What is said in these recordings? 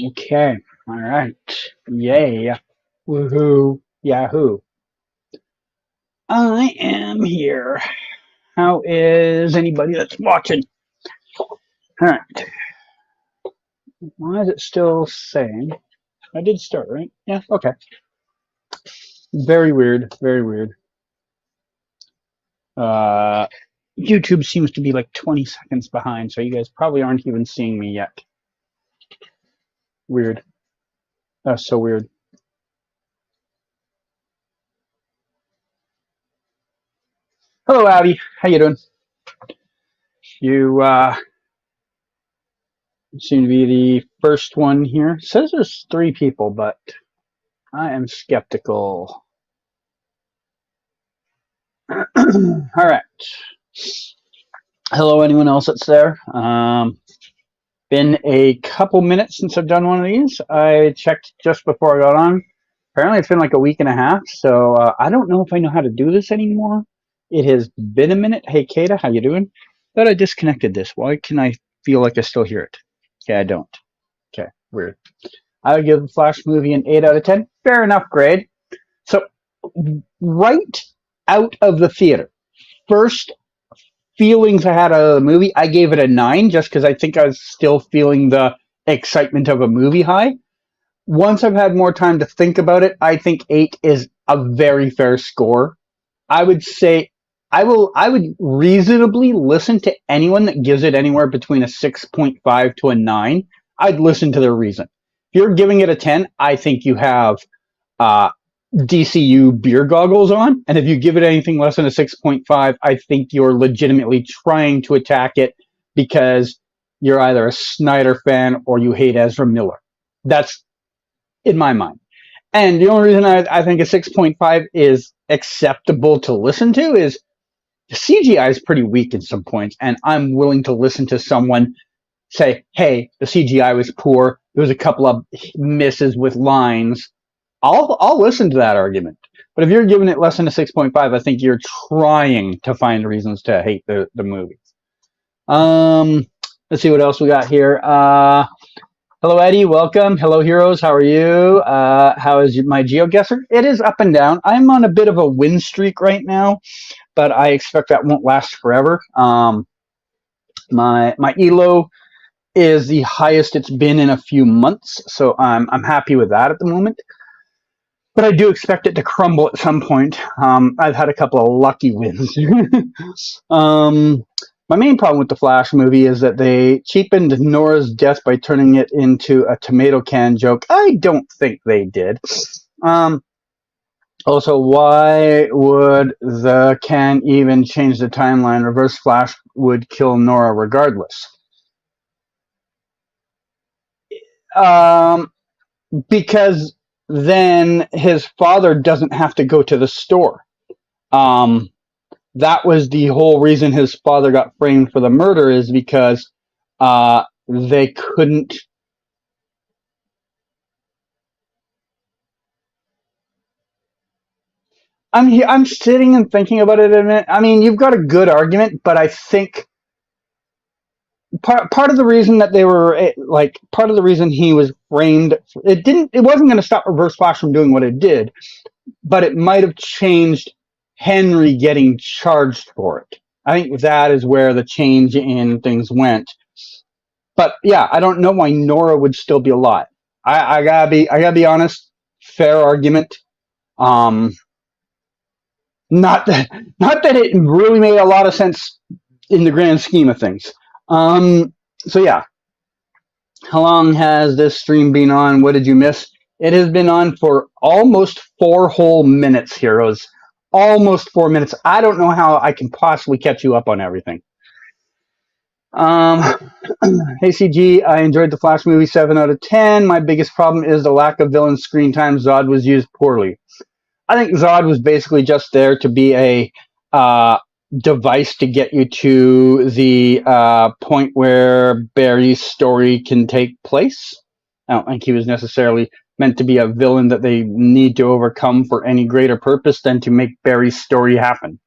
Okay. All right. Yay. Woohoo. Yahoo. I am here. How is anybody that's watching? All right. Why is it still saying? I did start, right? Yeah. Okay. Very weird. Very weird. Uh, YouTube seems to be like 20 seconds behind, so you guys probably aren't even seeing me yet. Weird. That's so weird. Hello, Abby. How you doing? You seem to be the first one here. It says there's 3 people, but I am skeptical. All right. Hello, anyone else that's there? Been a couple minutes since I've done one of these. I checked just before I got on. Apparently, it's been like a week and a half, so I don't know if I know how to do this anymore. It has been a minute. Hey, Kata, how you doing? Thought I disconnected this. Why can I feel like I still hear it? Okay, I don't. Okay, weird. I would give the Flash movie an 8 out of 10. Fair enough grade. So, right out of the theater, first feelings I had out of the movie, I gave it a 9 just because I think I was still feeling the excitement of a movie high. Once I've had more time to think about it, I think 8 is a very fair score. I would say I would reasonably listen to anyone that gives it anywhere between a 6.5 to a 9. I'd listen to their reason. If you're giving it a 10, I think you have DCU beer goggles on. And if you give it anything less than a 6.5, I think you're legitimately trying to attack it because you're either a Snyder fan or you hate Ezra Miller. That's in my mind. And the only reason I think a 6.5 is acceptable to listen to is the CGI is pretty weak in some points, and I'm willing to listen to someone say, hey, the CGI was poor, there was a couple of misses with lines. I'll listen to that argument. But if you're giving it less than a 6.5, I think you're trying to find reasons to hate the movie. Let's see what else we got here. Hello, Eddie. Welcome. Hello, heroes. How are you? How is my GeoGuessr? It is up and down. I'm on a bit of a win streak right now, but I expect that won't last forever. My Elo is the highest it's been in a few months, so I'm happy with that at the moment. But I do expect it to crumble at some point. I've had a couple of lucky wins. My main problem with the Flash movie is that they cheapened Nora's death by turning it into a tomato can joke. I don't think they did. Also, why would the can even change the timeline? Reverse Flash would kill Nora regardless. Because then his father doesn't have to go to the store. That was the whole reason his father got framed for the murder, is because they couldn't. I'm sitting and thinking about it a minute. I mean, you've got a good argument, but I think part of the reason that they were part of the reason he was framed, it wasn't going to stop Reverse Flash from doing what it did, but it might have changed Henry getting charged for it. I think that is where the change in things went. But yeah, I don't know why Nora would still be alive. I gotta be honest. Fair argument. Not that it really made a lot of sense in the grand scheme of things. So yeah. How long has this stream been on? What did you miss? It has been on for almost 4 whole minutes, heroes. Almost 4 minutes. I don't know how I can possibly catch you up on everything. Hey CG, I enjoyed the Flash movie, 7 out of 10. My biggest problem is the lack of villain screen time. Zod was used poorly. I think Zod was basically just there to be a device to get you to the point where Barry's story can take place. I don't think he was necessarily meant to be a villain that they need to overcome for any greater purpose than to make Barry's story happen.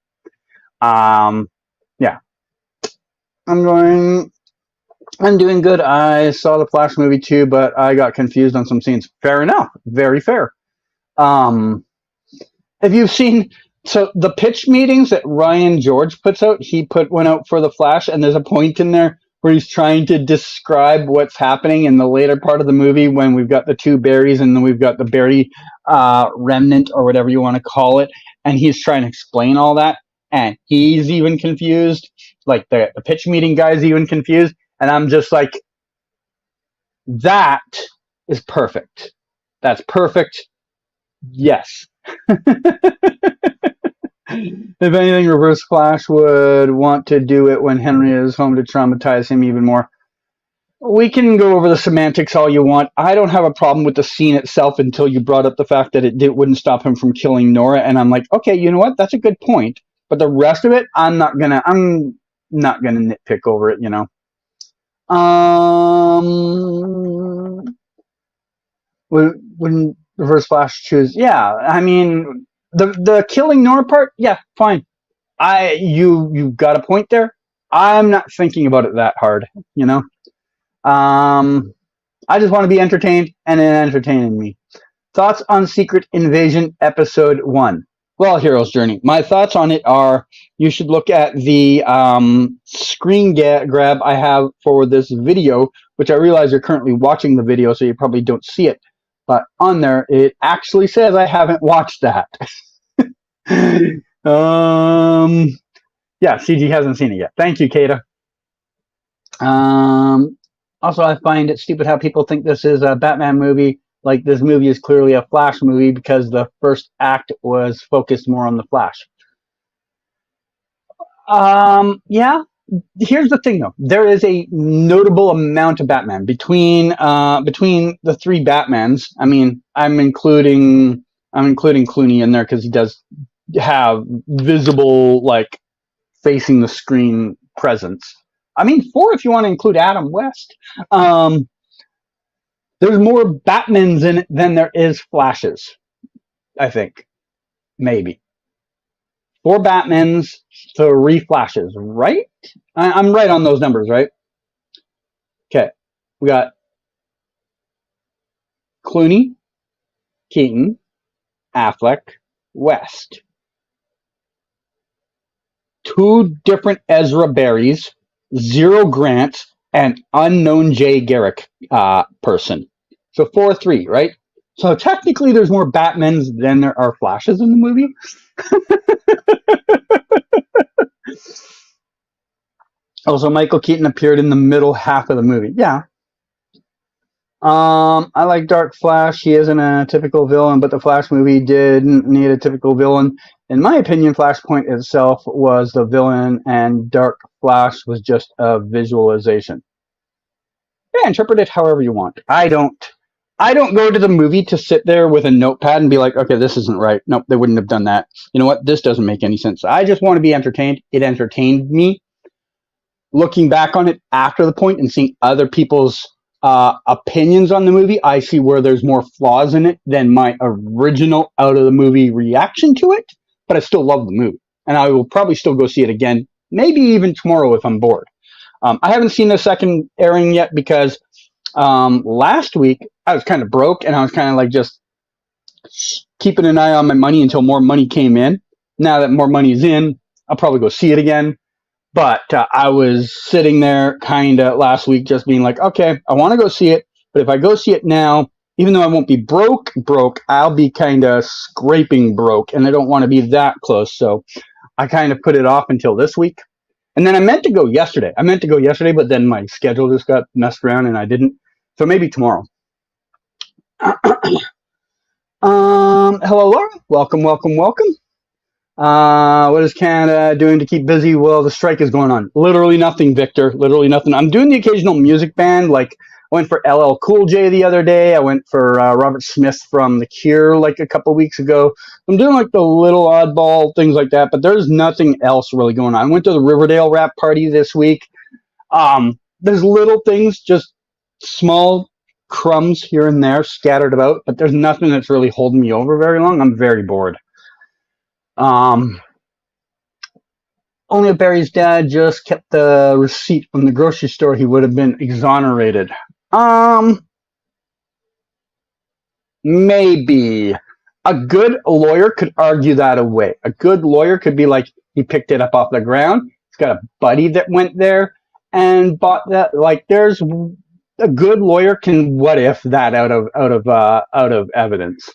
Yeah. I'm going I'm doing good. I saw the Flash movie too, but I got confused on some scenes. Fair enough. Very fair. Um, have you seen so the pitch meetings that Ryan George puts out? He put one out for the Flash, and there's a point in there where he's trying to describe what's happening in the later part of the movie when we've got the two Barrys and then we've got the Barry remnant or whatever you want to call it, and he's trying to explain all that, and he's even confused. Like the pitch meeting guy's even confused, and I'm just like, that is perfect. That's perfect. Yes. If anything, Reverse Flash would want to do it when Henry is home to traumatize him even more. We can go over the semantics all you want. I don't have a problem with the scene itself until you brought up the fact that wouldn't stop him from killing Nora, and I'm like, okay, you know what? That's a good point. But the rest of it, I'm not gonna nitpick over it, you know. When Reverse Flash choose, yeah, I mean the killing Nora part, yeah, fine. You got a point there. I'm not thinking about it that hard, you know. I just want to be entertained, and it entertaining me. Thoughts on Secret Invasion Episode 1? Well, Hero's Journey. My thoughts on it are you should look at the screen grab I have for this video, which I realize you're currently watching the video, so you probably don't see it. But on there, it actually says I haven't watched that. Yeah, CG hasn't seen it yet. Thank you, Kata. Also, I find it stupid how people think this is a Batman movie. Like, this movie is clearly a Flash movie because the first act was focused more on the Flash. Yeah. Here's the thing, though. There is a notable amount of Batman between the three Batmans. I mean, I'm including Clooney in there because he does have visible, like, facing the screen presence. I mean, 4 if you want to include Adam West. There's more Batmans in it than there is Flashes, I think. Maybe. 4 Batmans, 3 Flashes, right? I'm right on those numbers, right? Okay. We got Clooney, Keaton, Affleck, West. 2 different Ezra Barrys, 0 Grants, and unknown Jay Garrick person. So 4-3, right? So technically there's more Batmans than there are Flashes in the movie. Also, Michael Keaton appeared in the middle half of the movie. Yeah. I like Dark Flash. He isn't a typical villain, but the Flash movie didn't need a typical villain. In my opinion, Flashpoint itself was the villain, and Dark Flash was just a visualization. Yeah, interpret it however you want. I don't go to the movie to sit there with a notepad and be like, okay, this isn't right. Nope, they wouldn't have done that. You know what? This doesn't make any sense. I just want to be entertained. It entertained me. Looking back on it after the point and seeing other people's opinions on the movie, I see where there's more flaws in it than my original out of the movie reaction to it. But I still love the movie, and I will probably still go see it again, maybe even tomorrow if I'm bored. I haven't seen the second airing yet because last week I was kind of broke, and I was kind of like just keeping an eye on my money until more money came in. Now that more money is in, I'll probably go see it again. But I was sitting there kind of last week just being like, okay, I want to go see it. But if I go see it now, even though I won't be broke, I'll be kind of scraping broke. And I don't want to be that close. So I kind of put it off until this week. And then I meant to go yesterday. But then my schedule just got messed around and I didn't. So maybe tomorrow. Hello, Laura. Welcome. What is Canada doing to keep busy? Well, the strike is going on. Literally nothing, Victor. Literally nothing. I'm doing the occasional music band. Like, I went for LL Cool J the other day. I went for Robert Smith from The Cure like a couple weeks ago. I'm doing like the little oddball things like that, but there's nothing else really going on. I went to the Riverdale rap party this week. There's little things, just small crumbs here and there scattered about, but there's nothing that's really holding me over very long. I'm very bored. only if Barry's dad just kept the receipt from the grocery store, he would have been exonerated. Maybe. A good lawyer could argue that away. A good lawyer could be like, he picked it up off the ground. He's got a buddy that went there and bought that. Like, there's a good lawyer can what if that out of evidence.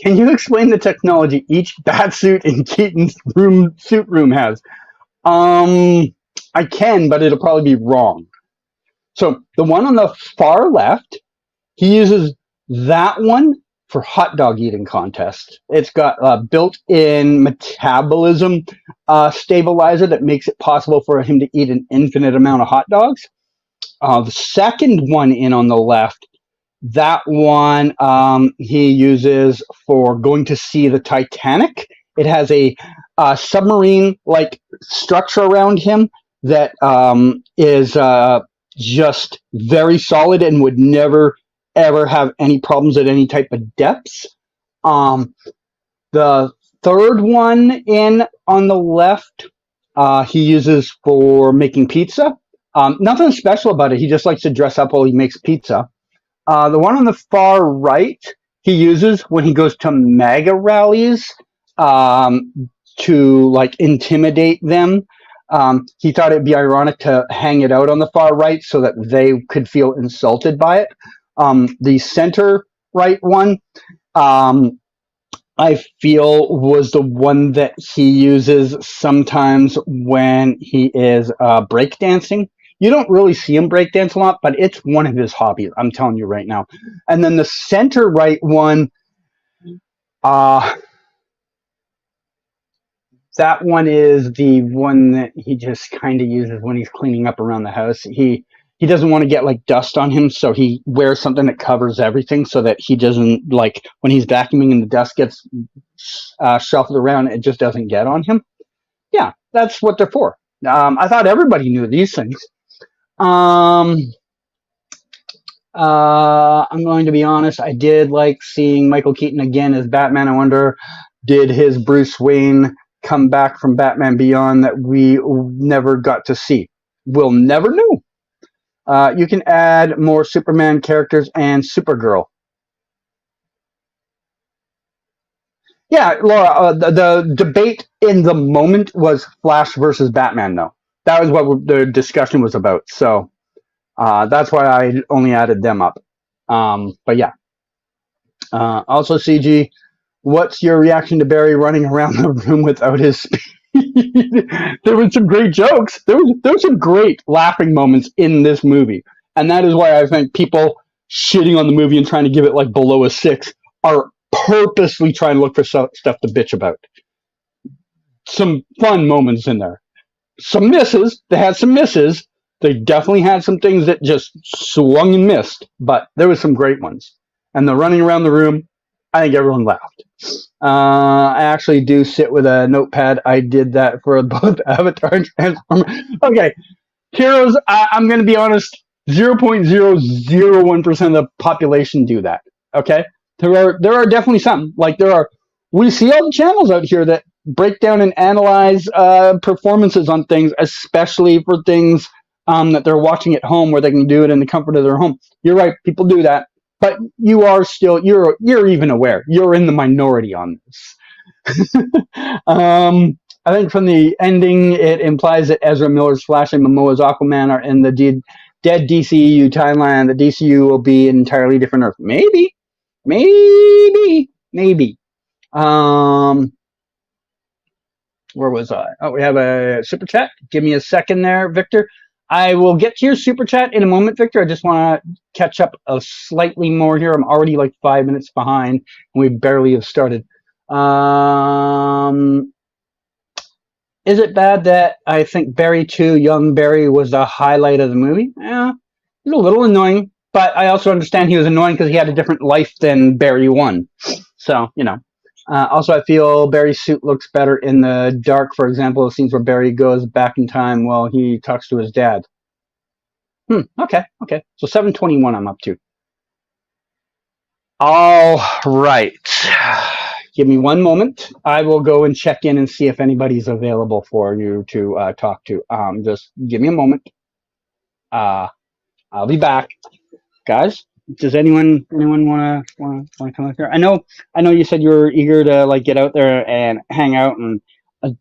Can you explain the technology each bat suit in Keaton's suit room has? I can, but it'll probably be wrong. So the one on the far left, he uses that one for hot dog eating contest. It's got a built-in metabolism stabilizer that makes it possible for him to eat an infinite amount of hot dogs. The second one in on the left, that one he uses for going to see the Titanic. It has a submarine-like structure around him that is just very solid and would never, ever have any problems at any type of depths. The third one in on the left, he uses for making pizza. Nothing special about it. He just likes to dress up while he makes pizza. The one on the far right, he uses when he goes to MAGA rallies to like intimidate them. He thought it'd be ironic to hang it out on the far right so that they could feel insulted by it. The center right one, I feel was the one that he uses sometimes when he is breakdancing. You don't really see him breakdance a lot, but it's one of his hobbies. I'm telling you right now. And then the center right one, that one is the one that he just kind of uses when he's cleaning up around the house. He doesn't want to get like dust on him, so he wears something that covers everything so that he doesn't, like, when he's vacuuming and the dust gets shuffled around, it just doesn't get on him. Yeah, that's what they're for. I thought everybody knew these things. I'm going to be honest. I did like seeing Michael Keaton again as Batman. I wonder, did his Bruce Wayne come back from Batman Beyond that we never got to see? We'll never know. You can add more Superman characters and Supergirl. Yeah, Laura, the debate in the moment was Flash versus Batman, though. That was what the discussion was about. So that's why I only added them up. But yeah. Also, CG, what's your reaction to Barry running around the room without his speed? There were some great jokes. There were some great laughing moments in this movie. And that is why I think people shitting on the movie and trying to give it like below a 6 are purposely trying to look for stuff to bitch about. Some fun moments in there. Some misses. They had some misses. They definitely had some things that just swung and missed. But there was some great ones. And the running around the room, I think everyone laughed. I actually do sit with a notepad. I did that for both Avatar and Transformers. Okay, heroes, I'm going to be honest, 0.001% of the population do that. Okay? There are definitely some. Like we see all the channels out here that break down and analyze performances on things, especially for things that they're watching at home where they can do it in the comfort of their home. You're right, people do that. But you are still, you're even aware. You're in the minority on this. I think from the ending, it implies that Ezra Miller's Flash and Momoa's Aquaman are in the dead DCU timeline. The DCU will be an entirely different Earth. Maybe. Where was I? Oh, we have a super chat. Give me a second there, Victor. I will get to your super chat in a moment, Victor. I just want to catch up slightly more here. I'm already like 5 minutes behind, and we barely have started. Is it bad that I think Barry 2, Young Barry, was the highlight of the movie? Yeah, he's a little annoying, but I also understand he was annoying because he had a different life than Barry 1. So, you know. Also, I feel Barry's suit looks better in the dark. For example, scenes where Barry goes back in time while he talks to his dad. Okay. So 721 I'm up to. All right. Give me one moment. I will go and check in and see if anybody's available for you to talk to. Just give me a moment. I'll be back, guys. Does anyone wanna come up here? I know you said you were eager to like get out there and hang out and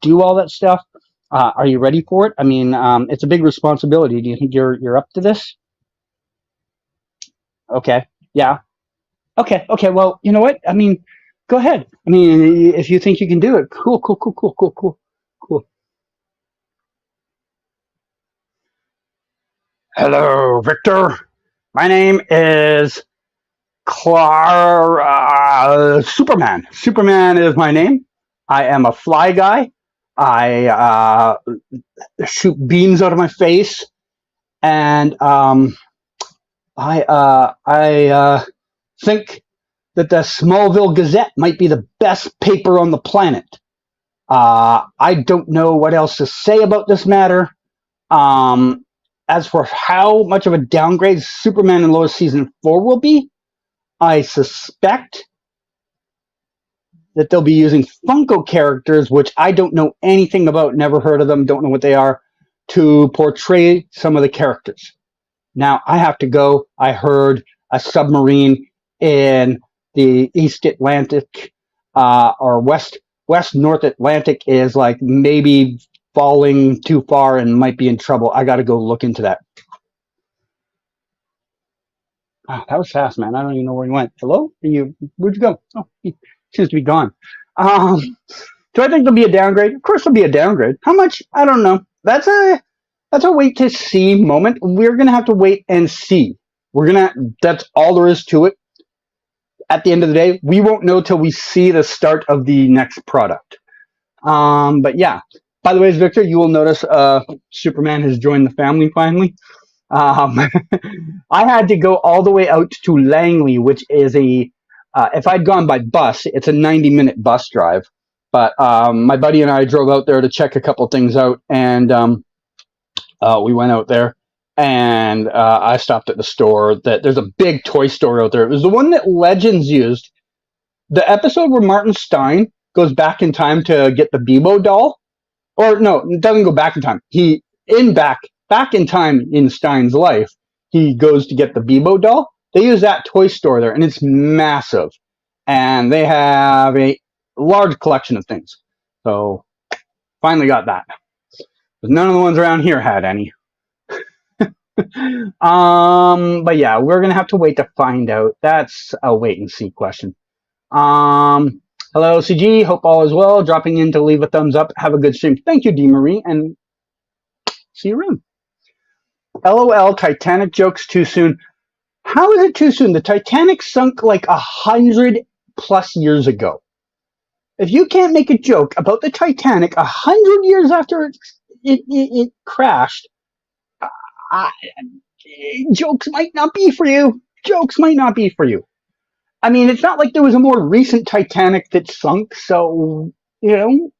do all that stuff. Are you ready for it? I mean, it's a big responsibility. Do you think you're up to this? Okay. Yeah. Okay. Okay. Well, you know what? I mean, go ahead. I mean, if you think you can do it, cool, cool, cool, cool, cool, cool, cool. Hello, Victor. My name is Superman. Superman is my name. I am a fly guy. I shoot beams out of my face, and I think that the Smallville Gazette might be the best paper on the planet. I don't know what else to say about this matter. Um, as for how much of a downgrade Superman and Lois season 4 will be, I suspect that they'll be using Funko characters, which I don't know anything about, never heard of them, don't know what they are, to portray some of the characters. Now, I have to go. I heard a submarine in the East Atlantic or West North Atlantic is like maybe falling too far and might be in trouble. I got to go look into that. Oh, that was fast, man. I don't even know where he went. Hello? Where'd you go? Oh, he seems to be gone. Um, do I think there'll be a downgrade? Of course there'll be a downgrade. How much? I don't know. That's a wait to see moment. We're gonna have to wait and see. That's all there is to it. At the end of the day, we won't know till we see the start of the next product. But yeah. By the way, Victor, you will notice Superman has joined the family finally. Um, I had to go all the way out to Langley, which is if I'd gone by bus, it's a 90-minute bus drive. But my buddy and I drove out there to check a couple things out, and we went out there, and I stopped at the store. There's a big toy store out there. It was the one that Legends used. The episode where Martin Stein goes back in time to get the Bebo doll, or no, it doesn't go back in time. Back in time in Stein's life, he goes to get the Bebo doll. They use that toy store there, and it's massive, and they have a large collection of things. So finally got that. But none of the ones around here had any. But yeah, we're gonna have to wait to find out. That's a wait and see question. Hello, CG. Hope all is well. Dropping in to leave a thumbs up. Have a good stream. Thank you, D. Marie, and see you around. LOL. Titanic jokes too soon. How is it too soon? The Titanic sunk like 100+ years ago. If you can't make a joke about the Titanic 100 years after it crashed, jokes might not be for you. Jokes might not be for you. I mean, it's not like there was a more recent Titanic that sunk, so, you know.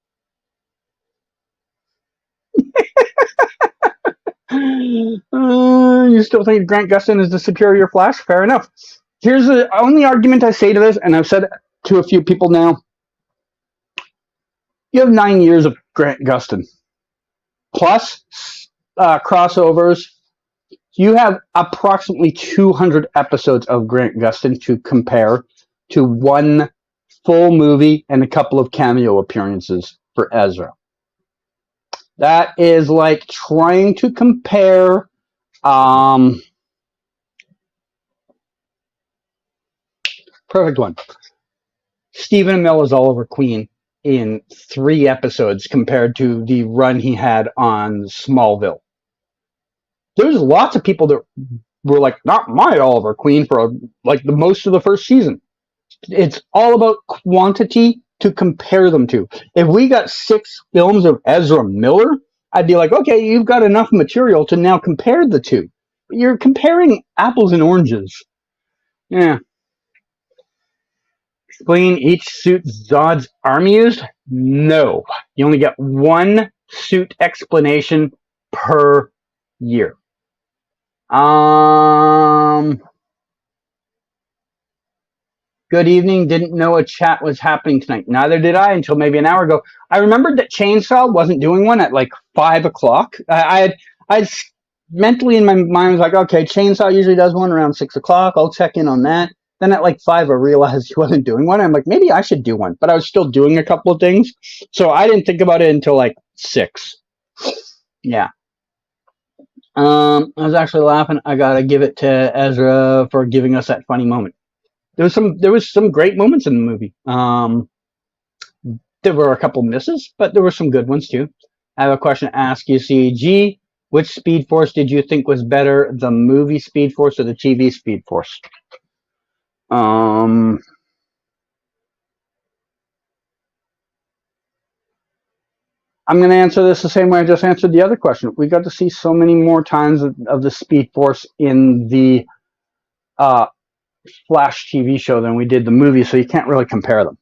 You still think Grant Gustin is the superior Flash? Fair enough. Here's the only argument I say to this, and I've said it to a few people now. You have 9 years of Grant Gustin. Plus crossovers. You have approximately 200 episodes of Grant Gustin to compare to one full movie and a couple of cameo appearances for Ezra. That is like trying to compare perfect one. Stephen Amell as Oliver Queen in 3 episodes compared to the run he had on Smallville. There's lots of people that were like, not my Oliver Queen for like the most of the first season. It's all about quantity to compare them to. If we got 6 films of Ezra Miller, I'd be like, okay, you've got enough material to now compare the two. But you're comparing apples and oranges. Yeah. Explain each suit Zod's army used? No. You only get 1 suit explanation per year. Good evening. Didn't know a chat was happening tonight. Neither did I until maybe an hour ago. I remembered that Chainsaw wasn't doing one at like 5 o'clock. I mentally in my mind was like, okay, Chainsaw usually does one around 6 o'clock. I'll check in on that. Then at like 5, I realized he wasn't doing one. I'm like, maybe I should do one. But I was still doing a couple of things. So I didn't think about it until like 6. Yeah. I was actually laughing. I gotta give it to Ezra for giving us that funny moment. There was some great moments in the movie. There were a couple misses, but there were some good ones too. I have a question to ask you, CG. Which Speed Force did you think was better, the movie Speed Force or the TV Speed Force? I'm going to answer this the same way I just answered the other question. We got to see so many more times of the Speed Force in the Flash TV show than we did the movie, so you can't really compare them.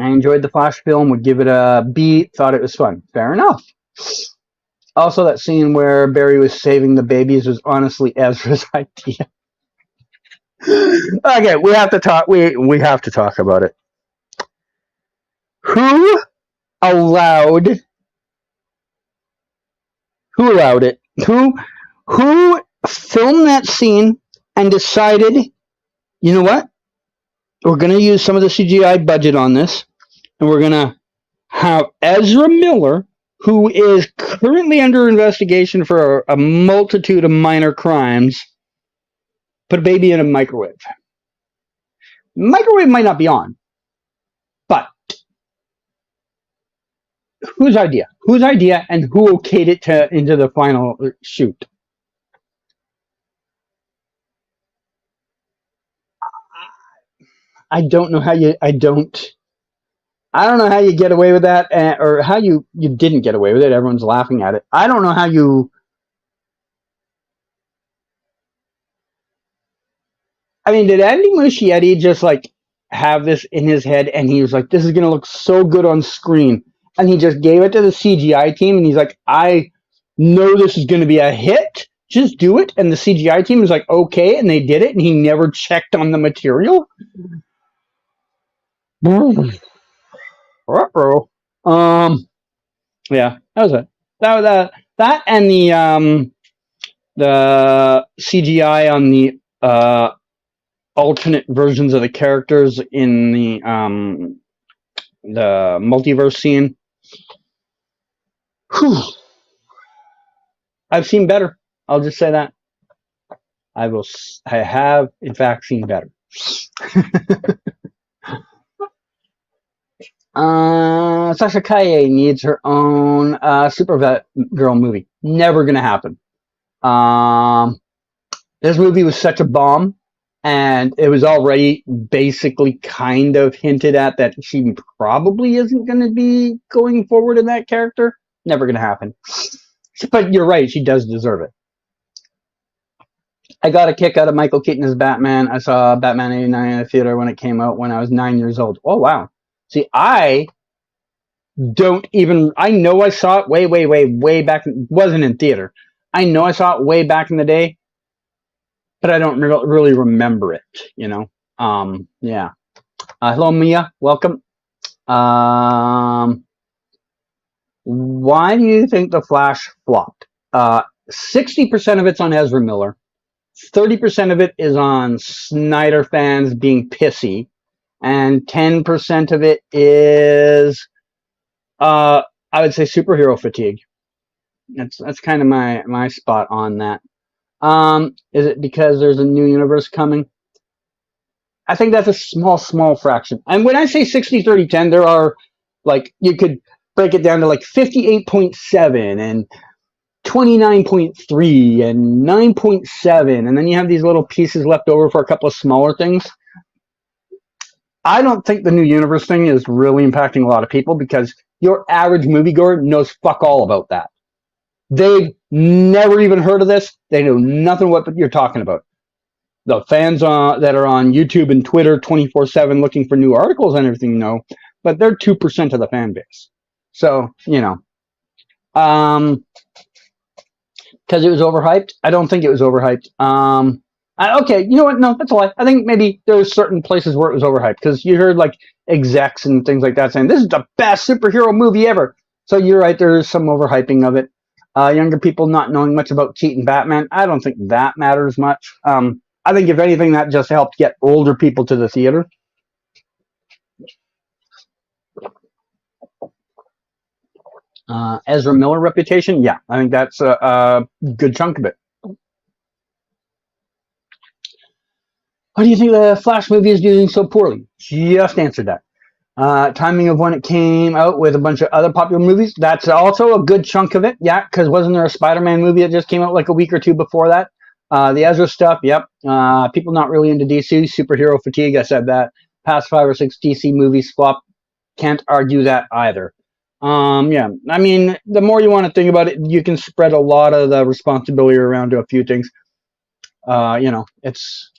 I enjoyed the Flash film, would give it a B, thought it was fun. Fair enough. Also, that scene where Barry was saving the babies was honestly Ezra's idea. Okay, we have to talk. We have to talk about it. Who allowed it? Who filmed that scene and decided, you know what? We're going to use some of the CGI budget on this, and we're going to have Ezra Miller, who is currently under investigation for a multitude of minor crimes, put a baby in a microwave. Microwave might not be on, but whose idea? Whose idea, and who okayed it into the final shoot? I don't know how you. I don't know how you get away with that, or how you didn't get away with it. Everyone's laughing at it. I don't know how you. I mean, did Andy Muschietti just like have this in his head, and he was like, "This is going to look so good on screen," and he just gave it to the CGI team, and he's like, "I know this is going to be a hit. Just do it." And the CGI team was like, "Okay," and they did it, and he never checked on the material. Uh-oh. Yeah, that was it. That and the CGI on the alternate versions of the characters in the multiverse scene. Whew. I've seen better. I'll just say that. I have in fact seen better. Sasha Kaye needs her own Supergirl movie. Never gonna happen. This movie was such a bomb, and it was already basically kind of hinted at that she probably isn't going to be going forward in that character. Never gonna happen. But you're right, she does deserve it. I got a kick out of Michael Keaton as Batman. I saw Batman 89 in the theater when it came out when I was 9 years old. Oh, wow. See, I know I saw it way back. It wasn't in theater. I know I saw it way back in the day, but I don't really remember it, you know? Yeah. Hello, Mia. Welcome. Why do you think The Flash flopped? 60% of it's on Ezra Miller. 30% of it is on Snyder fans being pissy. And 10% of it is, I would say, superhero fatigue. That's kind of my spot on that. Is it because there's a new universe coming? I think that's a small fraction. And when I say 60, 30, 10, there are, like, you could break it down to like 58.7 and 29.3 and 9.7, and then you have these little pieces left over for a couple of smaller things. I don't think the new universe thing is really impacting a lot of people because your average moviegoer knows fuck all about that. They've never even heard of this. They know nothing what you're talking about. The fans that are on YouTube and Twitter 24/7 looking for new articles and everything know, but they're 2% of the fan base. So, you know. Because it was overhyped? I don't think it was overhyped. Okay, you know what? No, that's a lie. I think maybe there's certain places where it was overhyped because you heard like execs and things like that saying this is the best superhero movie ever. So you're right. There's some overhyping of it. Younger people not knowing much about Keaton Batman. I don't think that matters much. I think if anything, that just helped get older people to the theater. Ezra Miller reputation, yeah, I think that's a good chunk of it. Why do you think the Flash movie is doing so poorly? Just answered that. Timing of when it came out with a bunch of other popular movies, that's also a good chunk of it. Yeah, because wasn't there a Spider-Man movie that just came out like a week or two before that? The Ezra stuff, yep. People not really into DC, superhero fatigue, I said that. Past 5 or 6 DC movies flop. Can't argue that either. Yeah, I mean, the more you want to think about it, you can spread a lot of the responsibility around to a few things. It's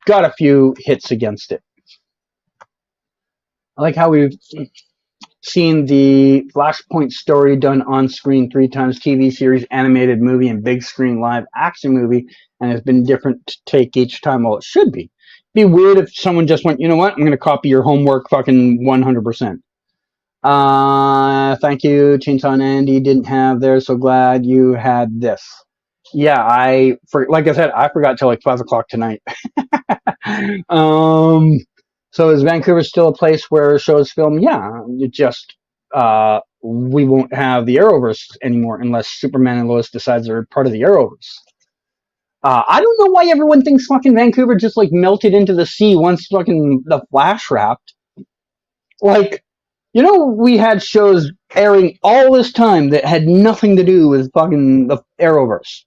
got a few hits against it. I like how we've seen the Flashpoint story done on screen 3 times, TV series, animated movie, and big screen live action movie, and it's been different take each time. Well, it should be. It'd be weird if someone just went, you know what, I'm going to copy your homework fucking 100%. Thank you, Chainsaw and Andy didn't have theirs, so glad you had this. Yeah, like I said, I forgot till like 5 o'clock tonight. So is Vancouver still a place where shows film? Yeah, it just we won't have the Arrowverse anymore unless Superman and Lois decides they're part of the Arrowverse. I don't know why everyone thinks fucking Vancouver just like melted into the sea once fucking the Flash wrapped. Like, you know, we had shows airing all this time that had nothing to do with fucking the Arrowverse.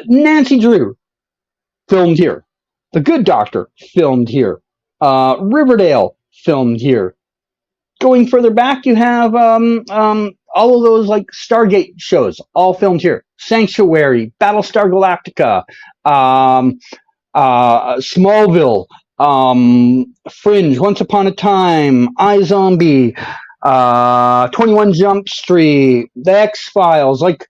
Nancy Drew filmed here. The Good Doctor filmed here. Riverdale filmed here. Going further back, you have all of those like Stargate shows, all filmed here. Sanctuary, Battlestar Galactica, Smallville, Fringe, Once Upon a Time, iZombie, 21 Jump Street, The X-Files. Like,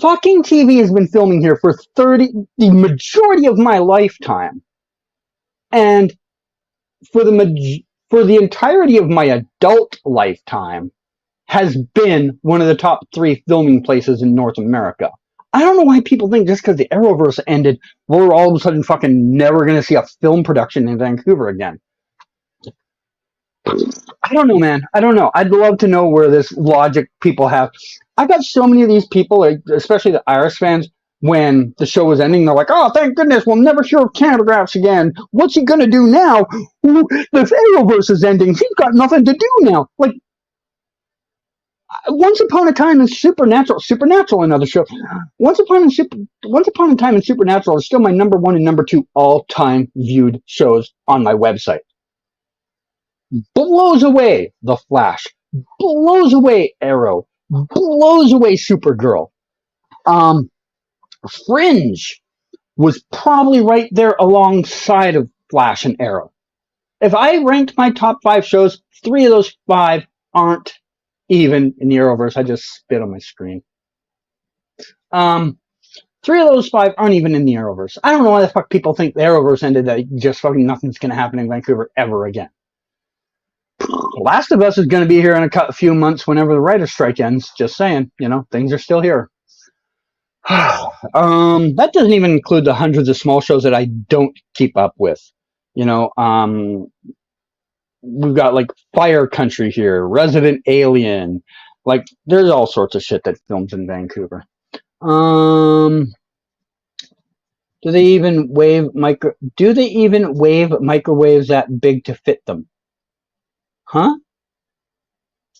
fucking TV has been filming here for the majority of my lifetime. And for the entirety of my adult lifetime has been one of the top 3 filming places in North America. I don't know why people think just because the Arrowverse ended, we're all of a sudden fucking never going to see a film production in Vancouver again. I don't know, man. I don't know. I'd love to know where this logic people have. I got so many of these people, especially the Irish fans, when the show was ending, they're like, oh, thank goodness, we'll never hear Canadagraphs again. What's he going to do now? The Arrowverse is ending. He's got nothing to do now. Like, Once Upon a Time in Supernatural, another show. Once Upon a Time in Supernatural is still my number 1 and number 2 all-time viewed shows on my website. Blows away The Flash. Blows away Arrow. Blows away Supergirl. Fringe was probably right there alongside of Flash and Arrow. If I ranked my top 5 shows, 3 of those 5 aren't even in the Arrowverse. I just spit on my screen. 3 of those 5 aren't even in the Arrowverse. I don't know why the fuck people think the Arrowverse ended, that just fucking nothing's going to happen in Vancouver ever again. Last of Us is going to be here in a few months whenever the writer's strike ends. Just saying, things are still here. That doesn't even include the hundreds of small shows that I don't keep up with. We've got like Fire Country here, Resident Alien. Like, there's all sorts of shit that films in Vancouver. Do they even wave microwaves that big to fit them? Huh?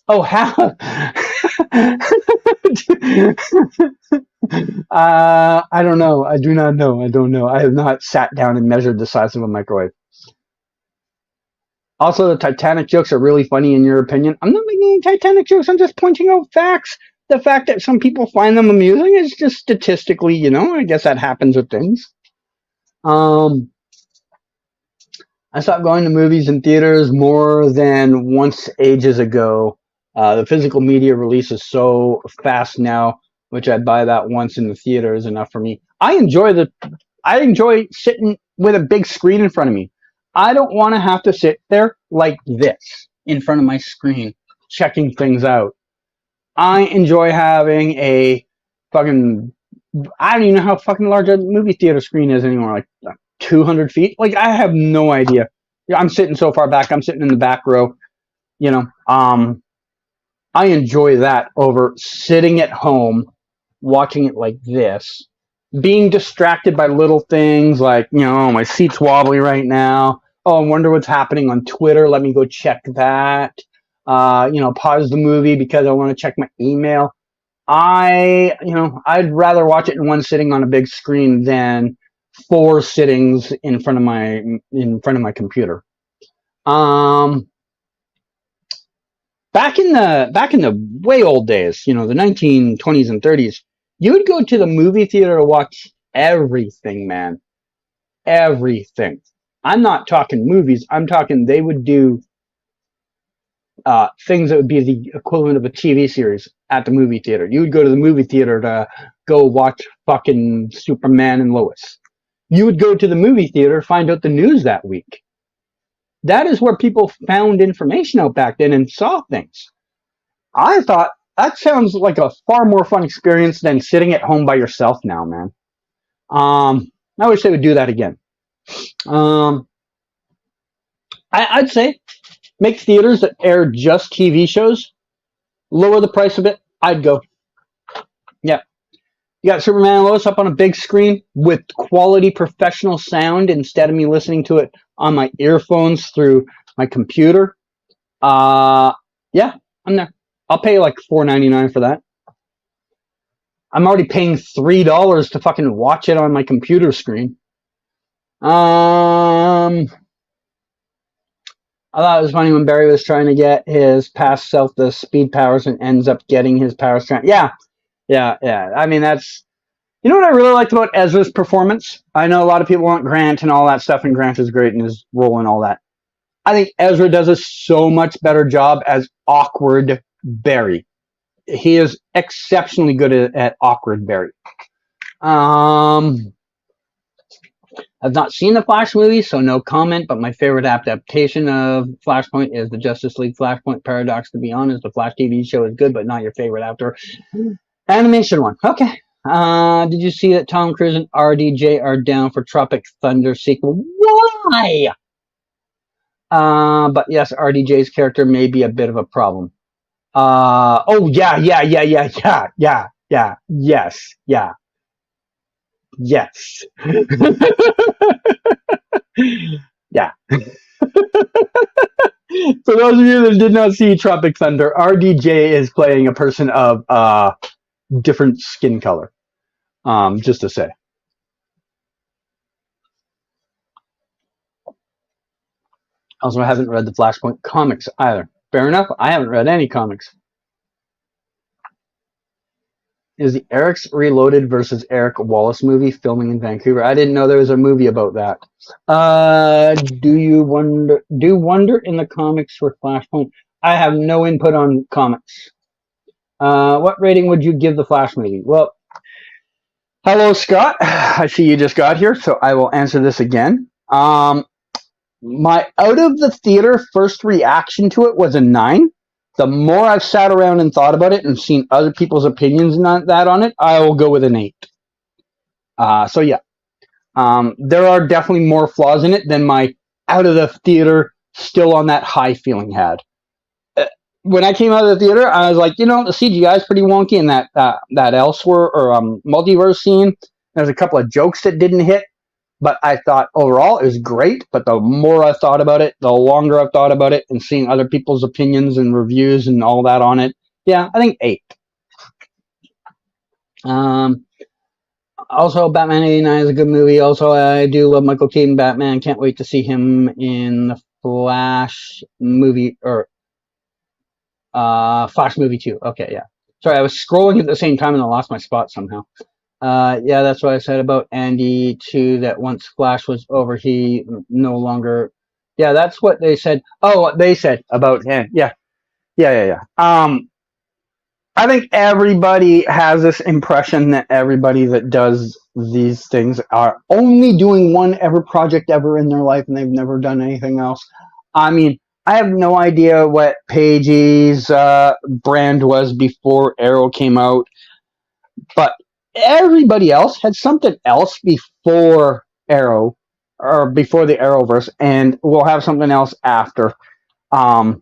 Oh, how? I don't know. I do not know. I don't know. I have not sat down and measured the size of a microwave. Also, the Titanic jokes are really funny in your opinion. I'm not making any Titanic jokes. I'm just pointing out facts. The fact that some people find them amusing is just statistically, I guess that happens with things. I stopped going to movies and theaters more than once ages ago. The physical media release is so fast now. which I buy that once in the theater is enough for me. I enjoy sitting with a big screen in front of me. I don't want to have to sit there like this in front of my screen checking things out. I enjoy having a fucking, I don't even know how fucking large a movie theater screen is anymore, like 200 feet. Like, I have no idea. I'm sitting so far back. I'm sitting in the back row. You know, I enjoy that over sitting at home watching it like this, being distracted by little things like, oh, my seat's wobbly right now. Oh, I wonder what's happening on Twitter. Let me go check that. Pause the movie because I want to check my email. I'd rather watch it in one sitting on a big screen than 4 sittings in front of my computer. Back in the way old days, the 1920s and 30s, you would go to the movie theater to watch everything, man. Everything. I'm not talking movies. I'm talking they would do things that would be the equivalent of a TV series at the movie theater. You would go to the movie theater to go watch fucking Superman and Lois. You would go to the movie theater to find out the news that week. That is where people found information out back then and saw things. I thought that sounds like a far more fun experience than sitting at home by yourself now, man. I wish they would do that again. I'd say make theaters that air just TV shows, lower the price of it. I'd go. Yeah. You got Superman and Lois up on a big screen with quality professional sound instead of me listening to it on my earphones through my computer. Yeah, I'm there. I'll pay like $4.99 for that. I'm already paying $3 to fucking watch it on my computer screen. I thought it was funny when Barry was trying to get his past self the speed powers and ends up getting his powers. Yeah. I mean, that's... You know what I really liked about Ezra's performance? I know a lot of people want Grant and all that stuff, and Grant is great in his role and all that. I think Ezra does a so much better job as awkward Barry. He is exceptionally good at awkward Barry. I've not seen the Flash movie, so no comment, but my favorite adaptation of Flashpoint is the Justice League Flashpoint Paradox. To be honest, the Flash TV show is good, but not your favorite after animation one. Okay. Did you see that Tom Cruise and RDJ are down for Tropic Thunder sequel? Why? But yes, RDJ's character may be a bit of a problem. Yes. Yeah. For those of you that did not see Tropic Thunder, RDJ is playing a person of different skin color. Just to say. Also, I haven't read the Flashpoint comics either. Fair enough, I haven't read any comics. Is the Eric's Reloaded versus Eric Wallace movie filming in Vancouver? I didn't know there was a movie about that. Do Wonder in the comics for Flashpoint? I have no input on comics. What rating would you give the Flash movie? Well, hello, Scott. I see you just got here, so I will answer this again. My out of the theater first reaction to it was a 9. The more I've sat around and thought about it and seen other people's opinions on it, I will go with an 8. So yeah, there are definitely more flaws in it than my out of the theater still on that high feeling had. When I came out of the theater, I was like, the CGI is pretty wonky in that Elsewhere or multiverse scene. There's a couple of jokes that didn't hit. But I thought overall it was great. But the more I thought about it, the longer I've thought about it and seeing other people's opinions and reviews and all that on it, yeah, I think 8. Also, Batman 89 is a good movie. Also, I do love Michael Keaton Batman. Can't wait to see him in the Flash movie or Flash movie 2. Okay, yeah. Sorry, I was scrolling at the same time and I lost my spot somehow. Yeah, that's what I said about Andy too, that once Flash was over, he no longer... Yeah, that's what they said. Oh, what they said about him. Yeah. I I think everybody has this impression that everybody that does these things are only doing one ever project ever in their life and they've never done anything else. I mean, I have no idea what Paige's brand was before Arrow came out, but everybody else had something else before Arrow or before the Arrowverse, and we'll have something else after. It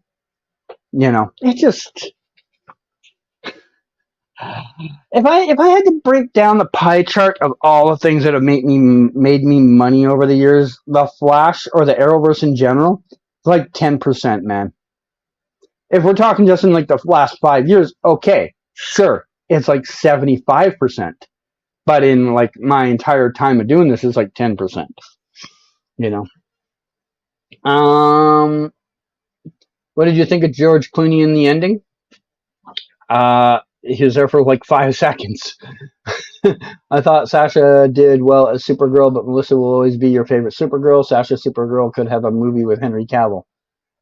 just. If I had to break down the pie chart of all the things that have made me money over the years, the Flash or the Arrowverse in general, it's like 10%, man. If we're talking just in like the last 5 years, okay, sure, it's like 75%. But in like my entire time of doing this, it's like 10%. What did you think of George Clooney in the ending? He was there for like 5 seconds. I thought Sasha did well as Supergirl, but Melissa will always be your favorite Supergirl. Sasha Supergirl could have a movie with Henry Cavill.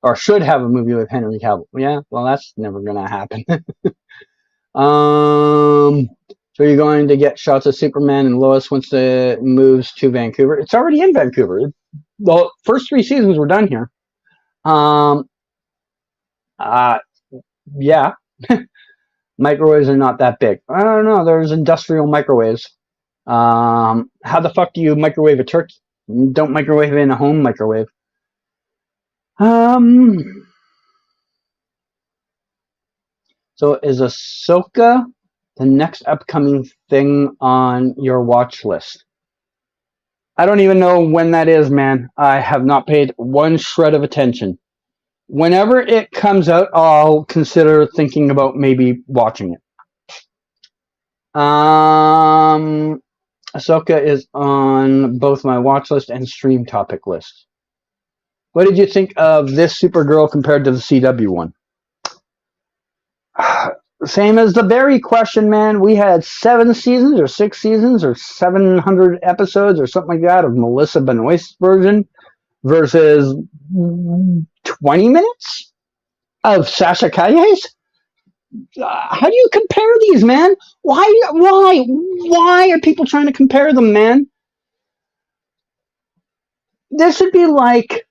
Or should have a movie with Henry Cavill. Yeah, well, that's never going to happen. So you're going to get shots of Superman and Lois once it moves to Vancouver. It's already in Vancouver. The first 3 seasons were done here. Yeah. Microwaves are not that big. I don't know. There's industrial microwaves. How the fuck do you microwave a turkey? Don't microwave it in a home microwave. So is Ahsoka the next upcoming thing on your watch list? I don't even know when that is, man. I have not paid one shred of attention. Whenever it comes out, I'll consider thinking about maybe watching it. Ahsoka is on both my watch list and stream topic list. What did you think of this Supergirl compared to the CW one? Same as the Barry question, man. We had 7 seasons or 6 seasons or 700 episodes or something like that of Melissa Benoist's version versus 20 minutes of Sasha Calle's. How do you compare these, man? Why are people trying to compare them, man? This would be like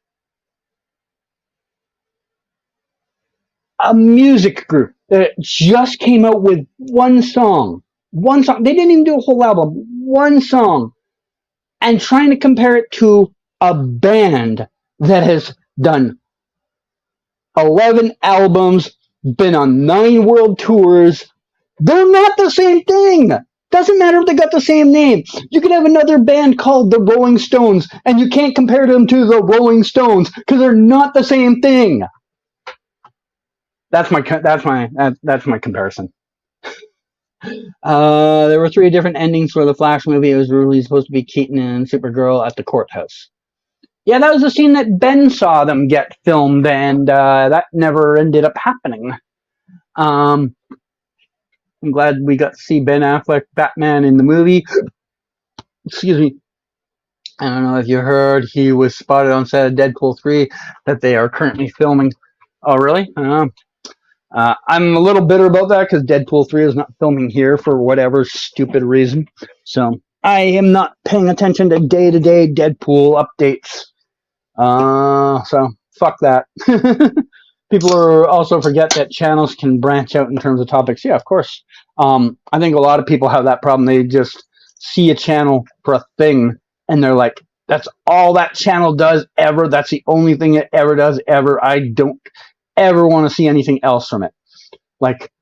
a music group that just came out with one song. They didn't even do a whole album. One song. And trying to compare it to a band that has done 11 albums, been on 9 world tours. They're not the same thing. Doesn't matter if they got the same name. You could have another band called the Rolling Stones, and you can't compare them to the Rolling Stones because they're not the same thing. That's my comparison. There were 3 different endings for the Flash movie. It was really supposed to be Keaton and Supergirl at the courthouse. Yeah, that was the scene that Ben saw them get filmed, and that never ended up happening. I'm glad we got to see Ben Affleck Batman in the movie. Excuse me. I don't know if you heard, he was spotted on set of Deadpool 3 that they are currently filming. Oh, really? I'm a little bitter about that because Deadpool 3 is not filming here for whatever stupid reason. So I am not paying attention to day-to-day Deadpool updates. So fuck that. People also forget that channels can branch out in terms of topics. Yeah, of course. I think a lot of people have that problem. They just see a channel for a thing and they're like, that's all that channel does ever. That's the only thing it ever does ever. I don't ever want to see anything else from it. Like,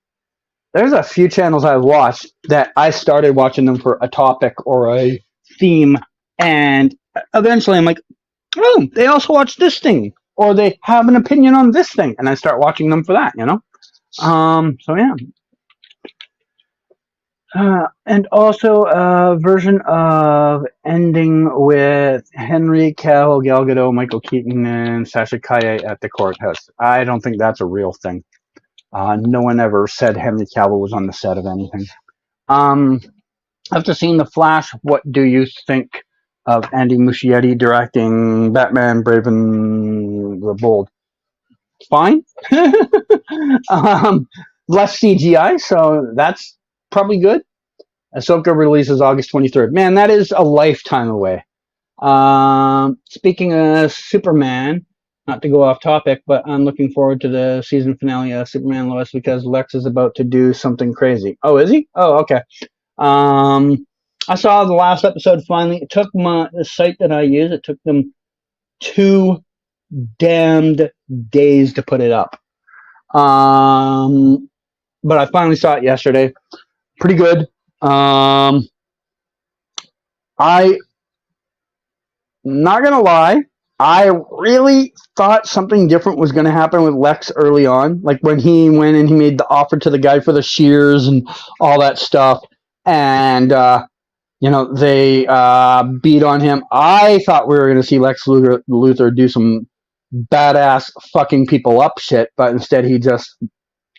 there's a few channels I've watched that I started watching them for a topic or a theme, and eventually I'm like, oh, they also watch this thing, or they have an opinion on this thing, and I start watching them for that, So yeah. And also a version of ending with Henry Cavill, Gal Gadot, Michael Keaton, and Sasha Calle at the courthouse. I don't think that's a real thing. No one ever said Henry Cavill was on the set of anything. After seeing The Flash, what do you think of Andy Muschietti directing Batman Brave and the Bold? Fine. less CGI, so that's probably good. Ahsoka releases August 23rd. Man, that is a lifetime away. Speaking of Superman, not to go off topic, but I'm looking forward to the season finale of Superman Lois because Lex is about to do something crazy. Oh, is he? Oh, okay. I saw the last episode finally. It took the site that I use, it took them 2 damned days to put it up. But I finally saw it yesterday. Pretty good. I not gonna lie, I really thought something different was gonna happen with Lex early on, like when he went and he made the offer to the guy for the shears and all that stuff, and they beat on him. I thought we were gonna see Lex Luthor do some badass fucking people up shit, but instead he just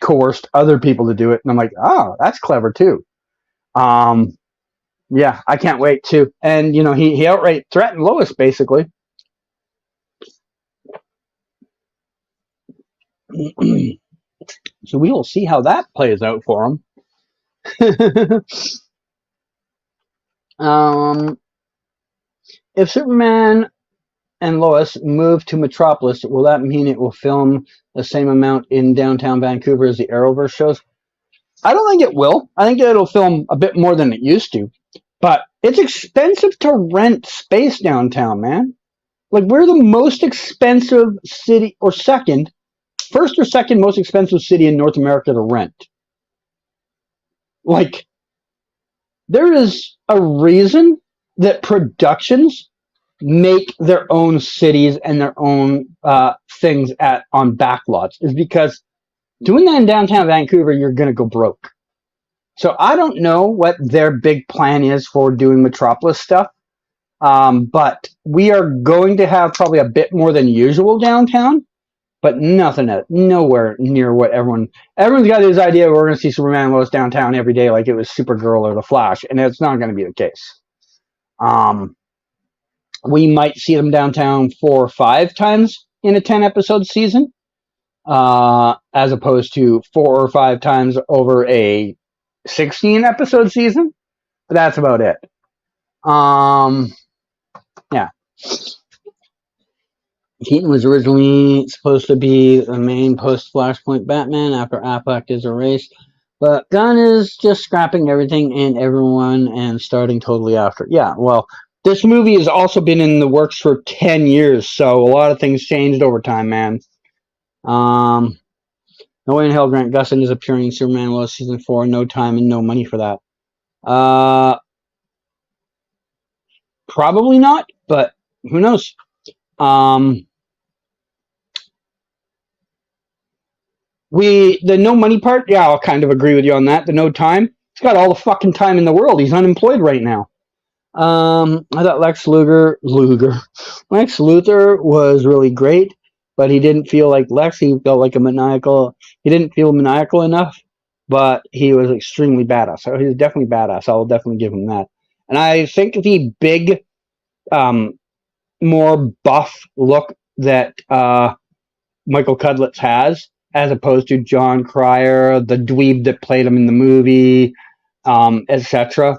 coerced other people to do it, and I'm like, oh, that's clever too. Yeah, I can't wait too. And he outright threatened Lois basically. So we will see how that plays out for him. If Superman and Lois move to Metropolis, will that mean it will film the same amount in downtown Vancouver as the Arrowverse shows? I don't think it will. I think it'll film a bit more than it used to. But it's expensive to rent space downtown, man. Like, we're the most expensive city, or first or second most expensive city in North America to rent. Like, there is a reason that productions make their own cities and their own things on backlots, is because doing that in downtown Vancouver, you're going to go broke. So I don't know what their big plan is for doing Metropolis stuff, but we are going to have probably a bit more than usual downtown, but nowhere near what everyone's got this idea we're going to see Superman and Lois downtown every day like it was Supergirl or The Flash, and it's not going to be the case. We might see them downtown 4 or 5 times in a 10-episode season, as opposed to 4 or 5 times over a 16-episode season, but that's about it. Yeah. Keaton was originally supposed to be the main post-Flashpoint Batman after Affleck is erased, but Gunn is just scrapping everything and everyone and starting totally after. Yeah, well, this movie has also been in the works for 10 years, so a lot of things changed over time, man. No way in hell Grant Gustin is appearing in Superman Lois Season 4. No time and no money for that. Probably not, but who knows? The no money part, yeah, I'll kind of agree with you on that. The no time, he's got all the fucking time in the world. He's unemployed right now. I thought Lex Luthor was really great, but he didn't feel like Lex. He felt like he didn't feel maniacal enough, but he was extremely badass. So he's definitely badass. I'll definitely give him that. And I think the big, more buff look that Michael Cudlitz has, as opposed to John Cryer, the dweeb that played him in the movie, etc.,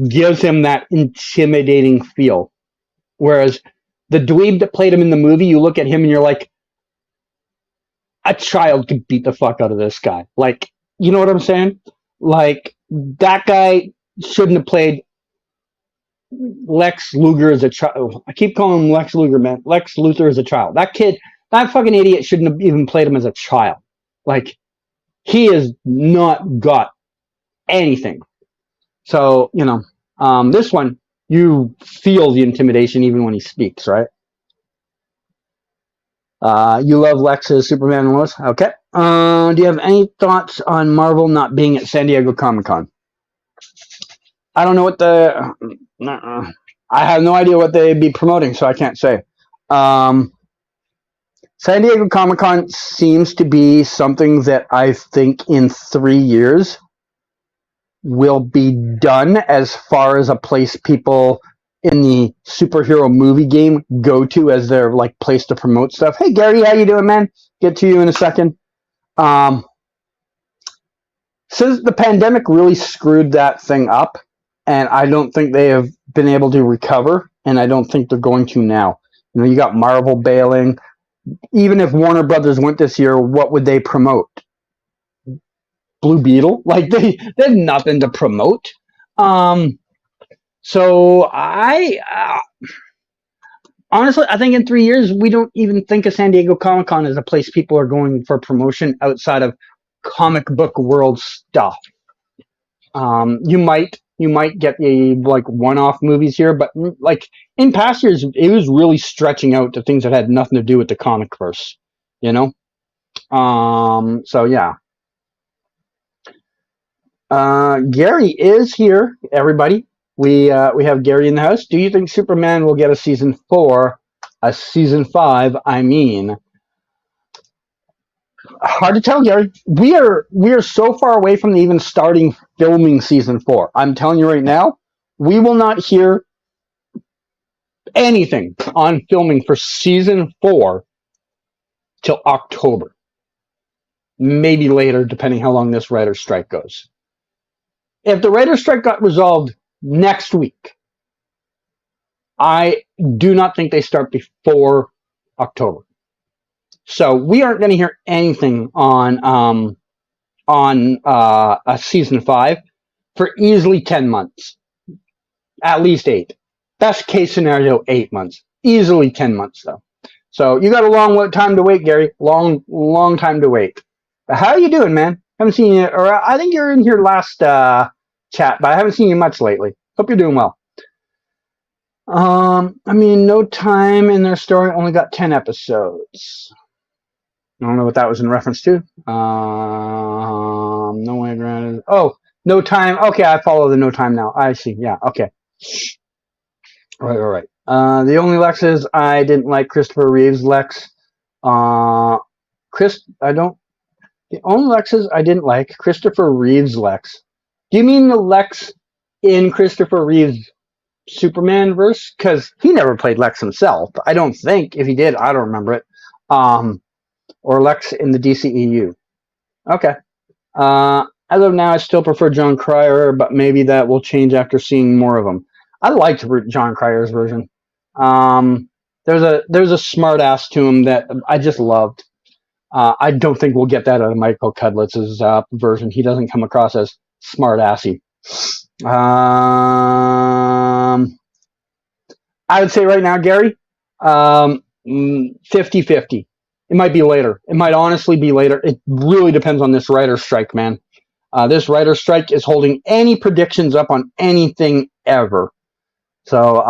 gives him that intimidating feel. Whereas the dweeb that played him in the movie, you look at him and you're like, a child could beat the fuck out of this guy. Like, you know what I'm saying? Like, that guy shouldn't have played Lex Luger as a child. I keep calling him Lex Luger, man. Lex Luthor as a child. That fucking idiot shouldn't have even played him as a child. Like, he has not got anything. So, this one, you feel the intimidation even when he speaks, right? You love Lex as Superman and Lois? Okay. Do you have any thoughts on Marvel not being at San Diego Comic-Con? I don't know what I have no idea what they'd be promoting, so I can't say. San Diego Comic-Con seems to be something that I think in 3 years will be done as far as a place people in the superhero movie game go to as their like place to promote stuff. Hey Gary, how you doing, man? Get to you in a second. since the pandemic really screwed that thing up, and I don't think they have been able to recover, and I don't think they're going to now. You know, you got Marvel bailing. Even if Warner Brothers went this year, what would they promote? Blue Beetle? Like they have nothing to promote. So honestly, I think in 3 years we don't even think of San Diego Comic-Con as a place people are going for promotion outside of comic book world stuff. You might get the like one-off movies here, but like in past years, it was really stretching out to things that had nothing to do with the comic verse. You know. So yeah. Gary is here, everybody. We have Gary in the house. Do you think Superman will get a season 4? A season 5, I mean. Hard to tell, Gary. We are so far away from even starting filming season 4. I'm telling you right now, we will not hear anything on filming for season 4 till October. Maybe later, depending how long this writer's strike goes. If the writer's strike got resolved next week, I do not think they start before October. So we aren't going to hear anything on a season 5 for easily 10 months, at least 8. Best case scenario, 8 months, easily 10 months though. So you got a long time to wait, Gary. Long time to wait. But how are you doing, man? Haven't seen you, or I think you're in here last chat, but I haven't seen you much lately. Hope you're doing well. I mean, No Time in their story only got 10 episodes. I don't know what that was in reference to. No Way Around it. Oh, No Time. Okay, I follow the No Time now. I see. Yeah, okay. Right. The only Lexes I didn't like Christopher Reeve's Lex. The only Lexes I didn't like Christopher Reeve's Lex. Do you mean the Lex in Christopher Reeve's Superman verse? Because he never played Lex himself. I don't think. If he did, I don't remember it. Or Lex in the DCEU. Okay. As of now, I still prefer John Cryer, but maybe that will change after seeing more of him. I liked John Cryer's version. There's a smart ass to him that I just loved. I don't think we'll get that out of Michael Cudlitz's version. He doesn't come across as smart assy. I would say right now, Gary, 50-50. It might be later. It might honestly be later. It really depends on this writer's strike, man. This writer's strike is holding any predictions up on anything ever. So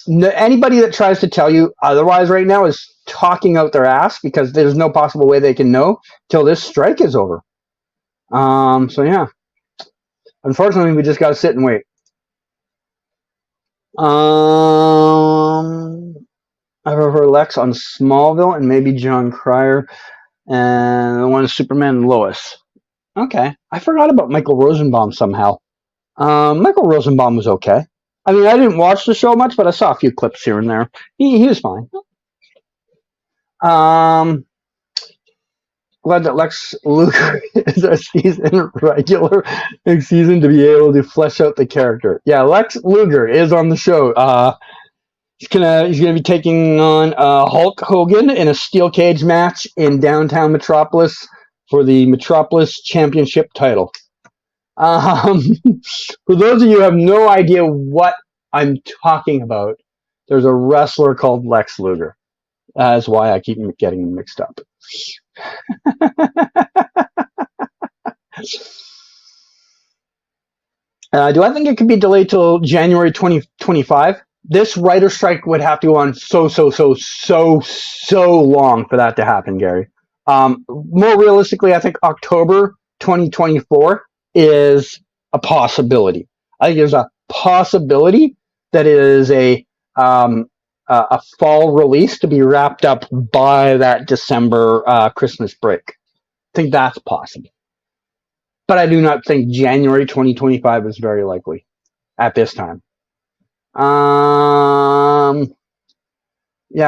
anybody that tries to tell you otherwise right now is talking out their ass, because there's no possible way they can know till this strike is over. So yeah. Unfortunately, we just got to sit and wait. I prefer Lex on Smallville and maybe John Cryer, and the one is Superman and Lois. Okay. I forgot about Michael Rosenbaum somehow. Michael Rosenbaum was okay. I mean, I didn't watch the show much, but I saw a few clips here and there. He was fine. Glad that Lex Luger is a season regular next season to be able to flesh out the character. Yeah, Lex Luger is on the show. He's gonna be taking on Hulk Hogan in a steel cage match in downtown Metropolis for the Metropolis Championship title. For those of you who have no idea what I'm talking about, there's a wrestler called Lex Luger. That's why I keep getting them mixed up. Do I think it could be delayed till January 2025? This writer strike would have to go on so long for that to happen, Gary. More realistically, I think October 2024 is a possibility. I think there's a possibility that it is a fall release to be wrapped up by that December Christmas break. I think that's possible. But I do not think January 2025 is very likely at this time. Yeah,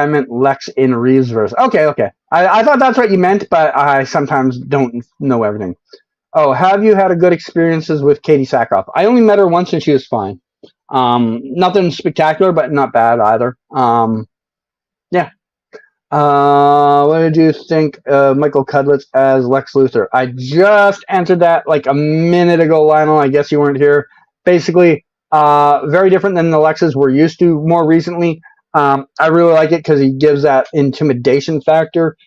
I meant Lex in Reeves verse. Okay. I thought that's what you meant, but I sometimes don't know everything. Oh, have you had a good experiences with Katie Sackhoff? I only met her once and she was fine. Nothing spectacular, but not bad either. Yeah. What did you think of Michael Cudlitz as Lex Luthor? I just answered that like a minute ago, Lionel. I guess you weren't here. Basically, very different than the Lexes we're used to more recently. I really like it because he gives that intimidation factor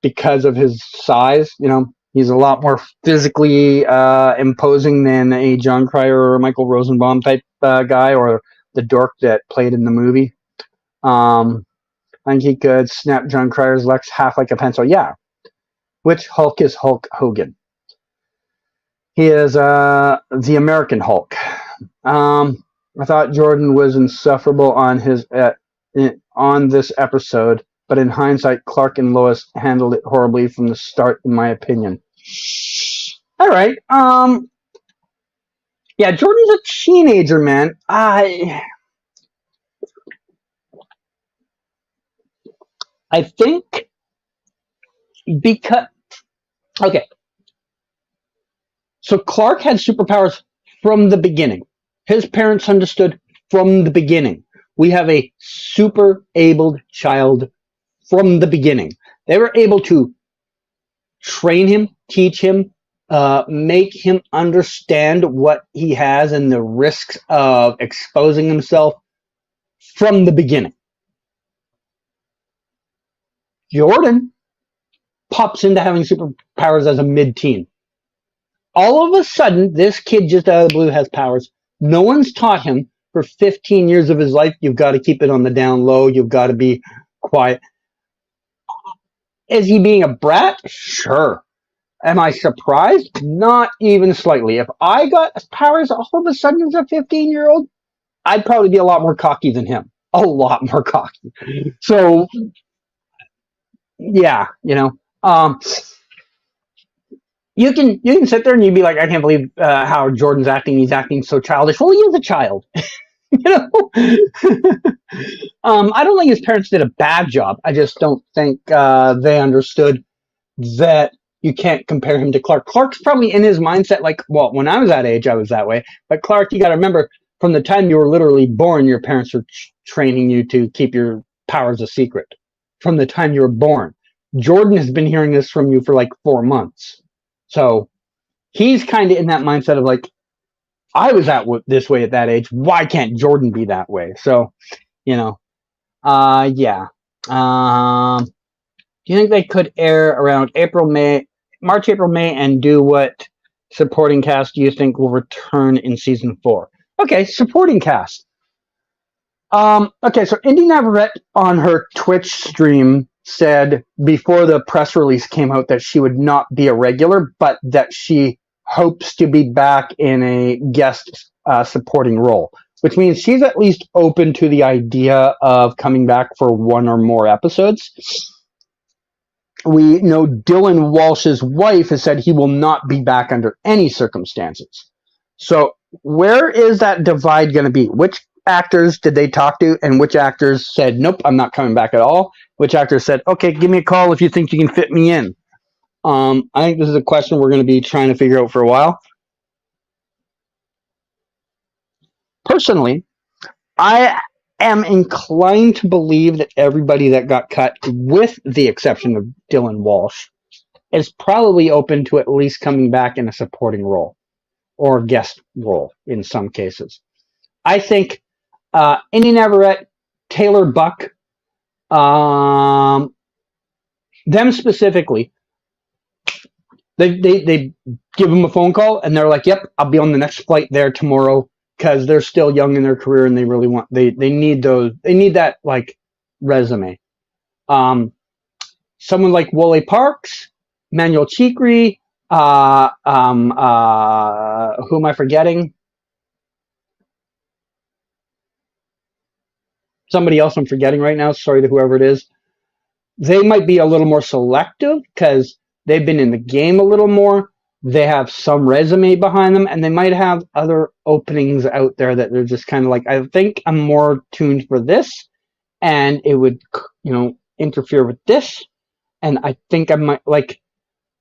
because of his size. You know, he's a lot more physically imposing than a John Cryer or Michael Rosenbaum type guy, or the dork that played in the movie. I think he could snap John Cryer's Lex half like a pencil. Yeah. Which Hulk is Hulk Hogan? He is the American Hulk. I thought Jordan was insufferable on this episode, but in hindsight, Clark and Lois handled it horribly from the start, in my opinion. All right. Yeah, Jordan's a teenager, man. I think because, okay, so Clark had superpowers from the beginning. His parents understood from the beginning. We have a super abled child from the beginning. They were able to train him, teach him, make him understand what he has and the risks of exposing himself from the beginning. Jordan pops into having superpowers as a mid-teen. All of a sudden, this kid just out of the blue has powers. No one's taught him for 15 years of his life, you've got to keep it on the down low. You've got to be quiet. Is he being a brat? Sure. Am I surprised? Not even slightly. If I got powers all of a sudden as a 15-year-old, I'd probably be a lot more cocky than him. A lot more cocky. So, yeah, you know. You can sit there and you'd be like, I can't believe how Jordan's acting. He's acting so childish. Well, he is a child. You know. I don't think his parents did a bad job. I just don't think they understood that you can't compare him to Clark. Clark's probably in his mindset like, well, when I was that age, I was that way. But Clark, you got to remember, from the time you were literally born, your parents were training you to keep your powers a secret. From the time you were born. Jordan has been hearing this from you for like 4 months. So he's kind of in that mindset of like, I was this way at that age. Why can't Jordan be that way? So, you know, yeah. Do you think they could air around March, April, May, and do what supporting cast do you think will return in season 4? Okay, supporting cast. Okay, so Indy Navarrete on her Twitch stream said before the press release came out that she would not be a regular, but that she hopes to be back in a guest supporting role, which means she's at least open to the idea of coming back for 1 or more episodes. We know Dylan Walsh's wife has said he will not be back under any circumstances. So where is that divide going to be? Which actors did they talk to, and which actors said, nope, I'm not coming back at all? Which actors said, okay, give me a call if you think you can fit me in? I think this is a question we're going to be trying to figure out for a while. Personally, I am inclined to believe that everybody that got cut, with the exception of Dylan Walsh, is probably open to at least coming back in a supporting role or guest role in some cases. I think Indy Navarrete, Taylor Buck, them specifically, they give them a phone call and they're like, yep, I'll be on the next flight there tomorrow, because they're still young in their career and they really want, they need that like resume. Someone like Wole Parks, Manuel Chikri, who am I forgetting? Somebody else I'm forgetting right now. Sorry to whoever it is. They might be a little more selective because they've been in the game a little more. They have some resume behind them, and they might have other openings out there that they're just kind of like, I think I'm more tuned for this, and it would, interfere with this. And I think I might, like,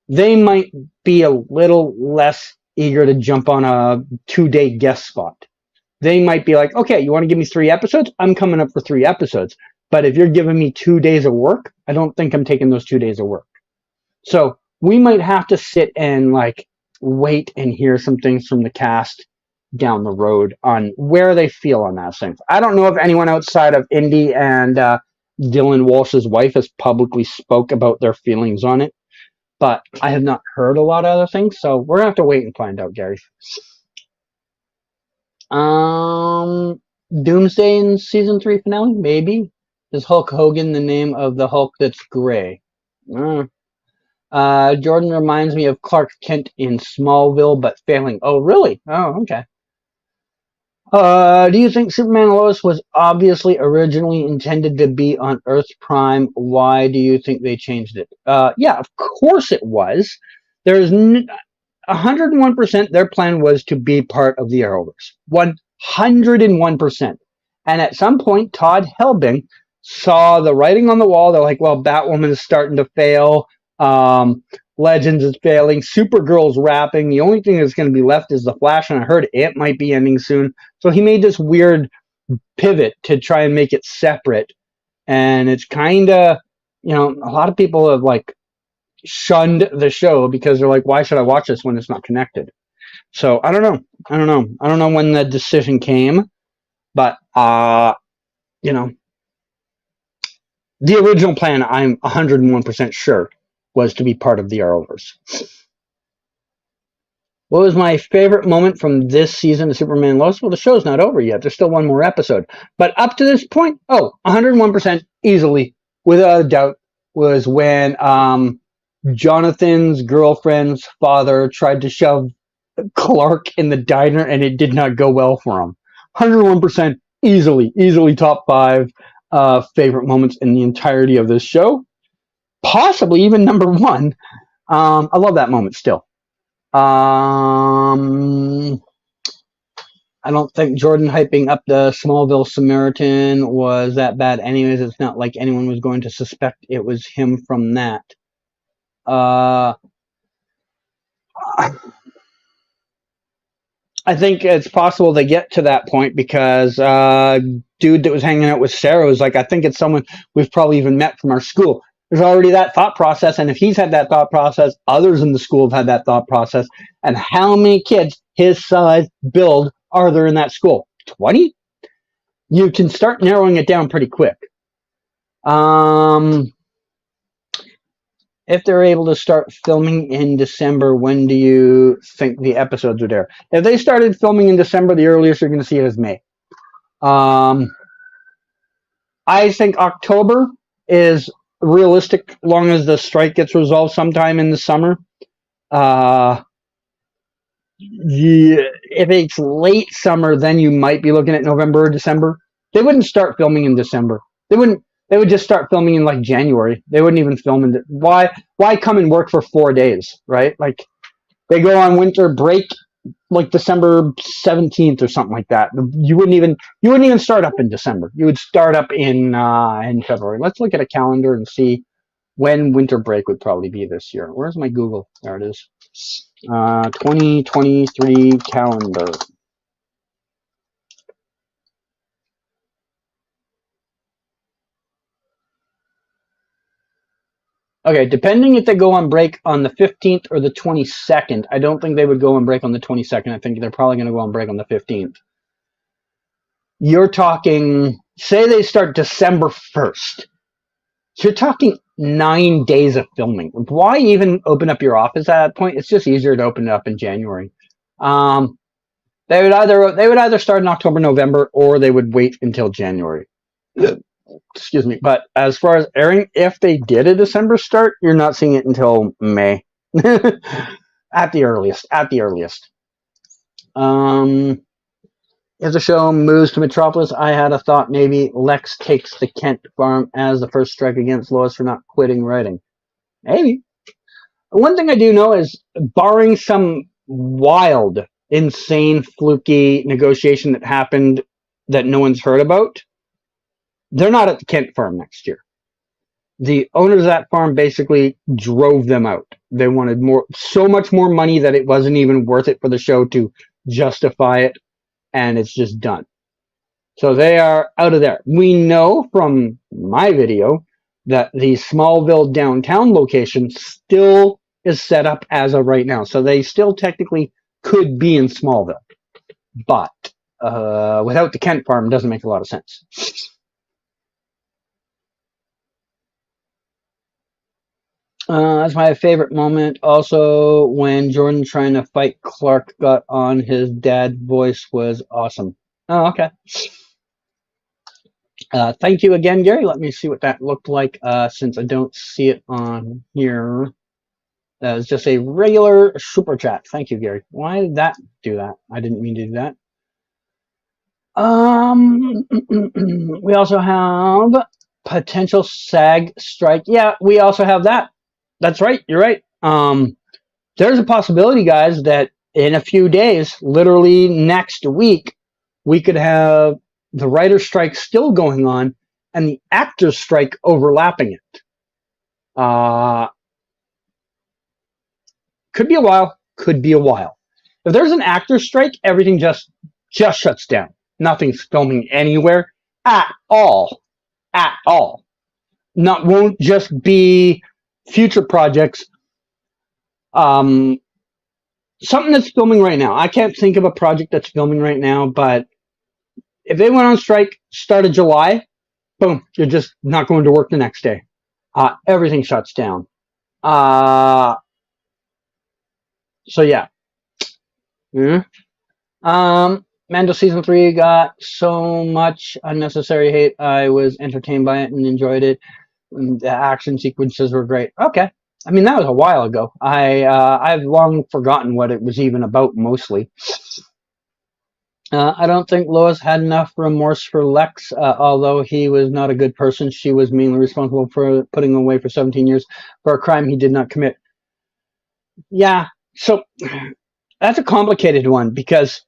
they might be a little less eager to jump on a 2-day guest spot. They might be like, okay, you want to give me 3 episodes? I'm coming up for 3 episodes. But if you're giving me 2 days of work, I don't think I'm taking those 2 days of work. So we might have to sit and like wait and hear some things from the cast down the road on where they feel on that thing. I don't know if anyone outside of Indy and Dylan Walsh's wife has publicly spoke about their feelings on it, but I have not heard a lot of other things, so we're gonna have to wait and find out, Gary. Doomsday in season 3 finale, maybe. Is Hulk Hogan the name of the Hulk that's gray? Jordan reminds me of Clark Kent in Smallville, but failing. Oh, really? Oh, okay. Do you think Superman and Lois was obviously originally intended to be on Earth Prime? Why do you think they changed it? Yeah, of course it was. There's 101% their plan was to be part of the Arrowverse. 101%. And at some point, Todd Helbing saw the writing on the wall. They're like, well, Batwoman is starting to fail. Legends is failing. Supergirl's wrapping. The only thing that's going to be left is The Flash, and I heard it might be ending soon. So he made this weird pivot to try and make it separate. And it's kind of, a lot of people have like shunned the show because they're like, why should I watch this when it's not connected? So I don't know. I don't know when the decision came, but the original plan, I'm 101% sure, was to be part of the Arrowverse. What was my favorite moment from this season of Superman and Lois? Well, the show's not over yet. There's still one more episode. But up to this point, 101% easily, without a doubt, was when Jonathan's girlfriend's father tried to shove Clark in the diner and it did not go well for him. 101% easily top 5 favorite moments in the entirety of this show. Possibly even number 1. I love that moment still. I don't think Jordan hyping up the Smallville Samaritan was that bad anyways. It's not like anyone was going to suspect it was him from that. I think it's possible they get to that point because dude that was hanging out with Sarah was like, I think it's someone we've probably even met from our school. There's already that thought process, and if he's had that thought process, others in the school have had that thought process. And how many kids his size build are there in that school? 20? You can start narrowing it down pretty quick. If they're able to start filming in December, when do you think the episodes would air? If they started filming in December, the earliest you're going to see it is May. I think October is realistic, long as the strike gets resolved sometime in the summer. If it's late summer, then you might be looking at November or December. They wouldn't start filming in December. They would just start filming in like January. They wouldn't even film in why come and work for 4 days, right? Like they go on winter break like December 17th or something like that. You wouldn't even start up in December. You would start up in February. Let's look at a calendar and see when winter break would probably be this year. Where's my Google? There it is. 2023 calendar. Okay, depending if they go on break on the 15th or the 22nd. I don't think they would go on break on the 22nd. I think they're probably going to go on break on the 15th. You're talking, say they start December 1st. You're talking 9 days of filming. Why even open up your office at that point? It's just easier to open it up in January. They would either start in October, November, or they would wait until January. Excuse me. But as far as airing, if they did a December start, you're not seeing it until May. At the earliest. If the show moves to Metropolis, I had a thought maybe Lex takes the Kent farm as the first strike against Lois for not quitting writing. Maybe. One thing I do know is, barring some wild, insane, fluky negotiation that happened that no one's heard about, they're not at the Kent farm next year. the owners of that farm basically drove them out. They wanted so much more money that it wasn't even worth it for the show to justify it, and it's just done. So they are out of there. We know from my video that the Smallville downtown location still is set up as of right now. So they still technically could be in Smallville. But without the Kent farm, it doesn't make a lot of sense. That's my favorite moment. Also, when Jordan trying to fight Clark got on his dad voice was awesome. Oh, okay. Thank you again, Gary. Let me see what that looked like since I don't see it on here. That was just a regular super chat. Thank you, Gary. Why did that do that? I didn't mean to do that. We also have potential SAG strike. Yeah, we also have that. That's right. You're right. There's a possibility, guys, that in a few days, literally next week, we could have the writer's strike still going on and the actor's strike overlapping it. Could be a while. Could be a while. If there's an actor's strike, everything just shuts down. Nothing's filming anywhere at all. At all. Won't just be future projects. Something that's filming right now. I can't think of a project that's filming right now, but if they went on strike start of July, boom, you're just not going to work the next day. Everything shuts down. So yeah. Mando season 3 got so much unnecessary hate. I was entertained by it and enjoyed it. The action sequences were great. Okay. I mean, that was a while ago. I've long forgotten what it was even about, mostly. I don't think Lois had enough remorse for Lex, although he was not a good person. She was mainly responsible for putting him away for 17 years for a crime he did not commit. Yeah, so that's a complicated one, because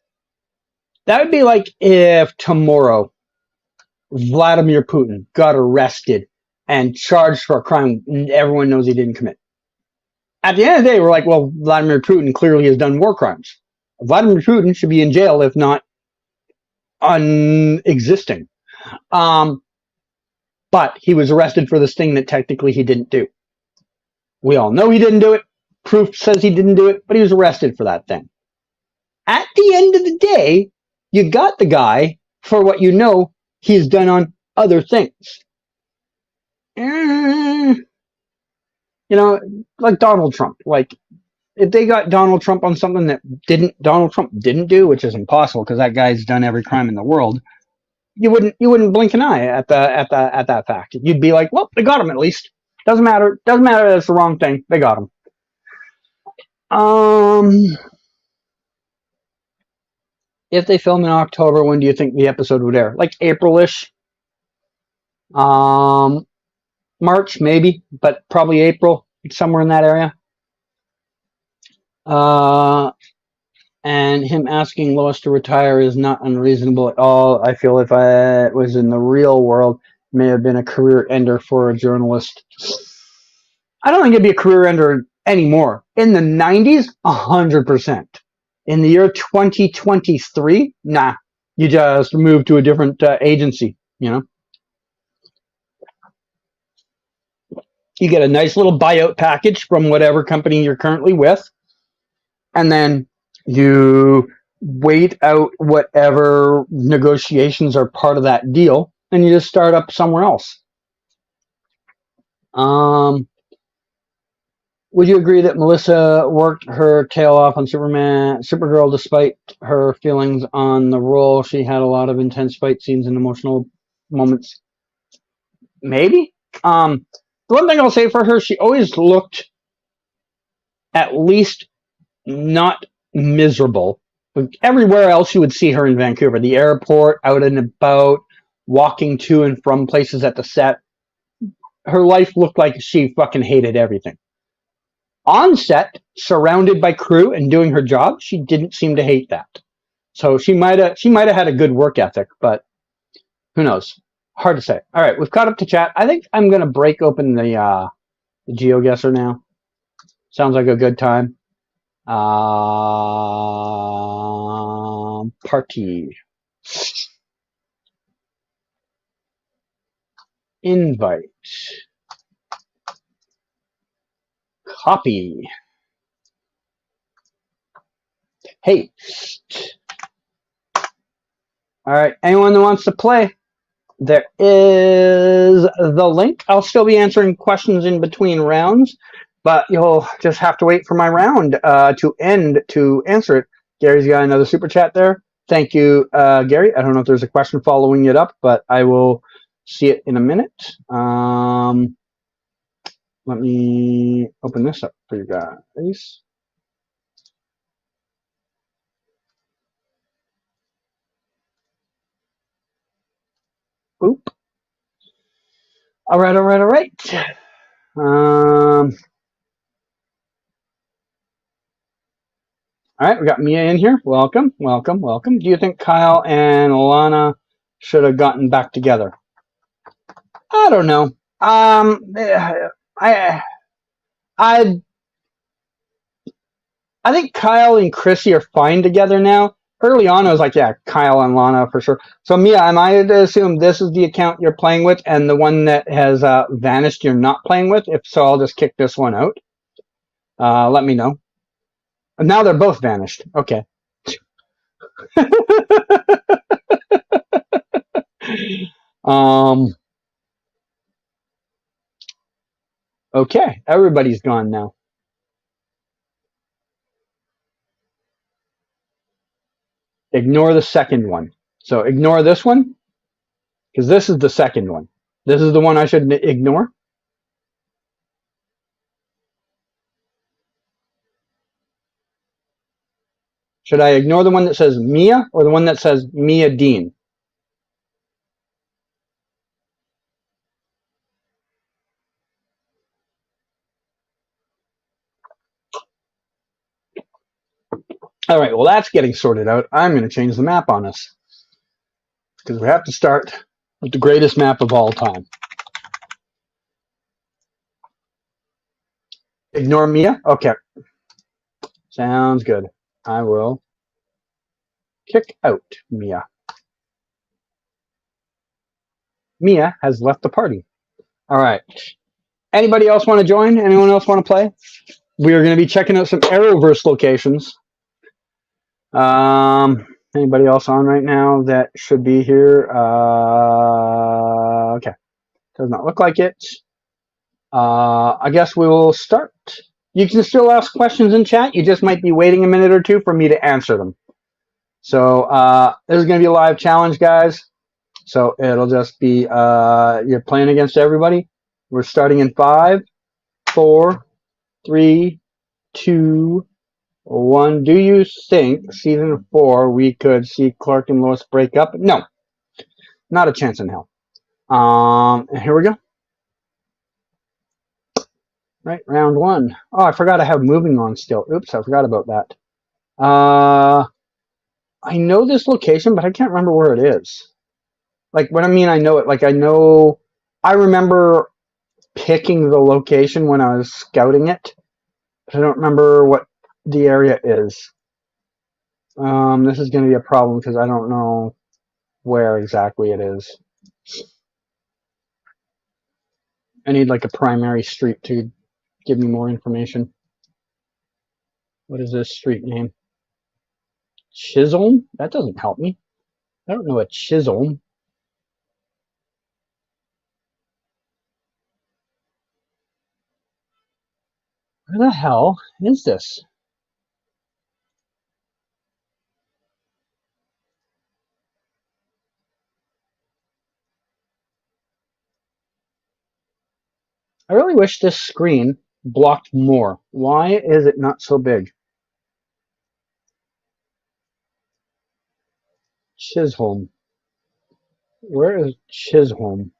that would be like if tomorrow Vladimir Putin got arrested and charged for a crime everyone knows he didn't commit. At the end of the day, we're like, well, Vladimir Putin clearly has done war crimes. Vladimir Putin should be in jail, if not unexisting. But he was arrested for this thing that technically he didn't do. We all know he didn't do it. Proof says he didn't do it, but he was arrested for that thing. At the end of the day, you got the guy for what you know he's done on other things. You know, like Donald Trump. Like, if they got Donald Trump on something that Donald Trump didn't do, which is impossible because that guy's done every crime in the world, you wouldn't blink an eye at that fact. You'd be like, well, they got him at least. Doesn't matter that it's the wrong thing. They got him. If they film in October, when do you think the episode would air? Like April-ish. March, maybe, but probably April, somewhere in that area. And him asking Lois to retire is not unreasonable at all. I feel if I was in the real world, it may have been a career ender for a journalist. I don't think it'd be a career ender anymore. In the 90s, 100%. In the year 2023, nah. You just move to a different agency, you know? You get a nice little buyout package from whatever company you're currently with, and then you wait out whatever negotiations are part of that deal, and you just start up somewhere else. Would you agree that Melissa worked her tail off on Supergirl despite her feelings on the role? She had a lot of intense fight scenes and emotional moments. Maybe. The one thing I'll say for her, she always looked at least not miserable. Everywhere else you would see her in Vancouver, the airport, out and about, walking to and from places at the set, her life looked like she fucking hated everything. On set, surrounded by crew and doing her job, she didn't seem to hate that. So she might have had a good work ethic, but who knows? Hard to say. All right, we've caught up to chat. I think I'm going to break open the GeoGuessr now. Sounds like a good time. Party. Invite. Copy. Paste. All right, anyone that wants to play, there is the link. I'll still be answering questions in between rounds, but you'll just have to wait for my round to end to answer it. Gary's got another super chat there. Thank you, Gary. I don't know if there's a question following it up, but I will see it in a minute. Let me open this up for you guys. Boop. All right. All right, we got Mia in here. Welcome. Do you think Kyle and Lana should have gotten back together? I don't know. I think Kyle and Chrissy are fine together now. Early on, I was like, yeah, Kyle and Lana for sure. So Mia, am I to assume this is the account you're playing with, and the one that has vanished you're not playing with? If so, I'll just kick this one out. Let me know. And now they're both vanished. Okay. Okay, everybody's gone now. Ignore the second one. So ignore this one, because this is the second one. This is the one I should ignore. Should I ignore the one that says Mia or the one that says Mia Dean? All right, well, that's getting sorted out. I'm going to change the map on us because we have to start with the greatest map of all time. Ignore Mia? Okay. Sounds good. I will kick out Mia. Mia has left the party. All right. Anybody else want to join? Anyone else want to play? We are going to be checking out some Arrowverse locations. Anybody else on right now that should be here? Okay. Does not look like it. I guess we will start. You can still ask questions in chat. You just might be waiting a minute or two for me to answer them. So this is going to be a live challenge, guys. So it'll just be you're playing against everybody. We're starting in 5, 4, 3, 2, 1. Do you think season 4 we could see Clark and Lois break up? No, not a chance in hell. Here we go. Right, round 1. Oh, I forgot I have moving on still. Oops, I forgot about that. I know this location, but I can't remember where it is. Like, what I mean, I know it. Like, I remember picking the location when I was scouting it, but I don't remember what the area is. This is going to be a problem because I don't know where exactly it is. I need like a primary street to give me more information. What is this street name? Chisholm? That doesn't help me. I don't know a Chisholm. Where the hell is this? I really wish this screen blocked more. Why is it not so big? Chisholm. Where is Chisholm?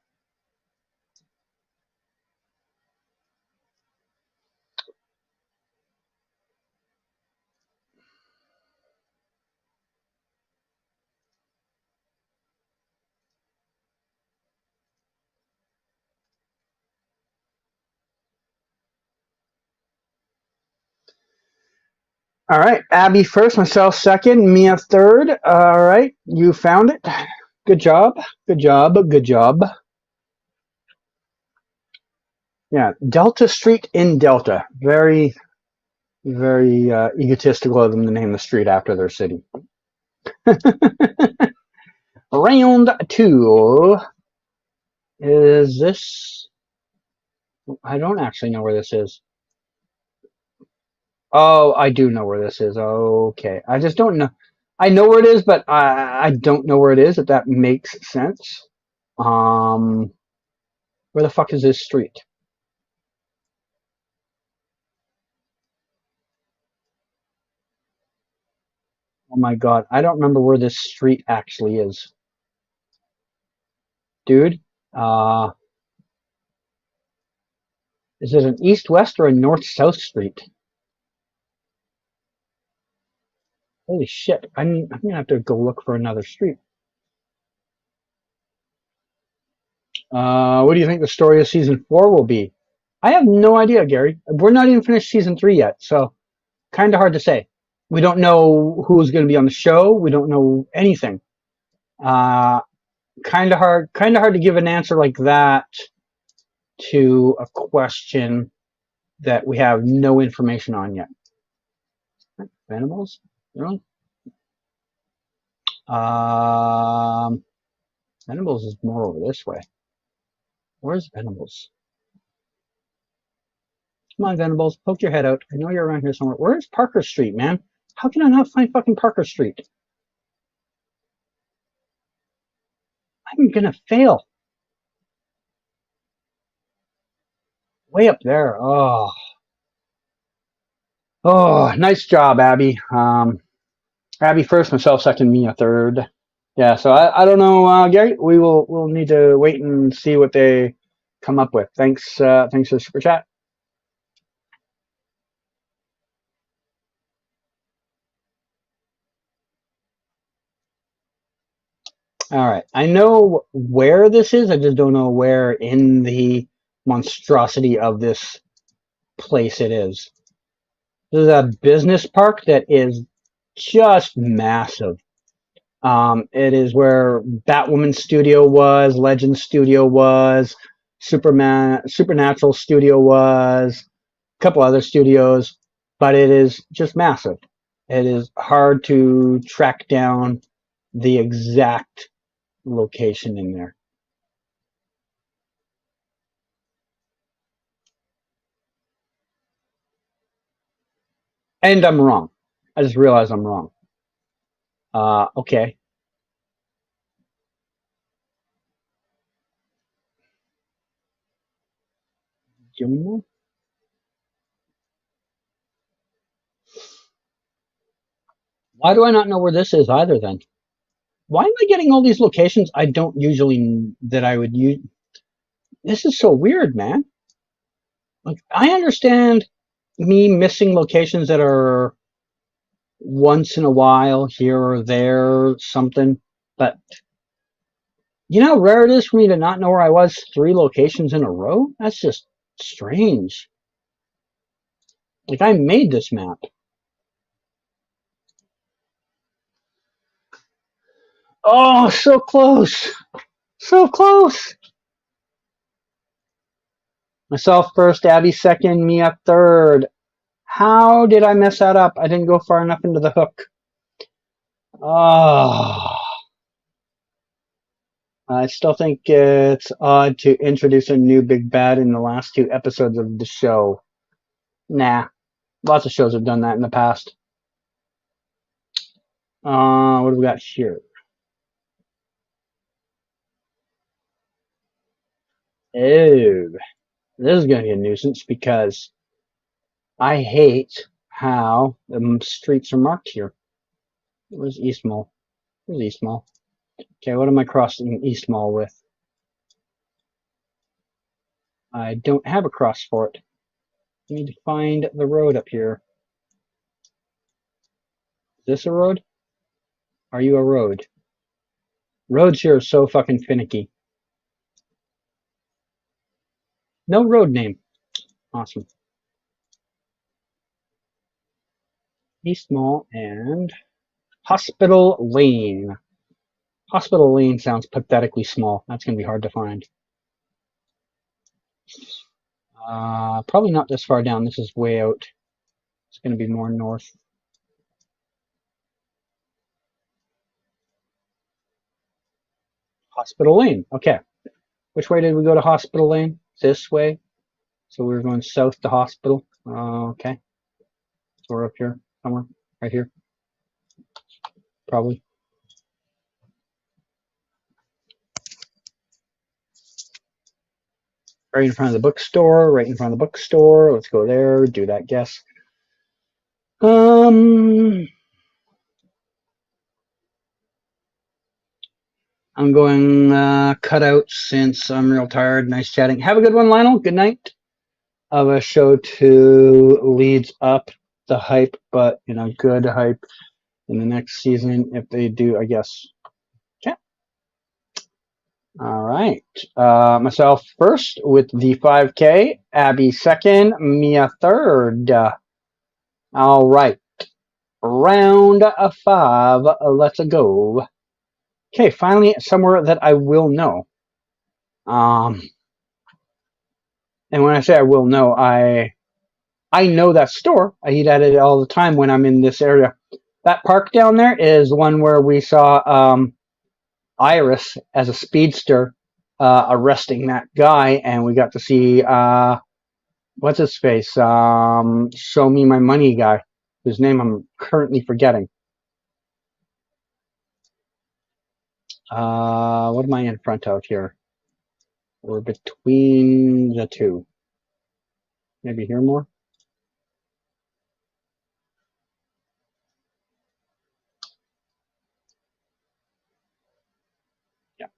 All right, Abby first, myself second, Mia third. All right, you found it. Good job. Good job. Good job. Yeah, Delta Street in Delta. Very, very egotistical of them to name the street after their city. Round two. Is this? I don't actually know where this is. Oh, I do know where this is. Okay. I just don't know. I know where it is, but I don't know where it is, if that makes sense. Where the fuck is this street? Oh my god, I don't remember where this street actually is. Dude, uh, is it an east-west or a north-south street? Holy shit, I'm gonna have to go look for another street. What do you think the story of season 4 will be? I have no idea, Gary. We're not even finished season 3 yet, so kind of hard to say. We don't know who's going to be on the show. We don't know anything. Uh, kind of hard to give an answer like that to a question that we have no information on yet. Venables? Really? Venables is more over this way. Where's Venables? Come on, Venables, poke your head out. I know you're around here somewhere. Where's Parker Street, man? How can I not find fucking Parker Street? I'm gonna fail. Way up there. Oh. Oh, nice job, Abby. Abby first, myself second, Mia third. Yeah, so I don't know, Gary. We'll need to wait and see what they come up with. Thanks thanks for the super chat. All right, I know where this is. I just don't know where in the monstrosity of this place it is. This is a business park that is just massive. It is where Batwoman Studio was, Legend Studio was, Supernatural Studio was, a couple other studios, but it is just massive. It is hard to track down the exact location in there. And I'm wrong. I just realized I'm wrong. Okay. Jumbo? Why do I not know where this is either then? Why am I getting all these locations I don't usually, that I would use? This is so weird, man. Like, I understand me missing locations that are once in a while here or there, something, but you know how rare it is for me to not know where I was 3 locations in a row? That's just strange. Like, I made this map. Oh, so close. So close. Myself first, Abby second, Mia third. How did I mess that up? I didn't go far enough into the hook. Oh. I still think it's odd to introduce a new big bad in the last 2 episodes of the show. Nah. Lots of shows have done that in the past. What do we got here? Oh, this is going to be a nuisance because I hate how the streets are marked here. Where's East Mall? Where's East Mall? Okay, what am I crossing East Mall with? I don't have a cross for it. I need to find the road up here. Is this a road? Are you a road? Roads here are so fucking finicky. No road name. Awesome. East Mall and Hospital Lane. Hospital Lane sounds pathetically small. That's going to be hard to find. Probably not this far down. This is way out. It's going to be more north. Hospital Lane. Okay. Which way did we go to Hospital Lane? This way. So we were going south to Hospital. Okay. So we're up here somewhere. Right here. Probably. Right in front of the bookstore. Right in front of the bookstore. Let's go there. Do that guess. I'm going cut out since I'm real tired. Nice chatting. Have a good one, Lionel. Good night. Of a show 2 leads up the hype, but good hype in the next season if they do, I guess. Okay. All right. Myself first with the 5K. Abby second. Mia third. All right. Round 5. Let's go. Okay, finally somewhere that I will know. And when I say I will know, I know that store. I eat at it all the time when I'm in this area. That park down there is one where we saw Iris as a speedster arresting that guy, and we got to see what's his face? Show me my money guy, whose name I'm currently forgetting. What am I in front of here? We're between the two. Maybe here more? Yeah.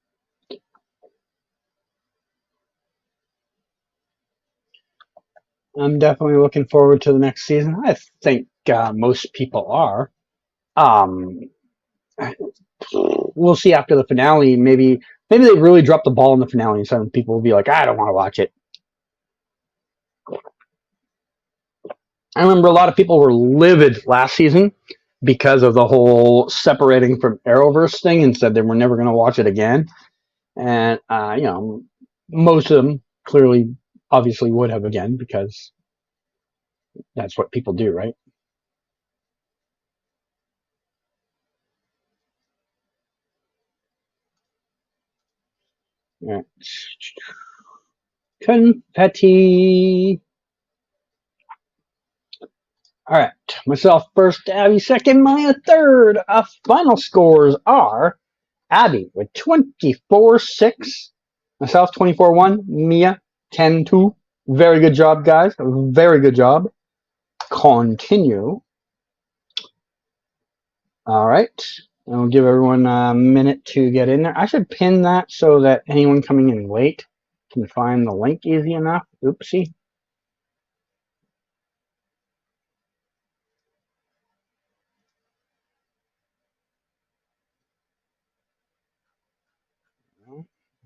I'm definitely looking forward to the next season. I think most people are. We'll see after the finale. Maybe they really drop the ball in the finale, and some people will be like, I don't want to watch it. I remember a lot of people were livid last season because of the whole separating from Arrowverse thing and said they were never going to watch it again. And, most of them clearly, obviously would have again because that's what people do, right? Yeah. Confetti. All right, myself first, Abby second, Maya third. Final scores are Abby with 24-6, myself 24-1, Mia 10-2. Very good job, guys. Very good job. Continue. All right, and we'll give everyone a minute to get in there. I should pin that so that anyone coming in late can find the link easy enough. Oopsie.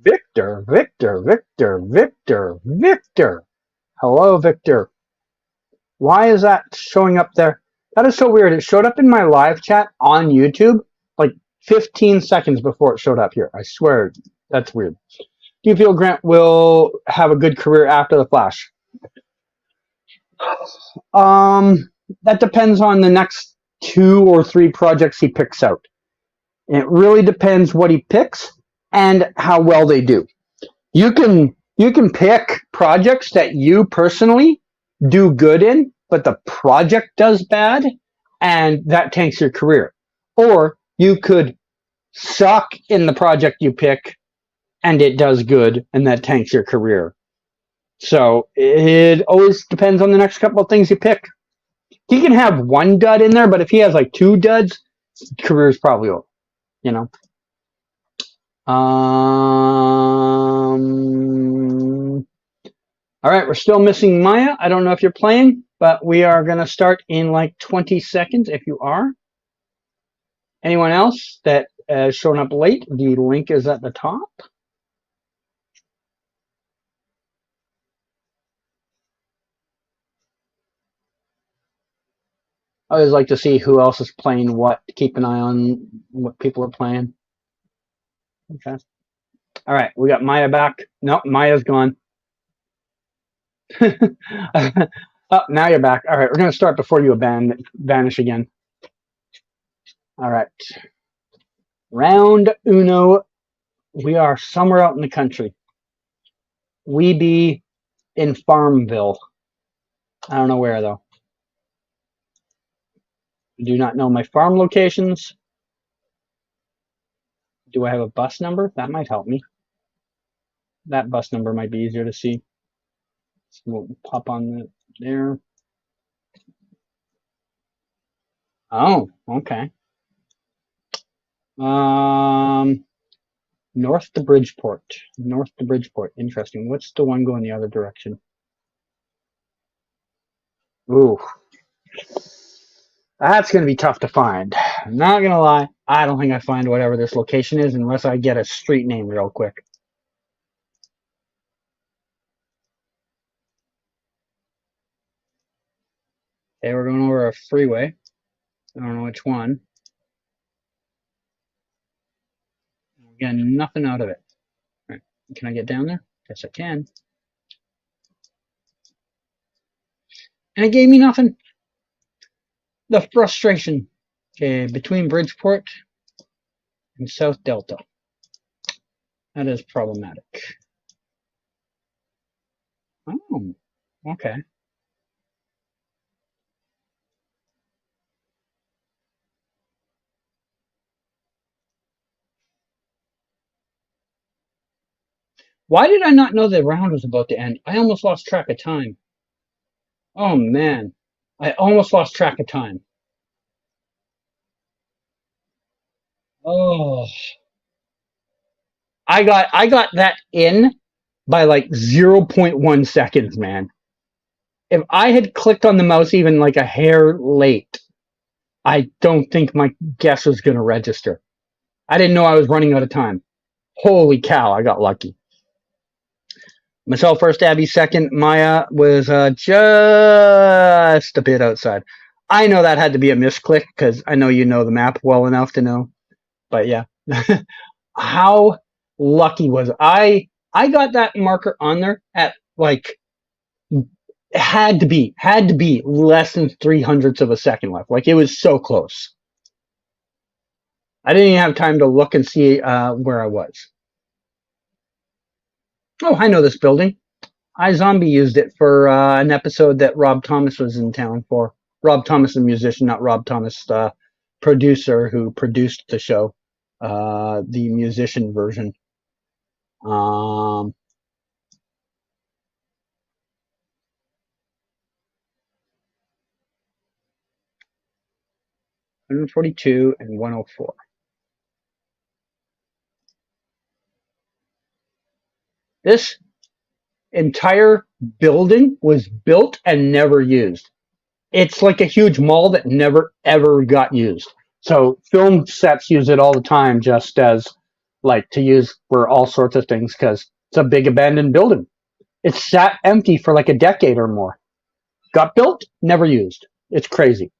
Victor, Victor, Victor, Victor, Victor. Hello, Victor. Why is that showing up there? That is so weird. It showed up in my live chat on YouTube like 15 seconds before it showed up here. I swear, that's weird. Do you feel Grant will have a good career after the Flash? That depends on the next 2 or 3 projects he picks out. It really depends what he picks and how well they do. You can pick projects that you personally do good in, but the project does bad, and that tanks your career. Or you could suck in the project you pick, and it does good, and that tanks your career. So it always depends on the next couple of things you pick. He can have 1 dud in there, but if he has like 2 duds, career's probably over. All right, we're still missing Maya. I don't know if you're playing, but we are going to start in like 20 seconds if you are. Anyone else that has shown up late, the link is at the top. I always like to see who else is playing what, to keep an eye on what people are playing. Okay. All right, we got Maya back. No, Maya's gone. Oh, now you're back. All right, we're going to start before you vanish again. All right. Round uno. We are somewhere out in the country. We be in Farmville. I don't know where, though. I do not know my farm locations. Do I have a bus number? That might help me. That bus number might be easier to see. So we'll pop on there. Oh, okay. North to Bridgeport. North to Bridgeport. Interesting. What's the one going the other direction? Ooh. That's going to be tough to find. I'm not going to lie. I don't think I find whatever this location is unless I get a street name real quick. Okay, we're going over a freeway. I don't know which one. We're getting nothing out of it. All right. Can I get down there? Yes, I can. And it gave me nothing. The frustration. Okay, between Bridgeport and South Delta. That is problematic. Oh, okay. Why did I not know the round was about to end? I almost lost track of time. Oh man, I almost lost track of time. Oh, I got that in by like 0.1 seconds, man. If I had clicked on the mouse even like a hair late, I don't think my guess was going to register. I didn't know I was running out of time. Holy cow, I got lucky. Myself first, Abby second. Maya was just a bit outside. I know that had to be a misclick because I know you know the map well enough to know. But yeah, how lucky was I? I got that marker on there at like had to be less than 300ths of a second left. Like it was so close. I didn't even have time to look and see where I was. Oh, I know this building. iZombie used it for an episode that Rob Thomas was in town for. Rob Thomas, a musician, not Rob Thomas, producer who produced the show, the musician version. 142 and 104. This entire building was built and never used. It's like a huge mall that never ever got used. So film sets use it all the time, just as like to use for all sorts of things because it's a big abandoned building. It's sat empty for like a decade or more. Got built, never used. It's crazy.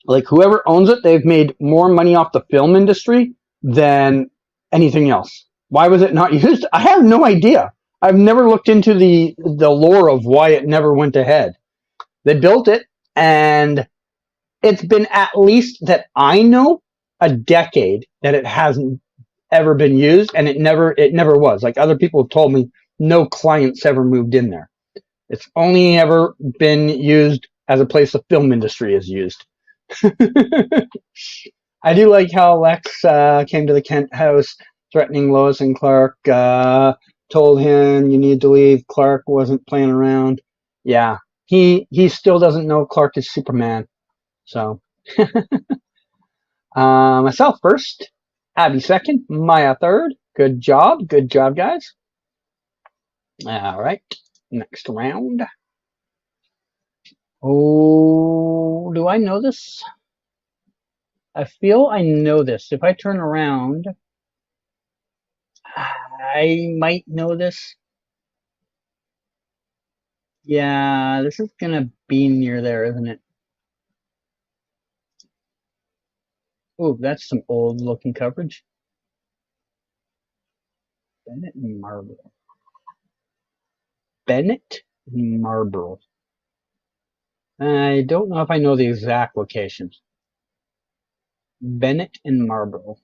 Like whoever owns it, they've made more money off the film industry than anything else. Why was it not used? I have no idea. I've never looked into the lore of why it never went ahead. They built it, and it's been at least that I know a decade that it hasn't ever been used, and it never was. Like other people have told me, no clients ever moved in there. It's only ever been used as a place the film industry is used. I do like how Lex came to the Kent house threatening Lois and Clark, told him you need to leave. Clark wasn't playing around. Yeah, he still doesn't know Clark is Superman. So, myself first, Abby second, Maya third. Good job, guys. All right, next round. Oh, do I know this? I feel I know this. If I turn around, I might know this. Yeah, this is gonna be near there, isn't it? Oh, that's some old looking coverage. Bennett and Marlborough. Bennett and Marlborough. I don't know if I know the exact location. Bennett and Marlborough.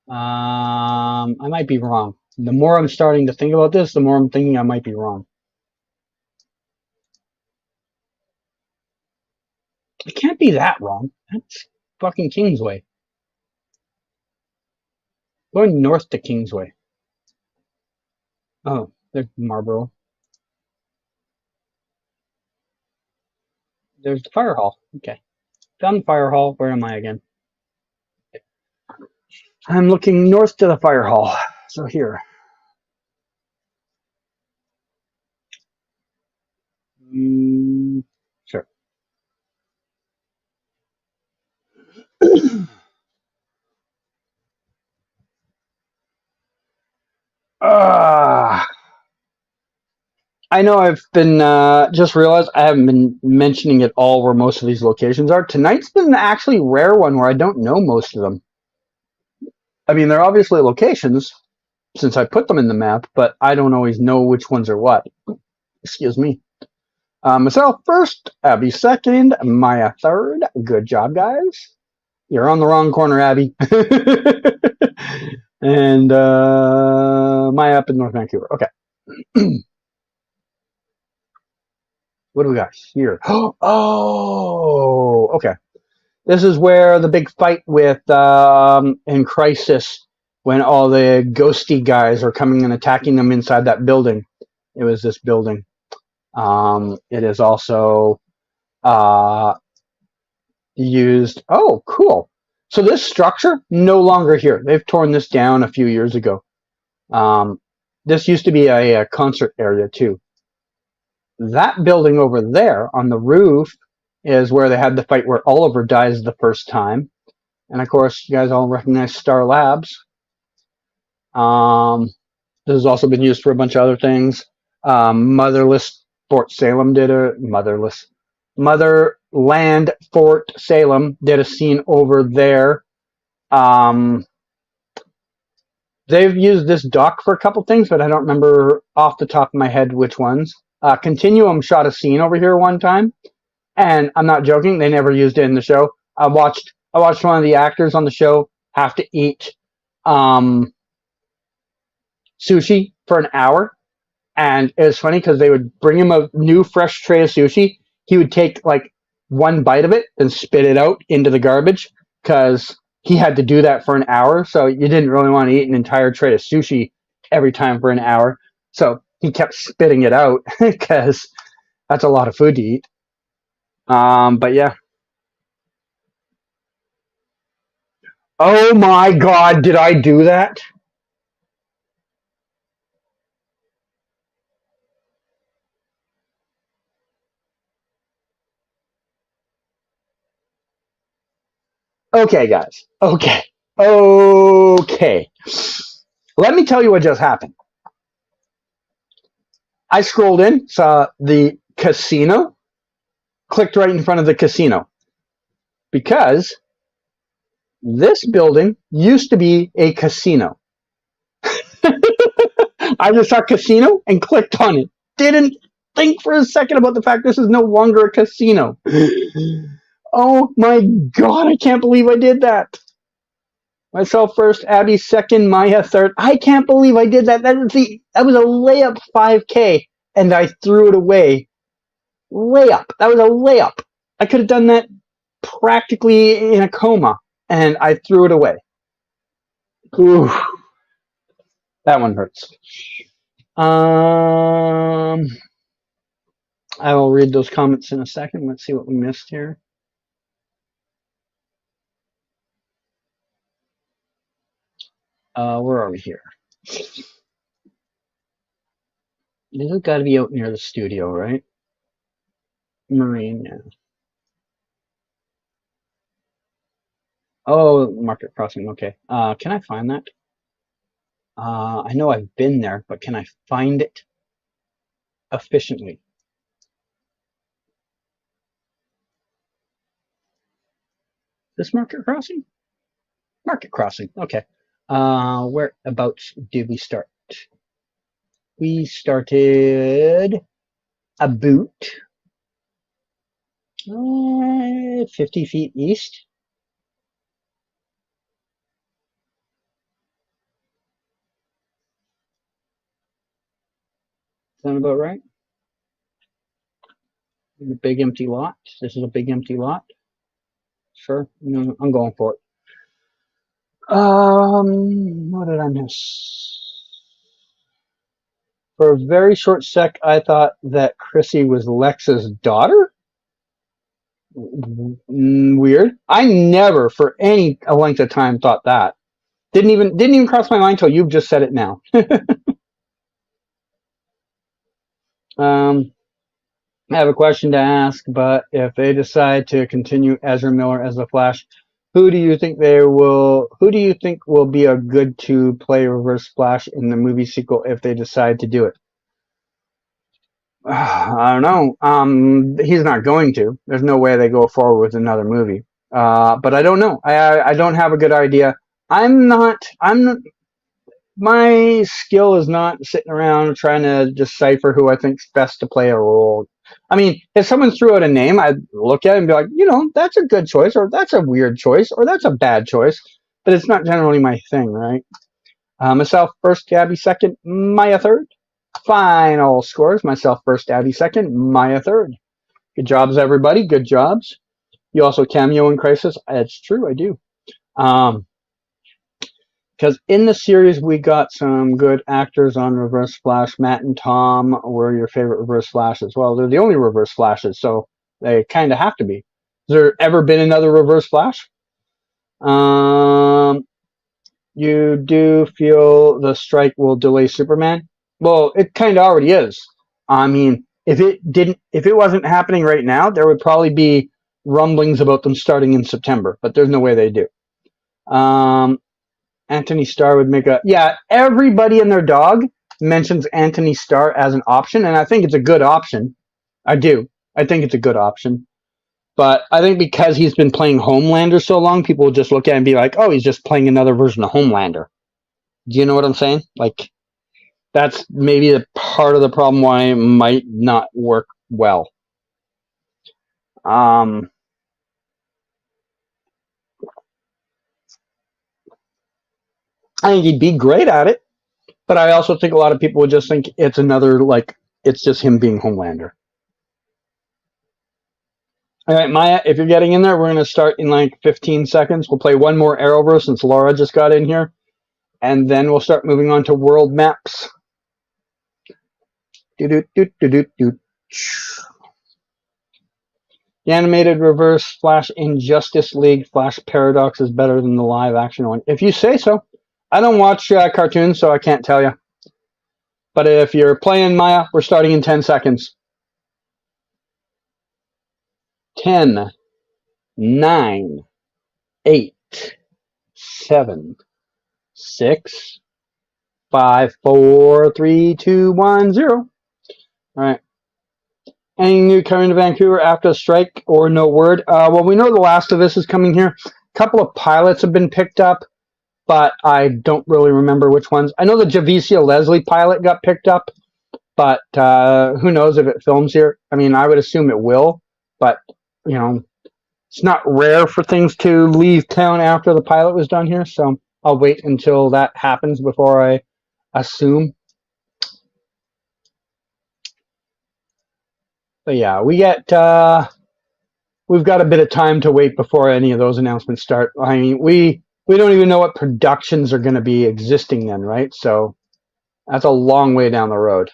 I might be wrong. The more I'm starting to think about this, the more I'm thinking I might be wrong. It can't be that wrong. That's fucking Kingsway. Going north to Kingsway. Oh, there's Marlborough. There's the fire hall. Okay. Found the fire hall. Where am I again? I'm looking north to the fire hall. So here. Sure. I know I've been just realized I haven't been mentioning at all where most of these locations are. Tonight's been an actually rare one where I don't know most of them. I mean, they're obviously locations since I put them in the map, but I don't always know which ones are what. Excuse me. Myself first, Abby second, Maya third. Good job, guys. You're on the wrong corner, Abby. And Maya up in North Vancouver. Okay. What do we got here? Oh, okay. This is where the big fight with in Crisis, when all the ghosty guys are coming and attacking them inside that building. It was this building. It is also used. Oh, cool. So this structure no longer here. They've torn this down a few years ago. This used to be a concert area too. That building over there on the roof is where they had the fight where Oliver dies the first time. And of course, you guys all recognize Star Labs. This has also been used for a bunch of other things. Motherless Fort Salem did a Motherland Fort Salem did a scene over there. They've used this dock for a couple things, but I don't remember off the top of my head which ones. Continuum shot a scene over here one time, and I'm not joking. They never used it in the show. I watched one of the actors on the show have to eat sushi for an hour, and it was funny because they would bring him a new fresh tray of sushi. He would take like one bite of it and spit it out into the garbage because he had to do that for an hour. So you didn't really want to eat an entire tray of sushi every time for an hour. So he kept spitting it out because that's a lot of food to eat. But yeah. Oh my God, did I do that? Okay, guys. Okay. Okay. Let me tell you what just happened. I scrolled in, saw the casino, clicked right in front of the casino because this building used to be a casino. I just saw casino and clicked on it. Didn't think for a second about the fact this is no longer a casino. Oh my God, I can't believe I did that. Myself first, Abby second, Maya third. I can't believe I did that. That was a layup 5K and I threw it away. Layup. That was a layup. I could have done that practically in a coma and I threw it away. Ooh, that one hurts. I will read those comments in a second. Let's see what we missed here. Where are we here? This has got to be out near the studio, right? Marine, yeah. Oh, Market Crossing. Okay. Can I find that? I know I've been there, but can I find it efficiently? This Market Crossing? Market Crossing. Okay. Whereabouts did we start? We started about 50 feet east. Sound about right? A big empty lot. This is a big empty lot. Sure. No, I'm going for it. What did I miss? For a very short sec, I thought that Chrissy was Lex's daughter. Weird. I never, for any length of time, thought that. Didn't even cross my mind until you've just said it now. I have a question to ask, but if they decide to continue Ezra Miller as the Flash, who do you think will be a good to play Reverse Flash in the movie sequel if they decide to do it? I don't know. He's not going to. There's no way they go forward with another movie. But I don't know. I don't have a good idea. My skill is not sitting around trying to decipher who I think's best to play a role. I mean, if someone threw out a name, I'd look at it and be like, that's a good choice, or that's a weird choice, or that's a bad choice. But it's not generally my thing, right? Myself first, Gabby second, Maya third. Final scores: myself first, Gabby second, Maya third. Good jobs, everybody. Good jobs. You also cameo in Crisis. It's true, I do. Because in the series we got some good actors on Reverse Flash. Matt and Tom were your favorite Reverse Flashes. Well, they're the only Reverse Flashes, so they kind of have to be. Has there ever been another Reverse Flash? You do feel the strike will delay Superman? Well, it kind of already is. I mean, if it wasn't happening right now, there would probably be rumblings about them starting in September, but there's no way they do. Anthony Starr would make everybody and their dog mentions Anthony Starr as an option, and I think it's a good option. I do. I think it's a good option. But I think because he's been playing Homelander so long, people will just look at it and be like, oh, he's just playing another version of Homelander. Do you know what I'm saying? Like, that's maybe the part of the problem why it might not work well. I think he'd be great at it, but I also think a lot of people would just think it's another, it's just him being Homelander. All right, Maya, if you're getting in there, we're going to start in 15 seconds. We'll play one more Arrowverse since Laura just got in here, and then we'll start moving on to world maps. The animated Reverse Flash in Justice League Flash Paradox is better than the live action one. If you say so. I don't watch cartoons, so I can't tell you. But if you're playing, Maya, we're starting in 10 seconds. 10, 9, 8, 7, 6, 5, 4, 3, 2, 1, 0. All right. Anything new coming to Vancouver after the strike or no word? Well, we know The Last of Us is coming here. A couple of pilots have been picked up, but I don't really remember which ones. I know the Javicia Leslie pilot got picked up, but who knows if it films here. I mean, I would assume it will, but, it's not rare for things to leave town after the pilot was done here, so I'll wait until that happens before I assume. But yeah, we've got a bit of time to wait before any of those announcements start. I mean, we don't even know what productions are going to be existing then, right? So that's a long way down the road.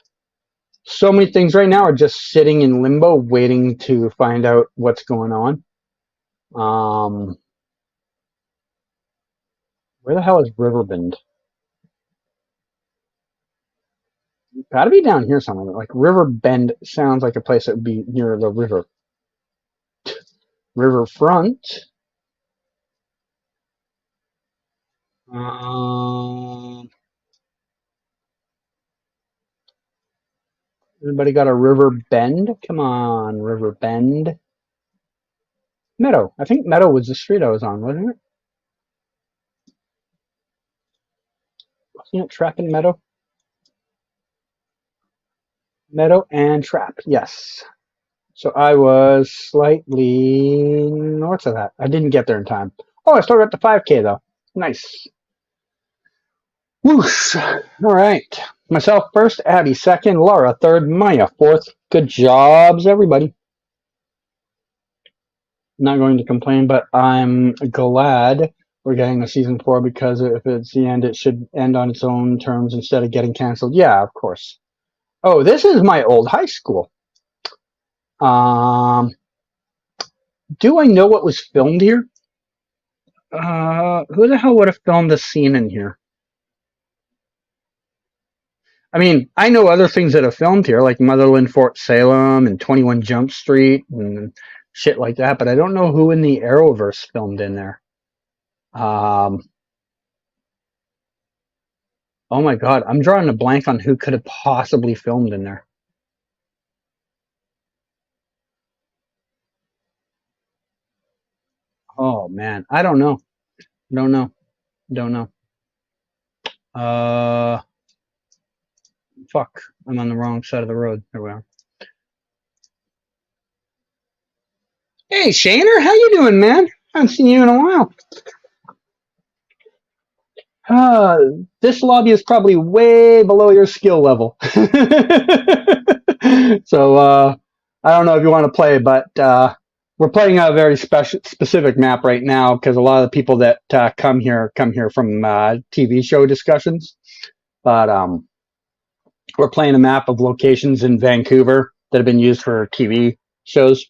So many things right now are just sitting in limbo, waiting to find out what's going on. Where the hell is Riverbend? Gotta be down here somewhere. Like Riverbend sounds like a place that would be near the river. Riverfront. Anybody got a River Bend? Come on, River Bend. Meadow. I think Meadow was the street I was on, wasn't it? Wasn't it Trap and Meadow? Meadow and Trap, yes. So I was slightly north of that. I didn't get there in time. Oh, I still got the 5K though. Nice. Whoosh. All right. Myself first, Abby second, Laura third, Maya fourth. Good jobs, everybody. Not going to complain, but I'm glad we're getting to season 4 because if it's the end, it should end on its own terms instead of getting canceled. Yeah, of course. Oh, this is my old high school. Do I know what was filmed here? Who the hell would have filmed this scene in here? I mean, I know other things that have filmed here, like Motherland Fort Salem and 21 Jump Street and shit like that, but I don't know who in the Arrowverse filmed in there. Oh my god, I'm drawing a blank on who could have possibly filmed in there. Oh man, I don't know. Don't know. Fuck, I'm on the wrong side of the road. There we are. Hey, Shaner, how you doing, man? I haven't seen you in a while. This lobby is probably way below your skill level. So, I don't know if you want to play, but we're playing a very specific map right now because a lot of the people that come here from TV show discussions. But we're playing a map of locations in Vancouver that have been used for TV shows.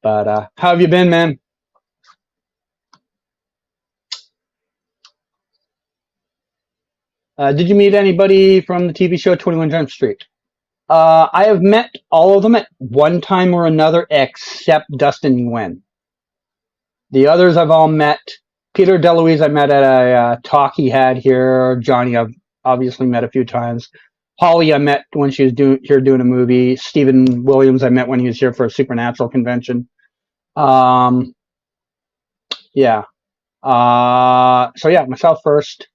But how have you been, man? Did you meet anybody from the TV show 21 Jump Street? I have met all of them at one time or another except Dustin Nguyen. The others I've all met. Peter DeLuise I met at a talk he had here. Johnny I've obviously met a few times. Holly I met when she was here doing a movie. Stephen Williams I met when he was here for a Supernatural convention. Yeah. So yeah, myself first.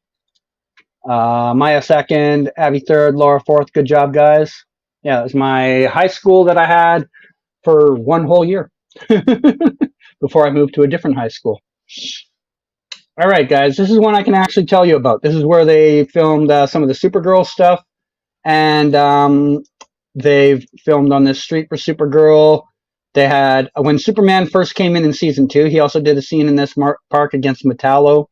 Maya second, Abby third, Laura fourth. Good job, guys. Yeah, it was my high school that I had for one whole year before I moved to a different high school. All right, guys, this is one I can actually tell you about. This is where they filmed some of the Supergirl stuff, and they've filmed on this street for Supergirl. They had, when Superman first came in season 2, he also did a scene in this park against Metallo.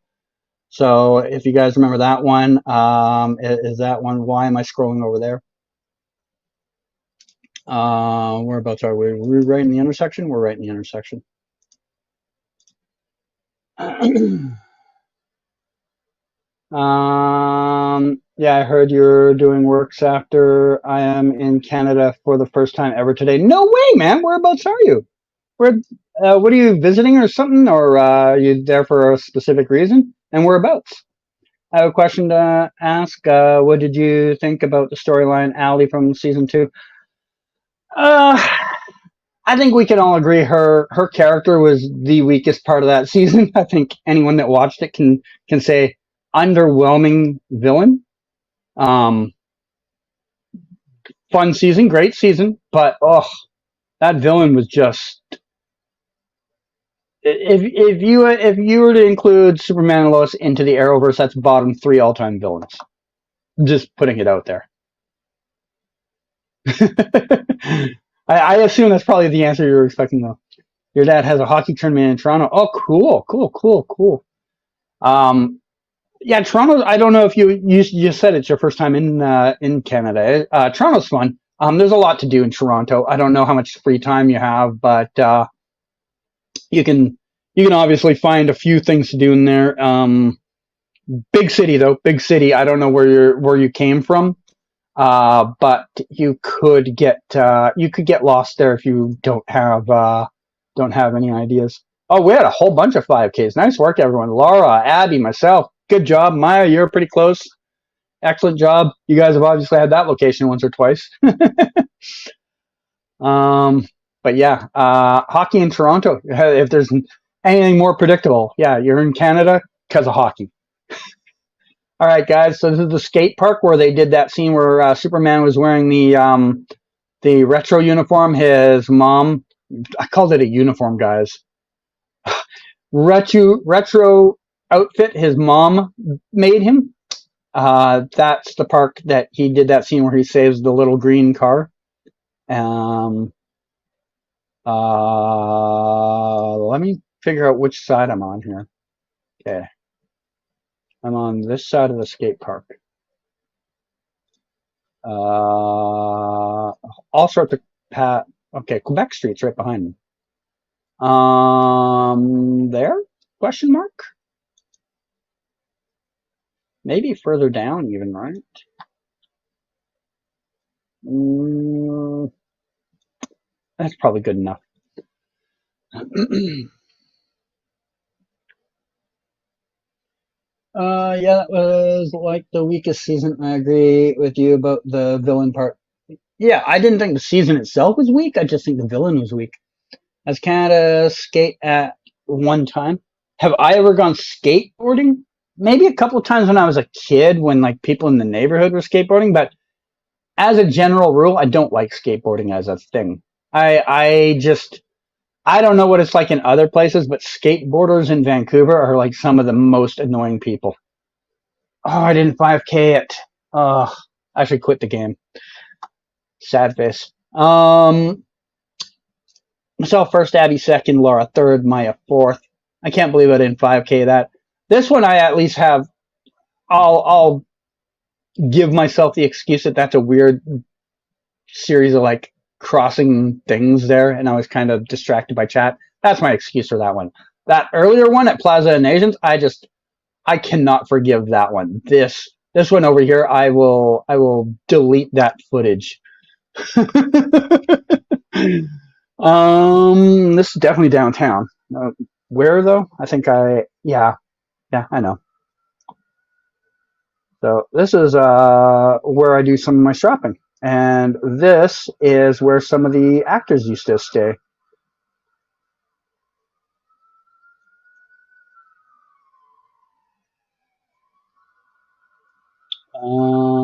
So if you guys remember that one, is that one? Why am I scrolling over there? Whereabouts are we? We're right in the intersection? We're right in the intersection. Yeah, I heard you're doing works after. I am in Canada for the first time ever today. No way, man. Whereabouts are you? What are you visiting or something? Or are you there for a specific reason? And whereabouts? I have a question to ask. What did you think about the storyline Allie from season 2? I think we can all agree her character was the weakest part of that season. I think anyone that watched it can say underwhelming villain. Fun season, great season, but that villain was just. If you were to include Superman and Lois into the Arrowverse, that's bottom 3 all-time villains. Just putting it out there. I assume that's probably the answer you were expecting, though. Your dad has a hockey tournament in Toronto. Oh, cool. Yeah, Toronto. I don't know if you said it's your first time in Canada. Toronto's fun. There's a lot to do in Toronto. I don't know how much free time you have, but you can obviously find a few things to do in there. Big city though, big city. I don't know where you came from, but you could get lost there if you don't have any ideas. Oh, we had a whole bunch of 5Ks. Nice work, everyone. Laura, Abby, myself. Good job, Maya. You're pretty close. excellent job. You guys have obviously had that location once or twice. But yeah, hockey in Toronto. If there's anything more predictable, yeah, you're in Canada because of hockey. All right, guys. So this is the skate park where they did that scene where Superman was wearing the retro uniform. His mom, I called it a uniform, guys. Retro outfit his mom made him. That's the park that he did that scene where he saves the little green car. Let me figure out which side I'm on here. Okay. I'm on this side of the skate park. All sorts of okay, Quebec Street's right behind me. There? Question mark? Maybe further down even, right? That's probably good enough. Yeah, that was like the weakest season. I agree with you about the villain part. Yeah, I didn't think the season itself was weak. I just think the villain was weak. Has Canada skate at one time? Have I ever gone skateboarding? Maybe a couple of times when I was a kid, when like people in the neighborhood were skateboarding. But as a general rule, I don't like skateboarding as a thing. I don't know what it's like in other places, but skateboarders in Vancouver are like some of the most annoying people. Oh, I didn't 5K it. Oh, I should quit the game. Sad face. Myself first, Abby second, Laura third, Maya fourth. I can't believe I didn't 5K that. This one I at least have. I'll give myself the excuse that that's a weird series of like crossing things there, and I was kind of distracted by chat. That's my excuse for that one. That earlier one at Plaza and Asians, I cannot forgive that one. This one over here, I will delete that footage. This is definitely downtown. Where though? I think yeah, I know. So this is where I do some of my shopping, and this is where some of the actors used to stay.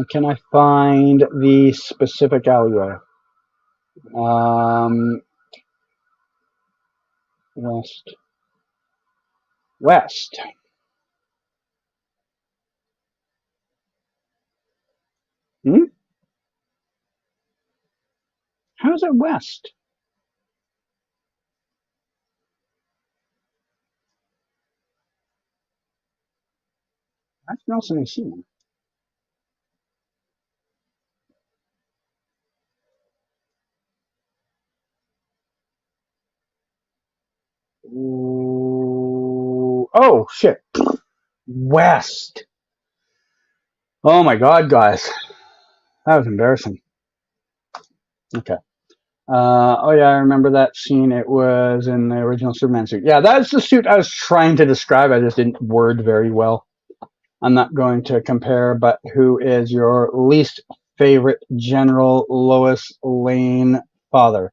Can I find the specific alleyway? West. How is it west? That's Nelson and Seaman. Oh, shit. West. Oh, my God, guys. That was embarrassing. Okay. Oh, yeah, I remember that scene. It was in the original Superman suit. Yeah, that's the suit I was trying to describe. I just didn't word very well. I'm not going to compare, but who is your least favorite General Lois Lane father?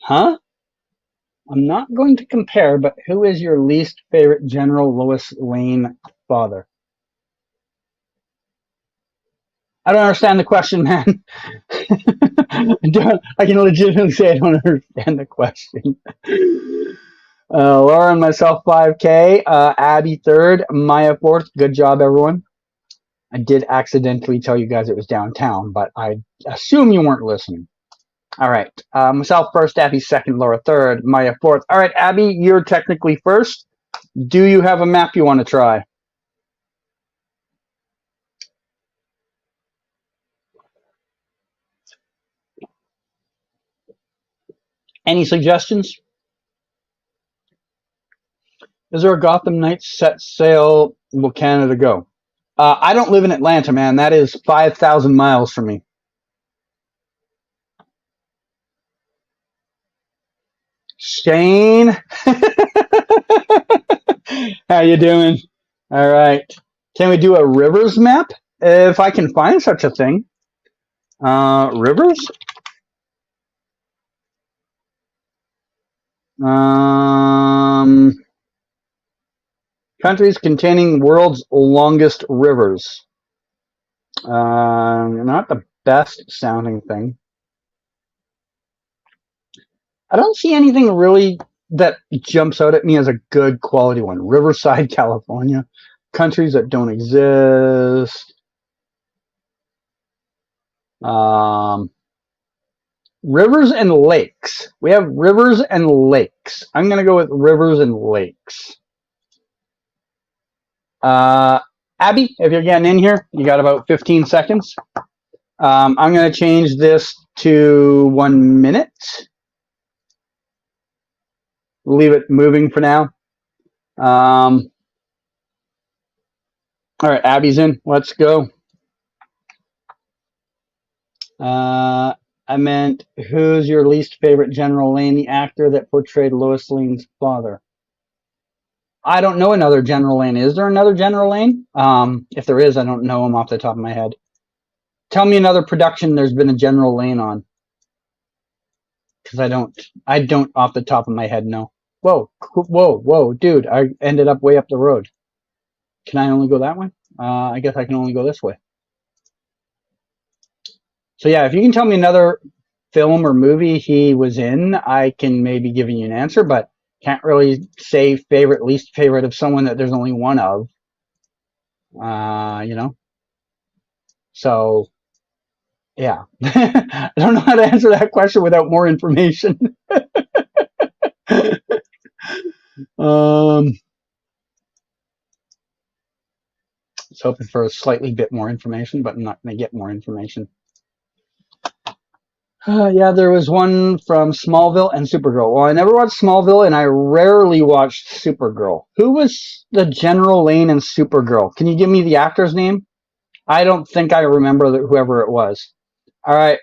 Huh? I'm not going to compare, but who is your least favorite General Lois Lane father? I don't understand the question, man. I can legitimately say I don't understand the question. Laura and myself 5K, Abby third, Maya fourth. Good job, everyone. I did accidentally tell you guys it was downtown, but I assume you weren't listening. All right. Myself first, Abby second, Laura third, Maya fourth. All right, Abby, you're technically first. Do you have a map you want to try? Any suggestions? Is there a Gotham Knights set sail? Will Canada go? I don't live in Atlanta, man. That is 5,000 miles from me. Shane, how you doing? All right. Can we do a rivers map? if I can find such a thing. Rivers? Countries containing world's longest rivers. Not the best sounding thing. I don't see anything really that jumps out at me as a good quality one. Riverside, California. Countries that don't exist. Rivers and lakes. We have rivers and lakes. I'm going to go with rivers and lakes. Abby, if you're getting in here, you got about 15 seconds. I'm going to change this to 1 minute. Leave it moving for now. All right, Abby's in. Let's go. I meant, who's your least favorite General Lane, the actor that portrayed Lois Lane's father? I don't know another General Lane. Is there another General Lane? If there is, I don't know him off the top of my head. Tell me another production there's been a General Lane on. Because I don't off the top of my head know. Whoa, whoa, whoa, dude, I ended up way up the road. Can I only go that way? I guess I can only go this way. So yeah, if you can tell me another film or movie he was in, I can maybe give you an answer, but can't really say favorite, least favorite of someone that there's only one of. You know? So, yeah. I don't know how to answer that question without more information. I was hoping for a slightly bit more information, but I'm not going to get more information. Yeah, there was one from Smallville and Supergirl. Well, I never watched Smallville, and I rarely watched Supergirl. Who was the General Lane in Supergirl? Can you give me the actor's name? I don't think I remember whoever it was. All right.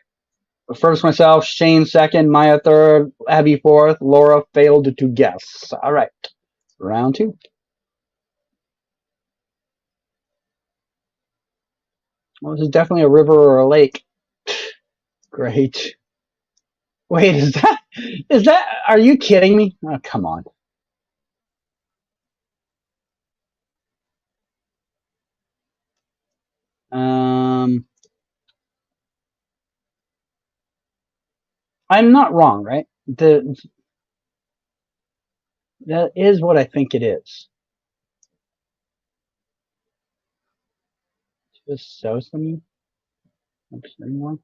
First myself, Shane second, Maya third, Abby fourth, Laura failed to guess. All right. Round two. Well, this is definitely a river or a lake. Great. Wait, is that, are you kidding me? Oh, come on. I'm not wrong, right? That is what I think it is. Just so some more.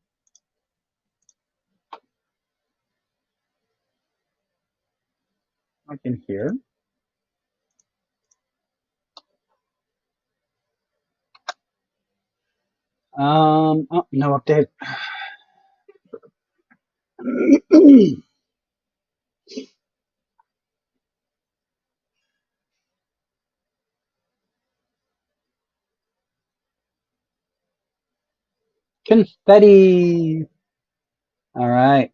I can hear. Oh, no update. Confetti. All right.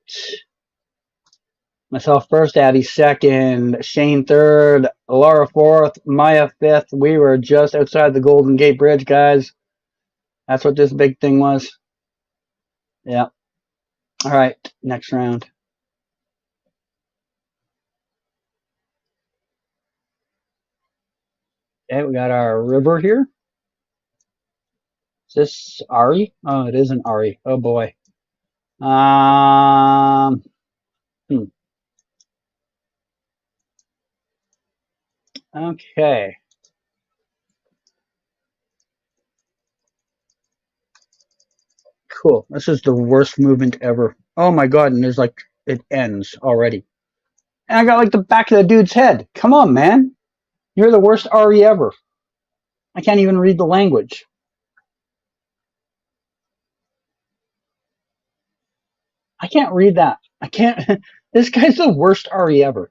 Myself first, Abby second, Shane third, Laura fourth, Maya fifth. We were just outside the Golden Gate Bridge, guys. That's what this big thing was. Yeah. All right. Next round. Okay, we got our river here. Is this Ari? Oh, it isn't Ari. Oh boy. Okay. Cool. This is the worst movement ever. Oh my god, and there's like, it ends already. And I got like the back of the dude's head. Come on, man. You're the worst Ari ever. I can't even read the language. I can't read that. I can't. This guy's the worst Ari ever.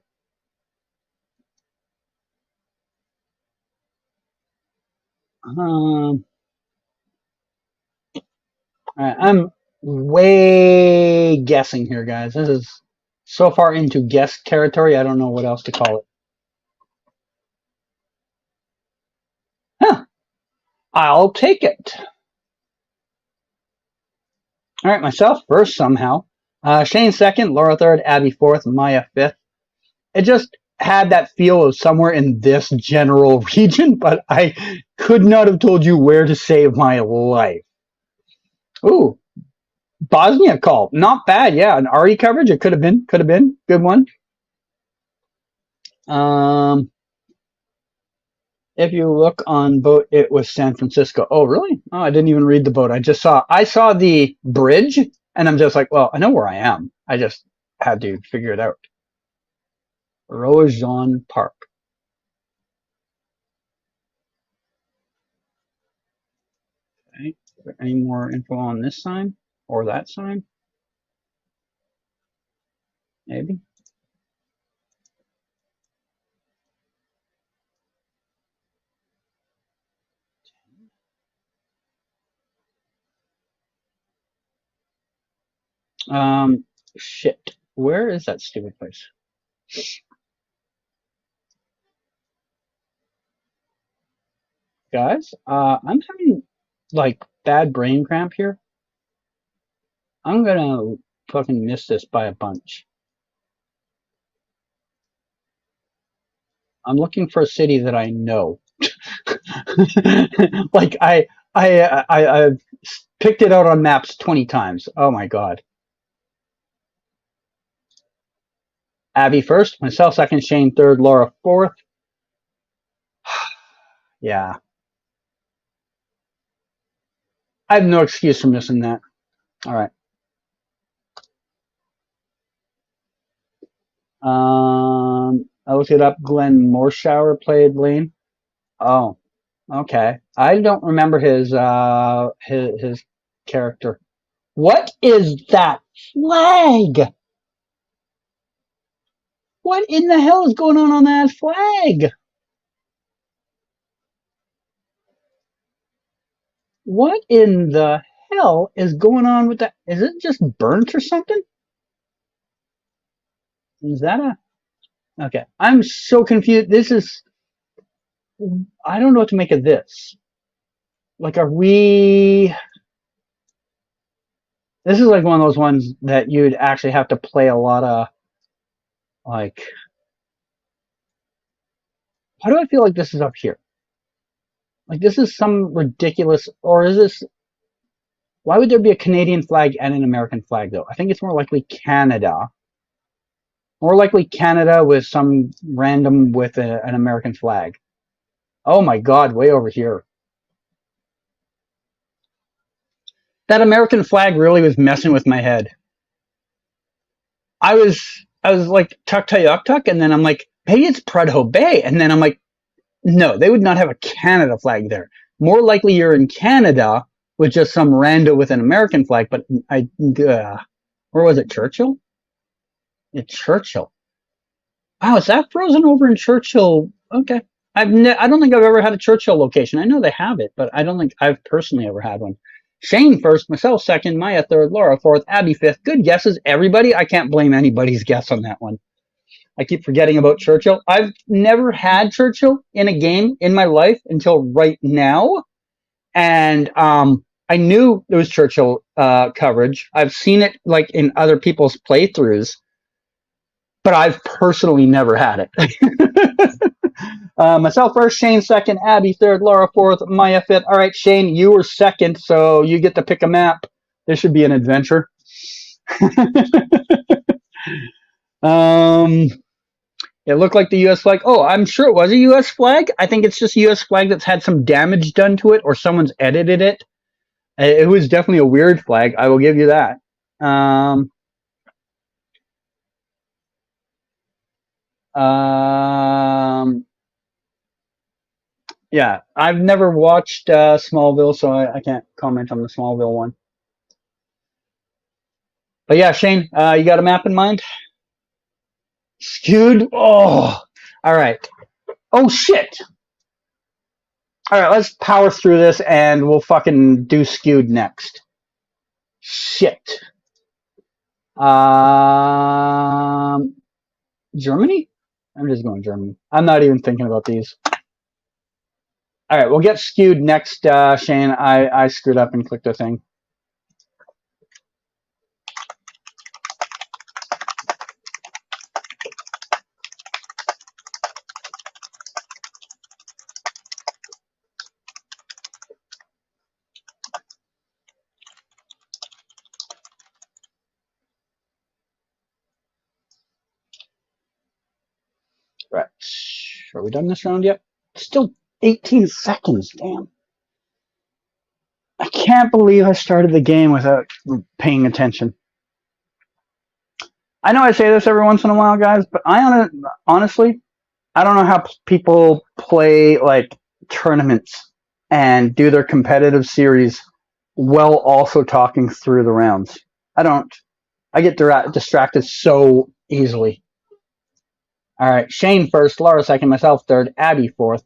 I'm way guessing here, guys. This is so far into guess territory, I don't know what else to call it. Huh. I'll take it. All right, myself first somehow. Shane second, Laura third, Abby fourth, Maya fifth. It just had that feel of somewhere in this general region, but I could not have told you where to save my life. Ooh, Bosnia call. Not bad, yeah. An RE coverage, it could have been. Good one. If you look on boat, it was San Francisco. Oh, really? Oh, I didn't even read the boat. I saw the bridge, and I'm just like, well, I know where I am. I just had to figure it out. Rojan Park. Okay. Is there any more info on this sign or that sign? Maybe. Shit. Where is that stupid place? Guys, I'm having like bad brain cramp here. I'm gonna fucking miss this by a bunch. I'm looking for a city that I know. Like I've picked it out on maps 20 times. Oh my god. Abby first, myself second, Shane third, Laura fourth. Yeah. I have no excuse for missing that. All right. I looked it up. Glenn Morshower played Lane. Oh, okay. I don't remember his character. What is that flag? What in the hell is going on that flag? What in the hell is going on with that? Is it just burnt or something? Is that a okay? I'm so confused. I don't know what to make of this. Like, are we? This is like one of those ones that you'd actually have to play a lot of. Like, why do I feel like this is up here? Like, this is some ridiculous, or is this? Why would there be a Canadian flag and an American flag though? I think it's more likely Canada. More likely Canada with some random with an American flag. Oh my God, way over here. That American flag really was messing with my head. I was like Tuktoyaktuk, and then I'm like, maybe it's Prudhoe Bay, and then I'm like, no, they would not have a Canada flag there. More likely you're in Canada with just some rando with an American flag, but where was it? Churchill? It's Churchill. Wow, is that frozen over in Churchill? Okay. I don't think I've ever had a Churchill location. I know they have it, but I don't think I've personally ever had one. Shane first, myself second, Maya third, Laura fourth, Abby fifth. Good guesses, everybody. I can't blame anybody's guess on that one. I keep forgetting about Churchill. I've never had Churchill in a game in my life until right now. And I knew there was Churchill coverage. I've seen it like in other people's playthroughs, but I've personally never had it. Myself first, Shane second, Abby third, Laura fourth, Maya fifth. All right, Shane, you were second, so you get to pick a map. This should be an adventure. It looked like the U.S. flag. Oh, I'm sure it was a U.S. flag. I think it's just a U.S. flag that's had some damage done to it, or someone's edited it. It was definitely a weird flag. I will give you that. Yeah, I've never watched Smallville, so I can't comment on the Smallville one. But yeah, Shane, you got a map in mind? Skewed? Oh, all right. Oh, shit. All right, let's power through this and we'll fucking do Skewed next. Shit. Germany? I'm just going Germany. I'm not even thinking about these. All right, we'll get Skewed next, Shane. I screwed up and clicked a thing. Are we done this round yet? Still 18 seconds, damn. I can't believe I started the game without paying attention. I know I say this every once in a while, guys, but honestly, I don't know how people play like tournaments and do their competitive series while also talking through the rounds. I don't. I get distracted so easily. All right, Shane first, Laura second, myself third, Abby fourth.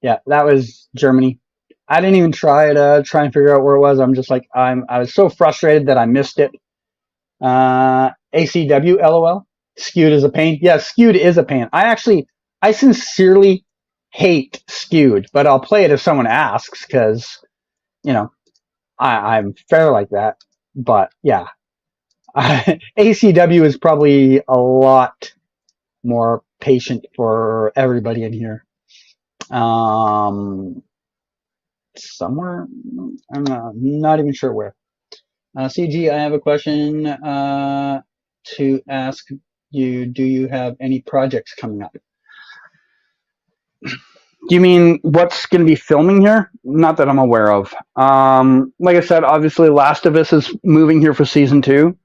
Yeah, that was Germany. I didn't even try and figure out where it was. I'm just like I was so frustrated that I missed it. ACW, LOL. Skewed is a pain. Yeah, skewed is a pain. I sincerely hate skewed, but I'll play it if someone asks because, you know, I'm fair like that. But yeah, ACW is probably a lot more patient for everybody in here. Somewhere, I'm not even sure where. CG, I have a question to ask you. Do you have any projects coming up? Do you mean what's going to be filming here? Not that I'm aware of. Like I said, obviously Last of Us is moving here for season 2.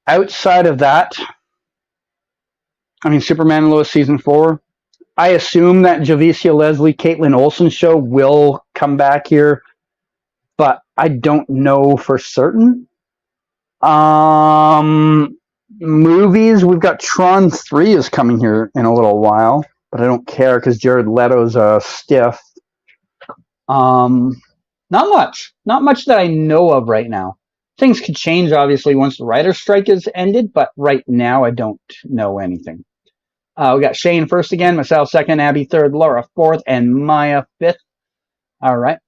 Outside of that, I mean, Superman and Lois season 4. I assume that Javicia Leslie, Caitlin Olsen show will come back here, but I don't know for certain. Movies, we've got Tron 3 is coming here in a little while, but I don't care because Jared Leto's a stiff. Not much that I know of right now. Things could change, obviously, once the writer's strike is ended, but right now I don't know anything. We got Shane first again, myself second, Abby third, Laura fourth, and Maya fifth. All right.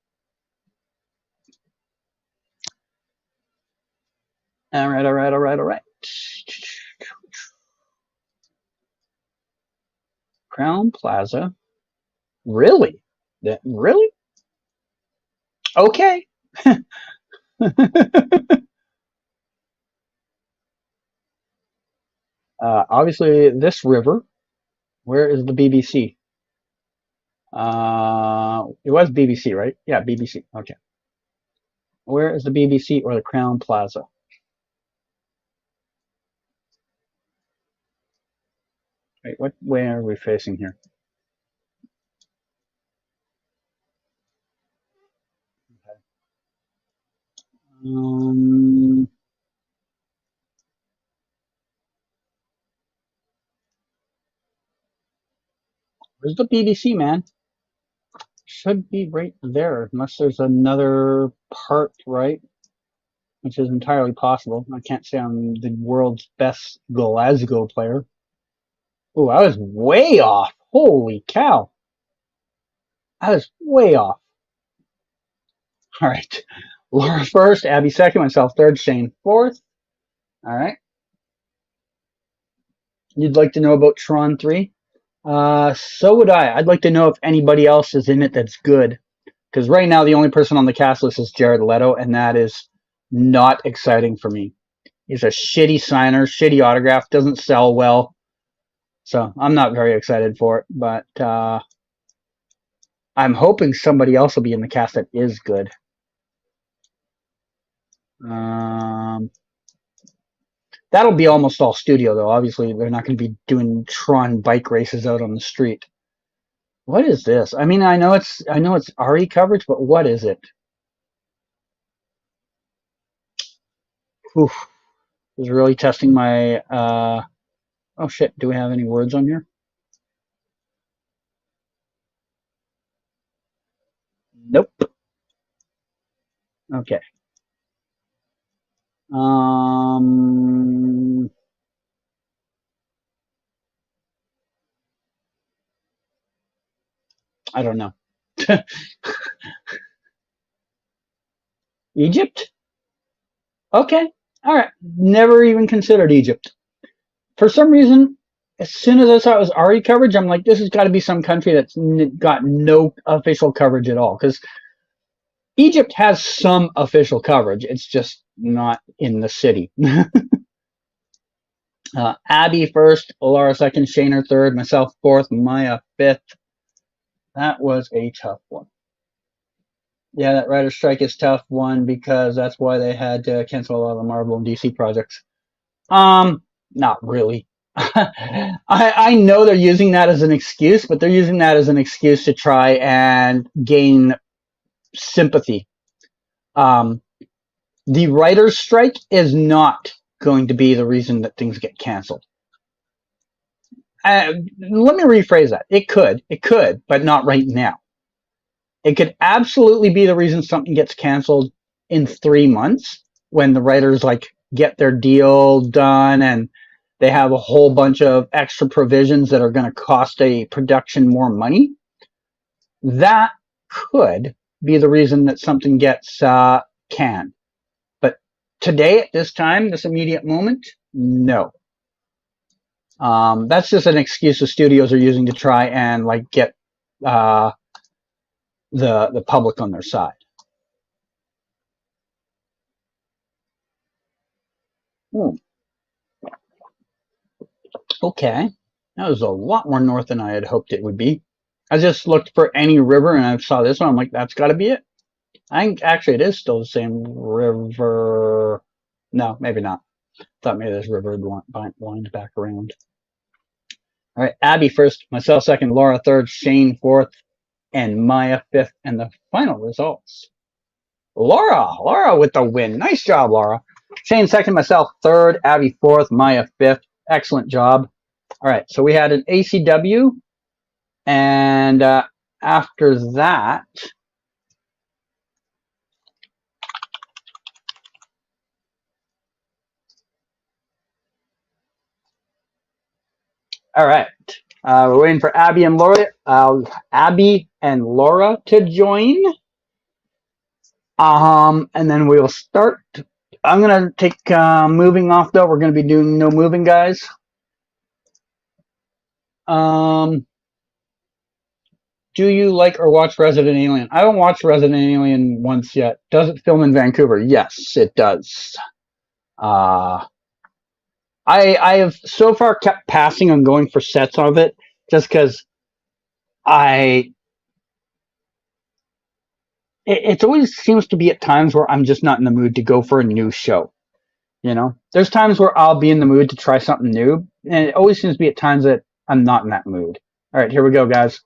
All right. Crown Plaza. Really? Really? Okay. Obviously, this river. Where is the BBC? It was BBC, right? Yeah, BBC. Okay. Where is the BBC or the Crown Plaza? Wait, what way are we facing here? Okay. Where's the BBC, man? Should be right there, unless there's another part, right? Which is entirely possible. I can't say I'm the world's best Glasgow player. Oh, I was way off. Holy cow. I was way off. All right. Laura first, Abby second, myself third, Shane fourth. All right. You'd like to know about Tron 3? So would I. I'd like to know if anybody else is in it that's good. Because right now, the only person on the cast list is Jared Leto, and that is not exciting for me. He's a shitty signer, shitty autograph, doesn't sell well. So I'm not very excited for it. But I'm hoping somebody else will be in the cast that is good. That'll be almost all studio, though. Obviously, they're not going to be doing Tron bike races out on the street. What is this? I mean, I know it's RE coverage, but what is it? Oof. This is really testing my oh shit, do we have any words on here? Nope. Okay. I don't know. Egypt? Okay. All right. Never even considered Egypt. For some reason, as soon as I saw it was RE coverage, I'm like, this has got to be some country that's got no official coverage at all. Because Egypt has some official coverage. It's just not in the city. Abby first, Laura second, Shaner third, myself fourth, Maya fifth. That was a tough one. Yeah, that writer's strike is tough one because that's why they had to cancel a lot of the Marvel and DC projects. Not really. I know they're using that as an excuse, but they're using that as an excuse to try and gain sympathy. The writer's strike is not going to be the reason that things get canceled. Let me rephrase that. It could, but not right now. It could absolutely be the reason something gets canceled in 3 months when the writers like get their deal done and they have a whole bunch of extra provisions that are going to cost a production more money. That could be the reason that something gets canned. But today, at this time, this immediate moment, no. That's just an excuse the studios are using to try and like get the public on their side. Okay, that was a lot more north than I had hoped it would be. I just looked for any river and I saw this one. I'm like, that's got to be it. I think actually it is still the same river. No, maybe not. Thought maybe this river would wind back around. All right, Abby first, myself second, Laura third, Shane fourth, and Maya fifth. And the final results. Laura with the win. Nice job, Laura. Shane second, myself third, Abby fourth, Maya fifth. Excellent job. All right, so we had an ACW, and after that, all right, we're waiting for Abby and Laura to join, and then we'll start. I'm gonna take moving off though. We're gonna be doing no moving, guys. Do you like or watch Resident Alien? I haven't watched Resident Alien once yet. Does it film in Vancouver? Yes, it does. I have so far kept passing on going for sets of it just because it always seems to be at times where I'm just not in the mood to go for a new show. You know, there's times where I'll be in the mood to try something new, and it always seems to be at times that I'm not in that mood. All right, here we go, guys.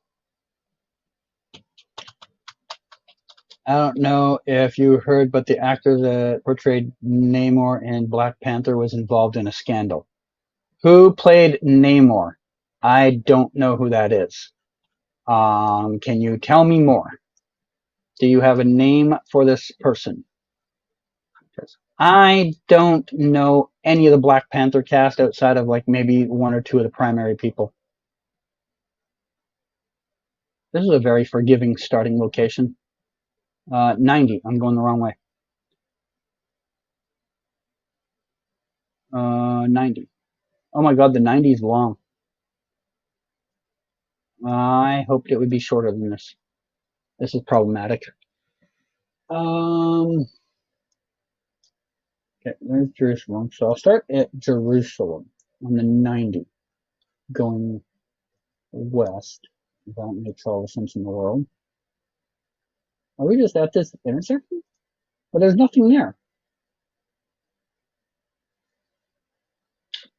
I don't know if you heard, but the actor that portrayed Namor in Black Panther was involved in a scandal. Who played Namor? I don't know who that is. Can you tell me more? Do you have a name for this person? I don't know any of the Black Panther cast outside of like maybe one or two of the primary people. This is a very forgiving starting location. 90. I'm going the wrong way. 90. Oh my god, the 90 is long. I hoped it would be shorter than this. This is problematic. Okay, there's Jerusalem. So I'll start at Jerusalem on the 90, going west. That makes all the sense in the world. Are we just at this intersection? But there's nothing there.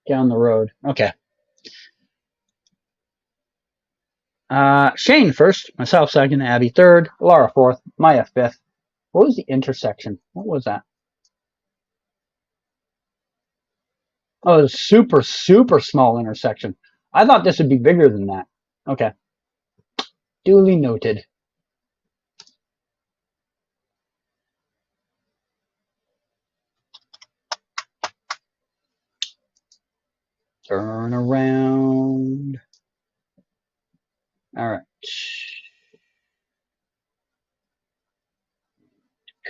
Down the road. Okay. Shane first, myself second, Abby third, Laura fourth, Maya fifth. What was the intersection? What was that? Oh, it was a super, super small intersection. I thought this would be bigger than that. Okay. Duly noted. Turn around. All right.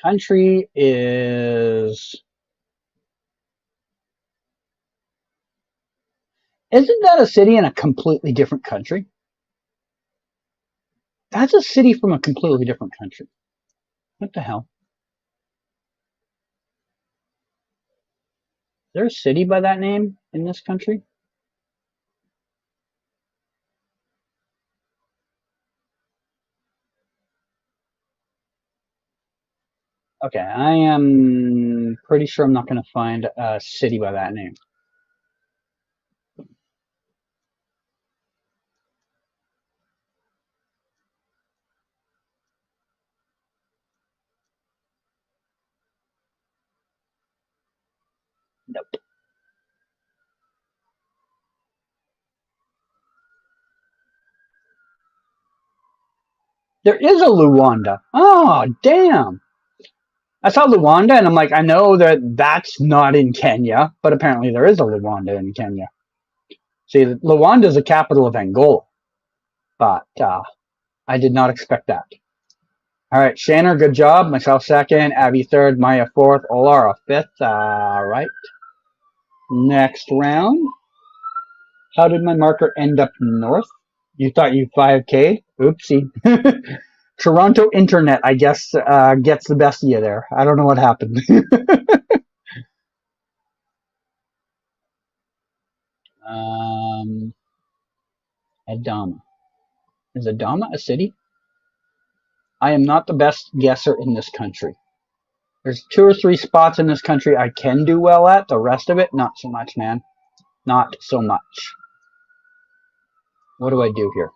Country is... Isn't that a city in a completely different country? That's a city from a completely different country. What the hell? Is there a city by that name? in this country? Okay, I am pretty sure I'm not going to find a city by that name. Nope. There is a Luanda. Oh, damn. I saw Luanda and I'm like, I know that that's not in Kenya, but apparently there is a Luanda in Kenya. See, Luanda is the capital of Angola, but I did not expect that. All right, Shanner, good job. Myself second, Abby third, Maya fourth, Olara fifth. All right. Next round. How did my marker end up north? You thought you 5K? Oopsie. Toronto internet, I guess, gets the best of you there. I don't know what happened. Adama. Is Adama a city? I am not the best guesser in this country. There's 2 or 3 spots in this country I can do well at. The rest of it, not so much, man. Not so much. What do I do here?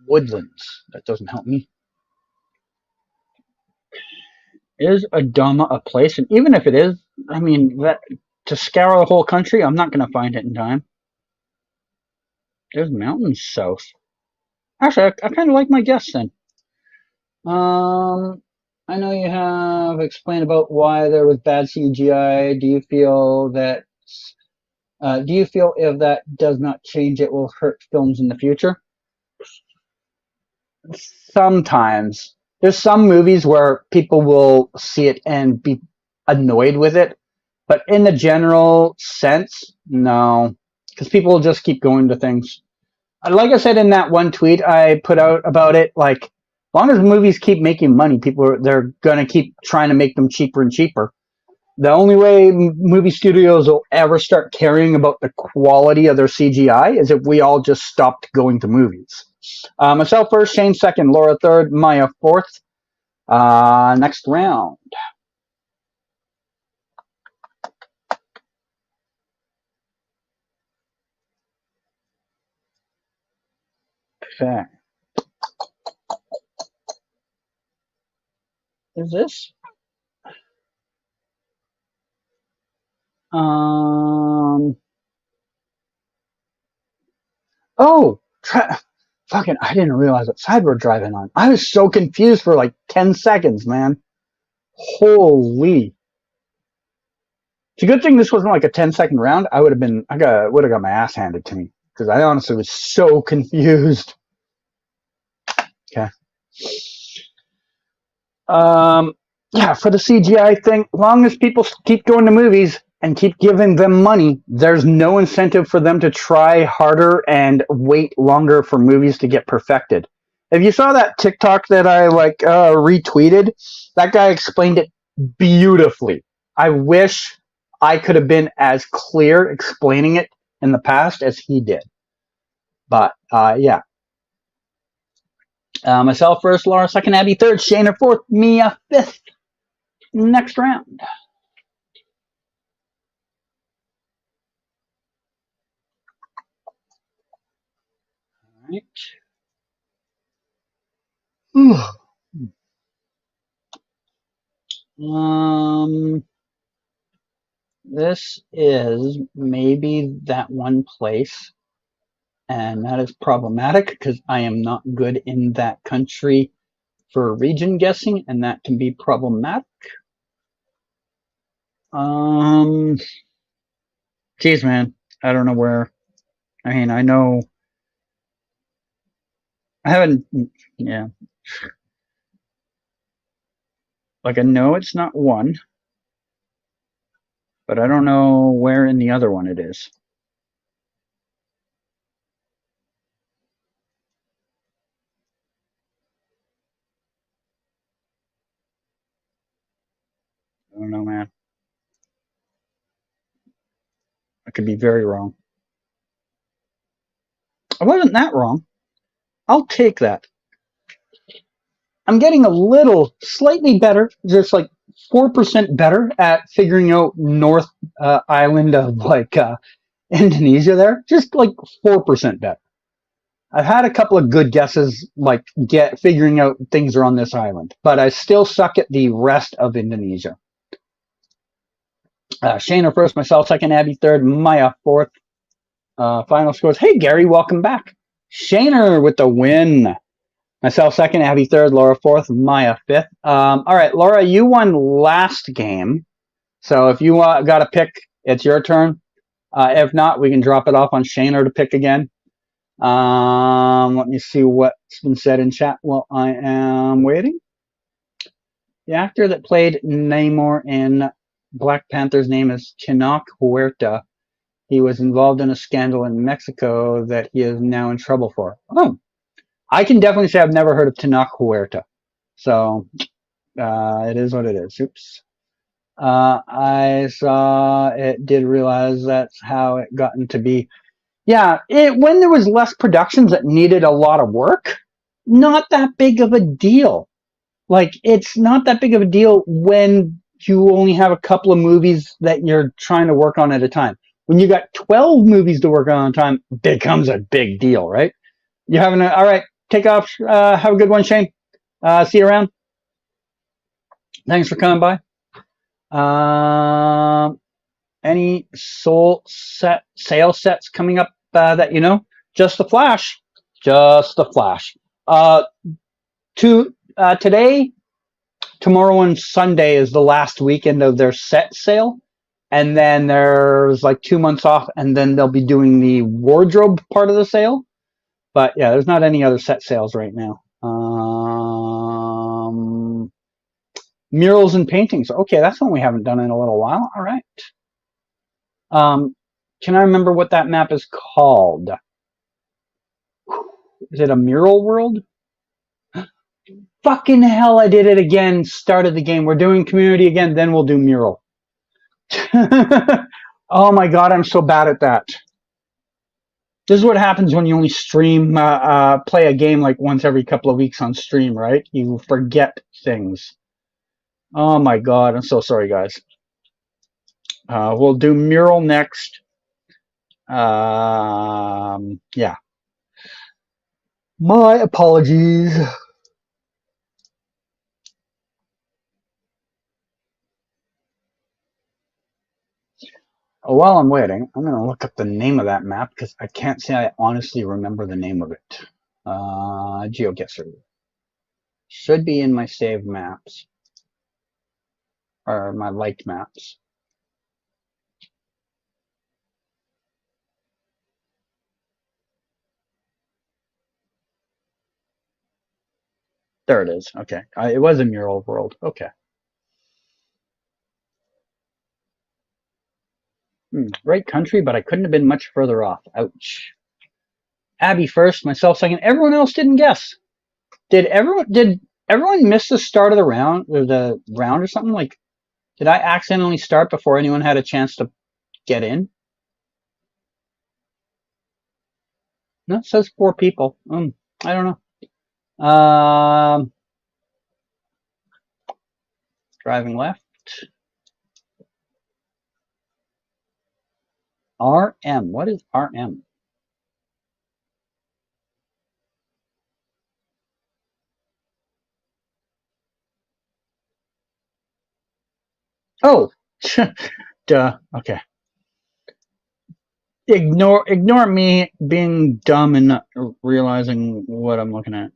Woodlands. That doesn't help me. Is Adama a place? And even if it is, I mean, that to scour the whole country, I'm not going to find it in time. There's mountains south. Actually, I kind of like my guess then. I know you have explained about why there was bad CGI. Do you feel that? Do you feel if that does not change, it will hurt films in the future? Sometimes. There's some movies where people will see it and be annoyed with it, but in the general sense, no, because people will just keep going to things. Like I said in that one tweet I put out about it, like as long as movies keep making money, they're gonna keep trying to make them cheaper and cheaper. The only way movie studios will ever start caring about the quality of their CGI is if we all just stopped going to movies. Myself first, Shane second, Laura third, Maya fourth. Next round. Okay. Is this? Oh, fucking! I didn't realize what side we're driving on. I was so confused for like 10 seconds, man. Holy! It's a good thing this wasn't like a 10-second round. I would have got my ass handed to me because I honestly was so confused. Okay. Yeah, for the CGI thing, long as people keep going to movies and keep giving them money, there's no incentive for them to try harder and wait longer for movies to get perfected. If you saw that TikTok that I retweeted, that guy explained it beautifully. I wish I could have been as clear explaining it in the past as he did. But yeah. Myself first, Laura second, Abby third, Shayna fourth, Mia fifth. Next round. All right. This is maybe that one place, and that is problematic because I am not good in that country for region guessing, and that can be problematic. Geez, man, I don't know where. I mean, I know I haven't. Yeah, like I know it's not one, but I don't know where in the other one it is. don't know, man. I could be very wrong. I wasn't that wrong. I'll take that. I'm getting a little, slightly better, just like 4% better at figuring out North Island of like Indonesia there. Just like 4% better. I've had a couple of good guesses, like figuring out things are on this island, but I still suck at the rest of Indonesia. Shayna first, myself second, Abby third, Maya fourth. Final scores. Hey Gary, welcome back. Shayna with the win. Myself second, Abby third, Laura fourth, Maya fifth. All right, Laura, you won last game, so if you got to pick, it's your turn. If not, we can drop it off on Shayna to pick again. Let me see what's been said in chat while I am waiting. The actor that played Namor in Black Panther's name is Tenoch Huerta. He was involved in a scandal in Mexico that he is now in trouble for. Oh, I can definitely say I've never heard of Tenoch Huerta. So it is what it is. Oops. I saw it, did realize that's how it gotten to be. Yeah, when there was less productions that needed a lot of work, not that big of a deal. Like, it's not that big of a deal when you only have a couple of movies that you're trying to work on at a time. When you got 12 movies to work on at a time, it becomes a big deal, right? You're having all right, take off. Have a good one, Shane. See you around. Thanks for coming by. Any sale sets coming up that you know? Just the Flash. Just the Flash. Today, tomorrow, and Sunday is the last weekend of their set sale. And then there's like 2 months off, and then they'll be doing the wardrobe part of the sale. But yeah, there's not any other set sales right now. Murals and paintings. Okay, that's one we haven't done in a little while. All right. Can I remember what that map is called? Is it a mural world? Fucking hell, I did it again. Started the game. We're doing community again, then we'll do mural. Oh my god, I'm so bad at that. This is what happens when you only stream, play a game like once every couple of weeks on stream, right? You forget things. Oh my god, I'm so sorry, guys. We'll do mural next. Yeah. My apologies. While I'm waiting, I'm going to look up the name of that map because I can't say I honestly remember the name of it. GeoGuessr. Should be in my saved maps. Or my liked maps. There it is. Okay. It was a mural world. Okay. Right country, but I couldn't have been much further off. Ouch. Abby first, myself second. Everyone else didn't guess. Did everyone miss the start of the round or something? Like, did I accidentally start before anyone had a chance to get in? No, it says 4 people. I don't know. Driving left. RM. What is RM? Oh, duh. Okay. Ignore me being dumb and not realizing what I'm looking at.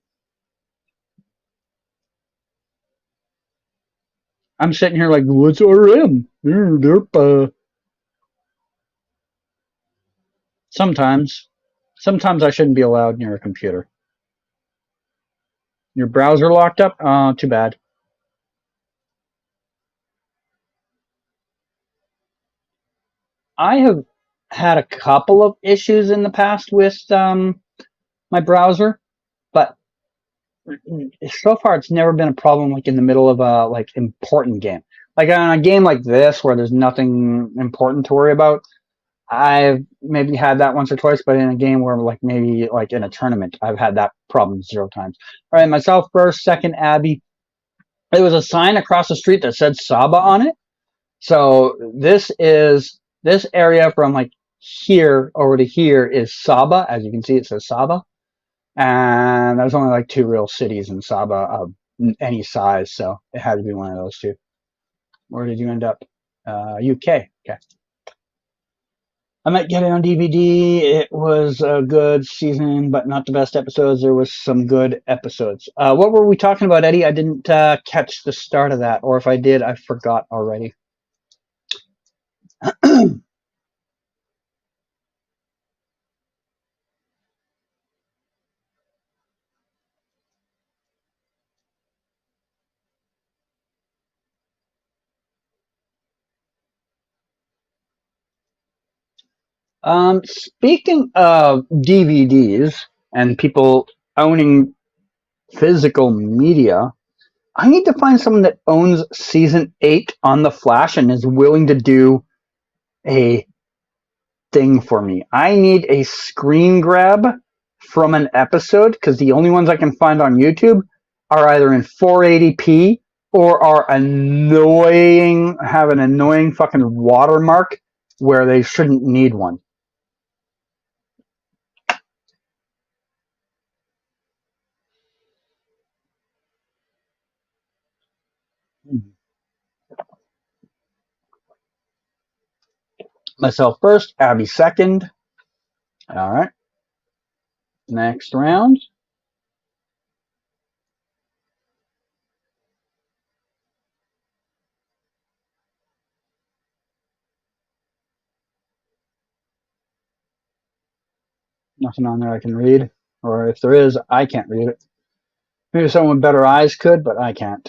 I'm sitting here like, what's RM? Sometimes I shouldn't be allowed near a computer. Your browser locked up? Oh, too bad. I have had a couple of issues in the past with my browser, but so far it's never been a problem like in the middle of a like important game. Like on a game like this where there's nothing important to worry about, I've maybe had that once or twice, but in a game where like maybe like in a tournament, I've had that problem 0 times. All right, myself first, second Abby. There was a sign across the street that said Saba on it. So this area from like here over to here is Saba. As you can see, it says Saba. And there's only like 2 real cities in Saba of any size, so it had to be one of those 2. Where did you end up? UK. Okay. I might get it on DVD. It was a good season, but not the best episodes. There was some good episodes. What were we talking about, Eddie? I didn't catch the start of that, or if I did, I forgot already. Speaking of DVDs and people owning physical media, I need to find someone that owns season 8 on The Flash and is willing to do a thing for me. I need a screen grab from an episode because the only ones I can find on YouTube are either in 480p or are annoying, have an annoying fucking watermark where they shouldn't need one. Myself first, Abby second. All right. Next round. Nothing on there I can read. Or if there is, I can't read it. Maybe someone with better eyes could, but I can't.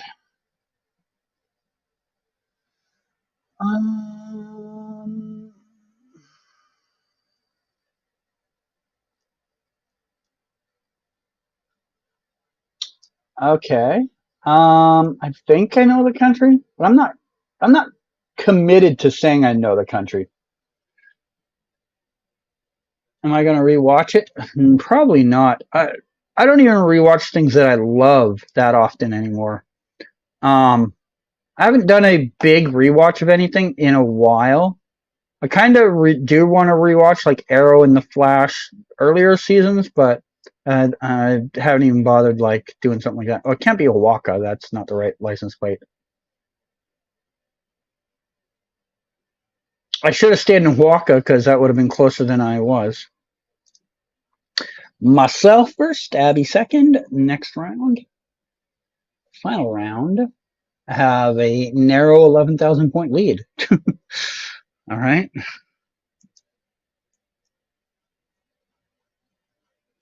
Okay. I think I know the country, but I'm not committed to saying I know the country. Am I going to rewatch it? Probably not. I don't even rewatch things that I love that often anymore. I haven't done a big rewatch of anything in a while. I kind of do want to rewatch like Arrow and the Flash earlier seasons, but I haven't even bothered like doing something like that. Oh, it can't be a Waka. That's not the right license plate. I should have stayed in Waka because that would have been closer than I was. Myself first, Abby second. Next round, final round. I have a narrow 11,000 point lead. All right.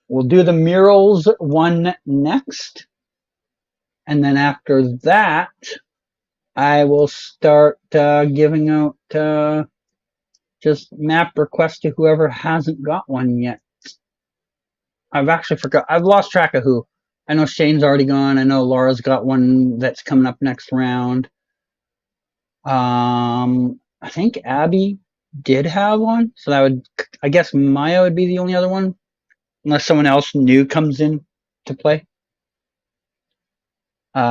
We'll do the murals one next. And then after that, I will start giving out just map requests to whoever hasn't got one yet. I've actually forgot. I've lost track of who. I know Shane's already gone. I know Laura's got one that's coming up next round. I think Abby did have one. So that would, I guess Maya would be the only other one. Unless someone else new comes in to play. Yeah.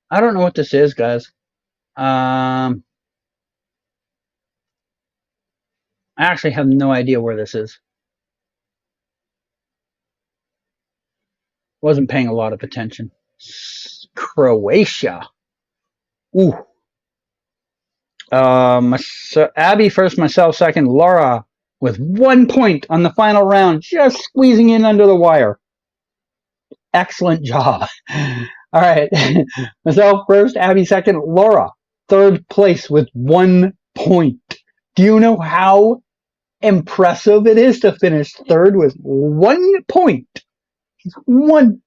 I don't know what this is, guys. I actually have no idea where this is. Wasn't paying a lot of attention. Croatia. Ooh. So Abby first, myself second, Laura with 1 point on the final round, just squeezing in under the wire. Excellent job. All right. Myself first, Abby second, Laura third place with 1 point. Do you know how impressive it is to finish third with 1 point? One.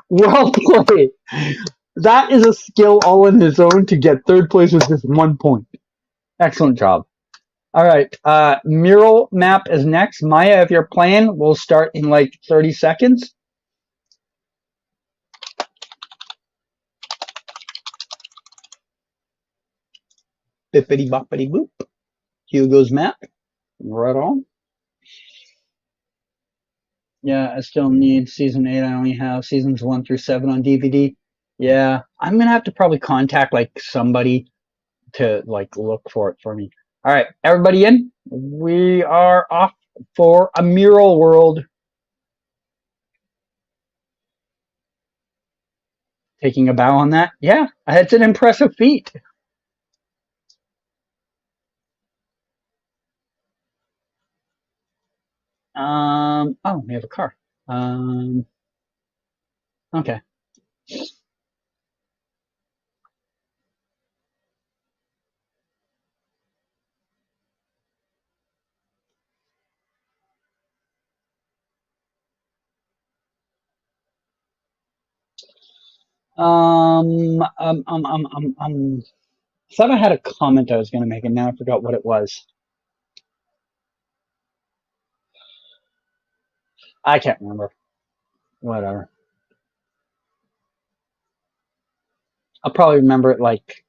Well played. That is a skill all in his own to get third place with just 1 point. Excellent job. All right. Mural map is next. Maya, if you're playing, we'll start in like 30 seconds. Bippity boppity boop. Hugo's map. Right on. Yeah, I still need season 8. I only have seasons 1 through 7 on DVD. Yeah, I'm gonna have to probably contact like somebody to like look for it for me. All right, everybody in? We are off for a mural world. Taking a bow on that? Yeah, it's an impressive feat. Oh, we have a car. Okay. I thought I had a comment I was going to make, and now I forgot what it was. I can't remember. Whatever. I'll probably remember it like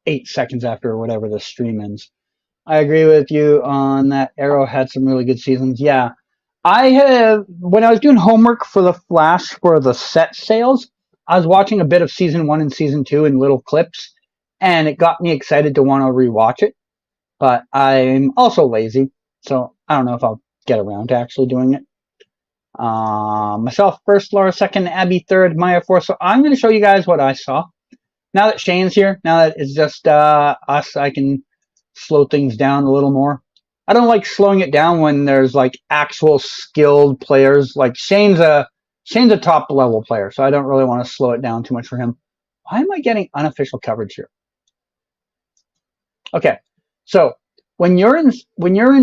8 seconds after whatever the stream ends. I agree with you on that. Arrow had some really good seasons. Yeah. I have, when I was doing homework for the Flash for the set sales, I was watching a bit of season 1 and season 2 in little clips, and it got me excited to want to rewatch it. But I'm also lazy, so I don't know if I'll get around to actually doing it. Myself first, Laura second, Abby third, Maya fourth. So I'm going to show you guys what I saw. Now that Shane's here, now that it's just us, I can slow things down a little more. I don't like slowing it down when there's like actual skilled players. Like Shane's a top level player, so I don't really want to slow it down too much for him. Why am I getting unofficial coverage here? Okay, so when you're in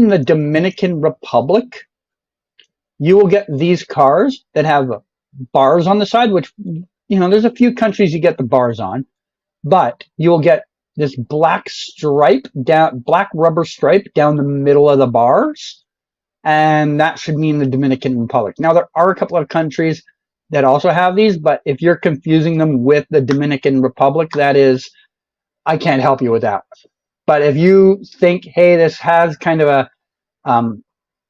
the Dominican Republic, you will get these cars that have bars on the side, which, there's a few countries you get the bars on, but you will get this black rubber stripe down the middle of the bars, and that should mean the Dominican Republic. Now, there are a couple of countries that also have these, but if you're confusing them with the Dominican Republic, I can't help you with that. But if you think, hey, this has kind of a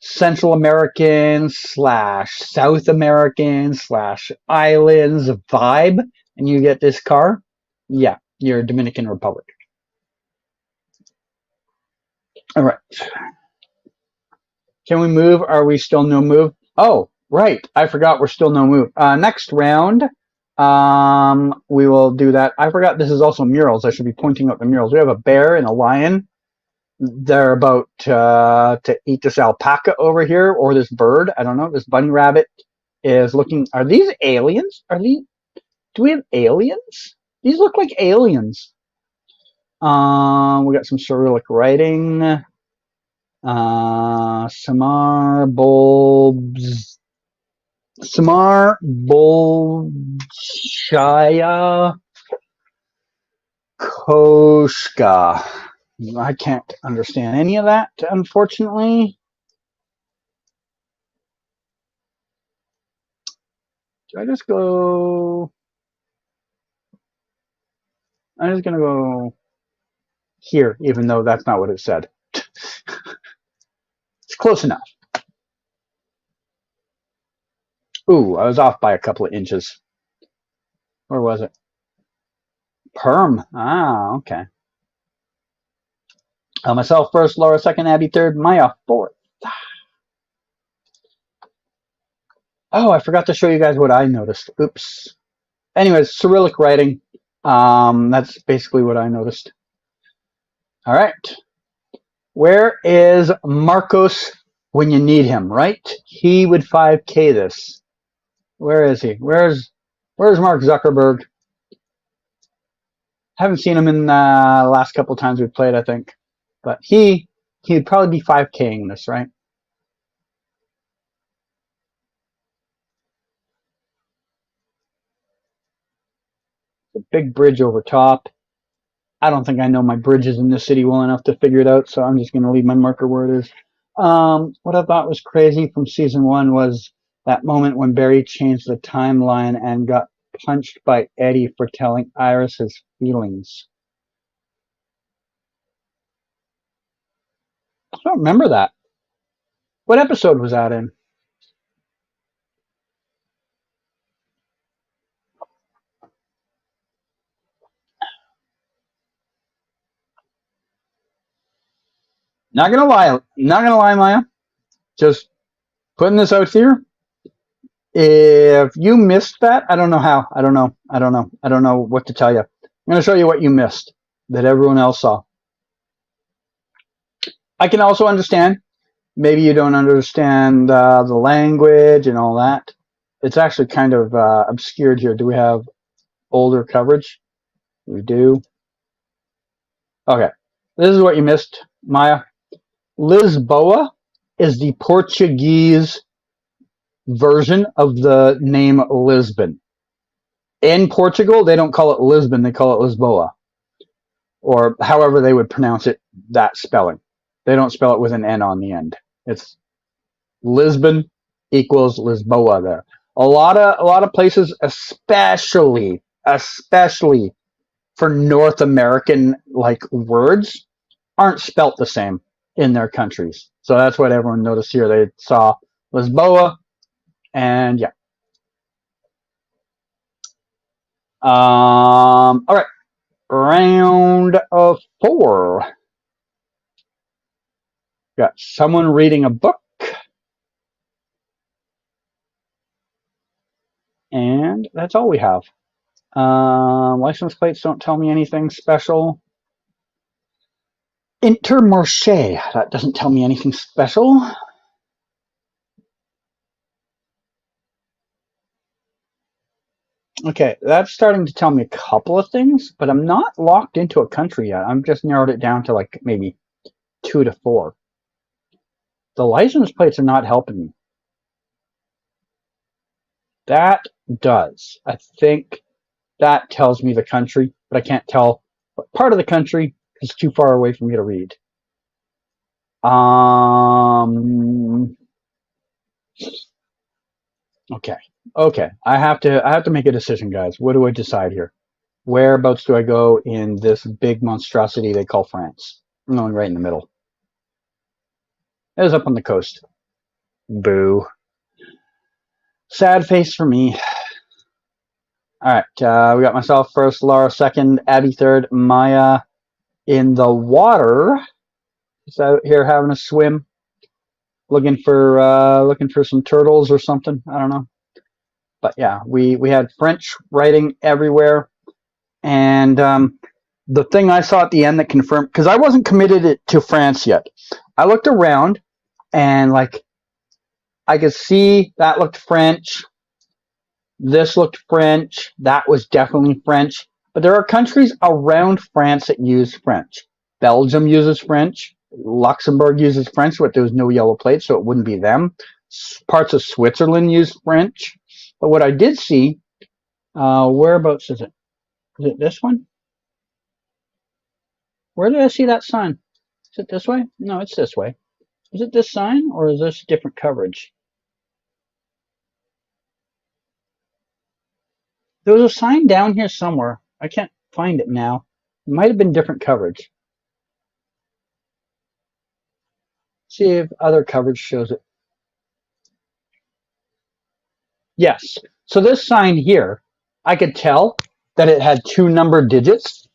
Central American / South American / islands vibe, and you get this car, yeah, you're Dominican Republic. All right. Can we move? Are we still no move? Oh, right. I forgot we're still no move. Next round, we will do that. I forgot this is also murals. I should be pointing out the murals. We have a bear and a lion. They're about to eat this alpaca over here, or this bird. I don't know. This bunny rabbit is looking. Are these aliens? Do we have aliens? These look like aliens. We got some Cyrillic writing. Samar Bolshaya Koshka. I can't understand any of that, unfortunately. Do I just go? I'm just gonna go here, even though that's not what it said. It's close enough. Ooh, I was off by a couple of inches. Where was it? Perm. Ah, okay. Myself first, Laura second, Abby third, Maya fourth. Oh, I forgot to show you guys what I noticed. Oops. Anyways, Cyrillic writing. That's basically what I noticed. All right. Where is Marcos when you need him, right? He would 5K this. Where is he? Where's Mark Zuckerberg? Haven't seen him in the last couple of times we've played, I think. But he'd probably be 5King this, right? The big bridge over top. I don't think I know my bridges in this city well enough to figure it out, so I'm just going to leave my marker where it is. What I thought was crazy from season 1 was that moment when Barry changed the timeline and got punched by Eddie for telling Iris his feelings. I don't remember that. What episode was that in? Not gonna lie, Maya. Just putting this out here. If you missed that, I don't know how. I don't know what to tell you. I'm gonna show you what you missed that everyone else saw. I can also understand. Maybe you don't understand the language and all that. It's actually kind of obscured here. Do we have older coverage? We do. Okay. This is what you missed, Maya. Lisboa is the Portuguese version of the name Lisbon. In Portugal, they don't call it Lisbon, they call it Lisboa. Or however they would pronounce it, that spelling. They don't spell it with an N on the end. It's Lisbon equals Lisboa there. A lot of places, especially for North American like words, aren't spelt the same in their countries. So that's what everyone noticed here. They saw Lisboa, and yeah. All right, round of 4. Got someone reading a book, and that's all we have. License plates don't tell me anything special. Intermarché, that doesn't tell me anything special. Okay, that's starting to tell me a couple of things, but I'm not locked into a country yet. I'm just narrowed it down to like maybe 2 to 4. The license plates are not helping me. That does. I think that tells me the country, but I can't tell what part of the country is too far away for me to read. Okay. I have to make a decision, guys. What do I decide here? Whereabouts do I go in this big monstrosity they call France? I'm going right in the middle. It was up on the coast. Boo. Sad face for me. All right, we got myself first, Laura second, Abby third, Maya in the water. Just out here having a swim, looking for some turtles or something. I don't know. But yeah, we had French writing everywhere, and the thing I saw at the end that confirmed, because I wasn't committed to France yet. I looked around, and like I could see that looked French. This looked French. That was definitely French. But there are countries around France that use French. Belgium uses French. Luxembourg uses French, but there was no yellow plate, so it wouldn't be them. Parts of Switzerland use French. But what I did see, whereabouts is it? Is it this one? Where did I see that sign? Is it this way? No, it's this way. Is it this sign, or is this different coverage? There was a sign down here somewhere. I can't find it now. It might have been different coverage. See if other coverage shows it. Yes. So this sign here, I could tell that it had 2 number digits.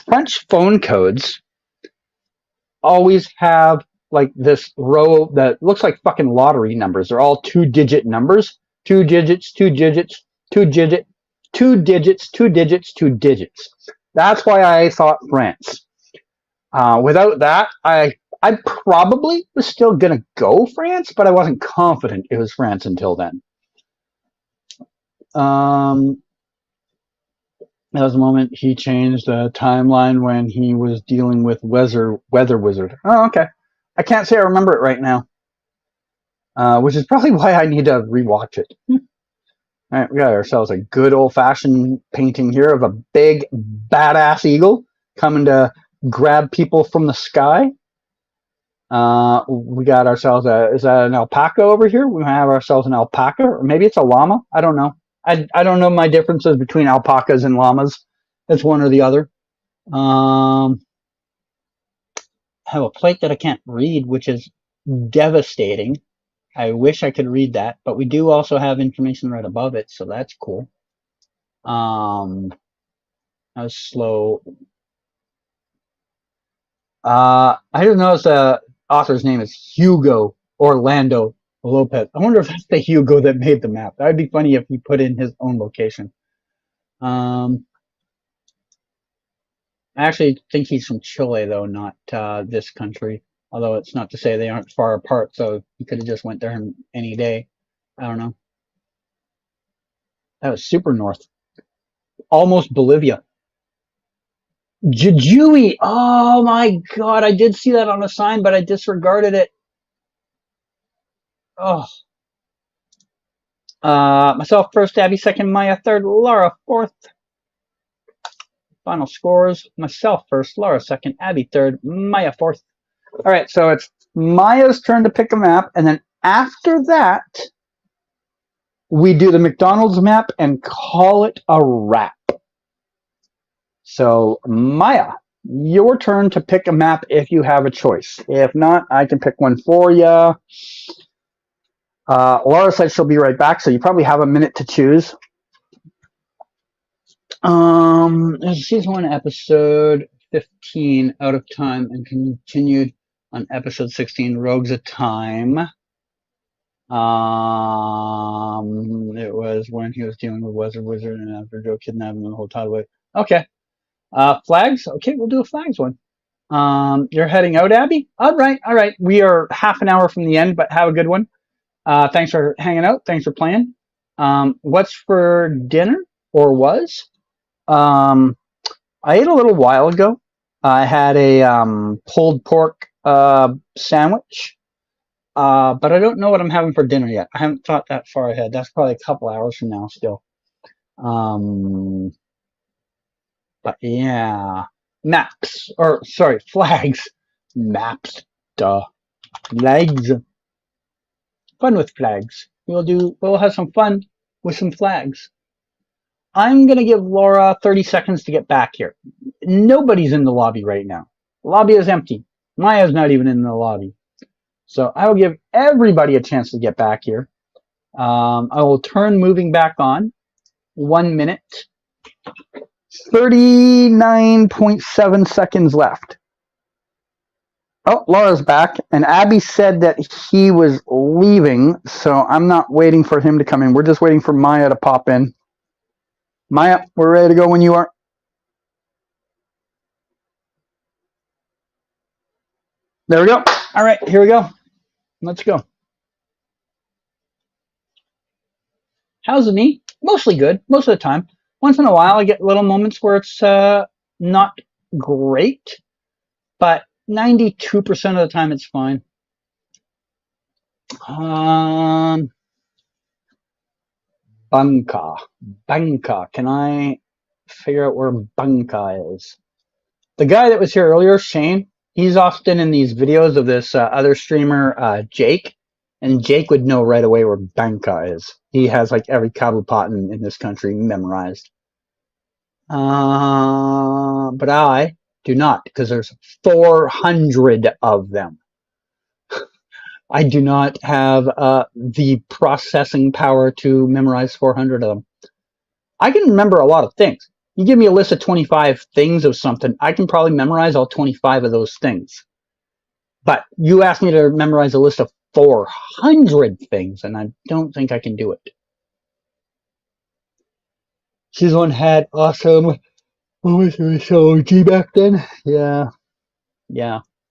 French phone codes always have like this row that looks like fucking lottery numbers. They're all 2-digit numbers. 2 digits, 2 digits, 2 digit, 2 digits, 2 digits, 2 digits. That's why I thought France. Without that, I probably was still gonna go France, but I wasn't confident it was France until then. That was the moment he changed the timeline when he was dealing with Weather Wizard. Oh, okay. I can't say I remember it right now, which is probably why I need to rewatch it. All right, we got ourselves a good old-fashioned painting here of a big, badass eagle coming to grab people from the sky. We got ourselves is that an alpaca over here? We have ourselves an alpaca, or maybe it's a llama. I don't know. I don't know my differences between alpacas and llamas. It's one or the other. I have a plate that I can't read, which is devastating. I wish I could read that, but we do also have information right above it, so that's cool. I was slow. I didn't notice the author's name is Hugo Orlando Lopez. I wonder if that's the Hugo that made the map. That'd be funny if he put in his own location. I actually think he's from Chile, though, not this country. Although it's not to say they aren't far apart, so he could have just went there any day. I don't know. That was super north. Almost Bolivia. Jujuy! Oh my god, I did see that on a sign, but I disregarded it. Oh. Myself first, Abby second, Maya third, Laura fourth. Final scores, myself first, Laura second, Abby third, Maya fourth. Alright, so it's Maya's turn to pick a map, and then after that, we do the McDonald's map and call it a wrap. So, Maya, your turn to pick a map if you have a choice. If not, I can pick one for you. Laura said she'll be right back, so you probably have a minute to choose. Season 1, episode 15, Out of Time, and continued on episode 16, Rogues of Time. It was when he was dealing with Wizard and after Joe kidnapped him the whole time away. Okay. Flags? Okay, we'll do a flags one. You're heading out, Abby? All right. We are half an hour from the end, but have a good one. Thanks for hanging out. Thanks for playing. What's for dinner, or was? I ate a little while ago. I had a pulled pork sandwich, but I don't know what I'm having for dinner yet. I haven't thought that far ahead. That's probably a couple hours from now still. But yeah, flags. Maps, duh. Flags. Fun with flags. We'll have some fun with some flags. I'm gonna give Laura 30 seconds to get back here. Nobody's in the lobby right now. The lobby is empty. Maya's not even in the lobby. So I will give everybody a chance to get back here. I will turn moving back on. 1 minute. 39.7 seconds left. Oh, Laura's back, and Abby said that he was leaving, so I'm not waiting for him to come in. We're just waiting for Maya to pop in. Maya, we're ready to go when you are. There we go. All right, here we go. Let's go. How's the knee? Mostly good, most of the time. Once in a while, I get little moments where it's not great, but 92% of the time, it's fine. Bunka. Can I figure out where Bunka is? The guy that was here earlier, Shane, he's often in these videos of this other streamer, Jake, and Jake would know right away where Bunka is. He has like every kabupaten in this country memorized. But I do not, because there's 400 of them. I do not have the processing power to memorize 400 of them. I can remember a lot of things. You give me a list of 25 things of something, I can probably memorize all 25 of those things. But you asked me to memorize a list of 400 things, and I don't think I can do it. Season 1 had awesome. What was it? So OG back then? Yeah.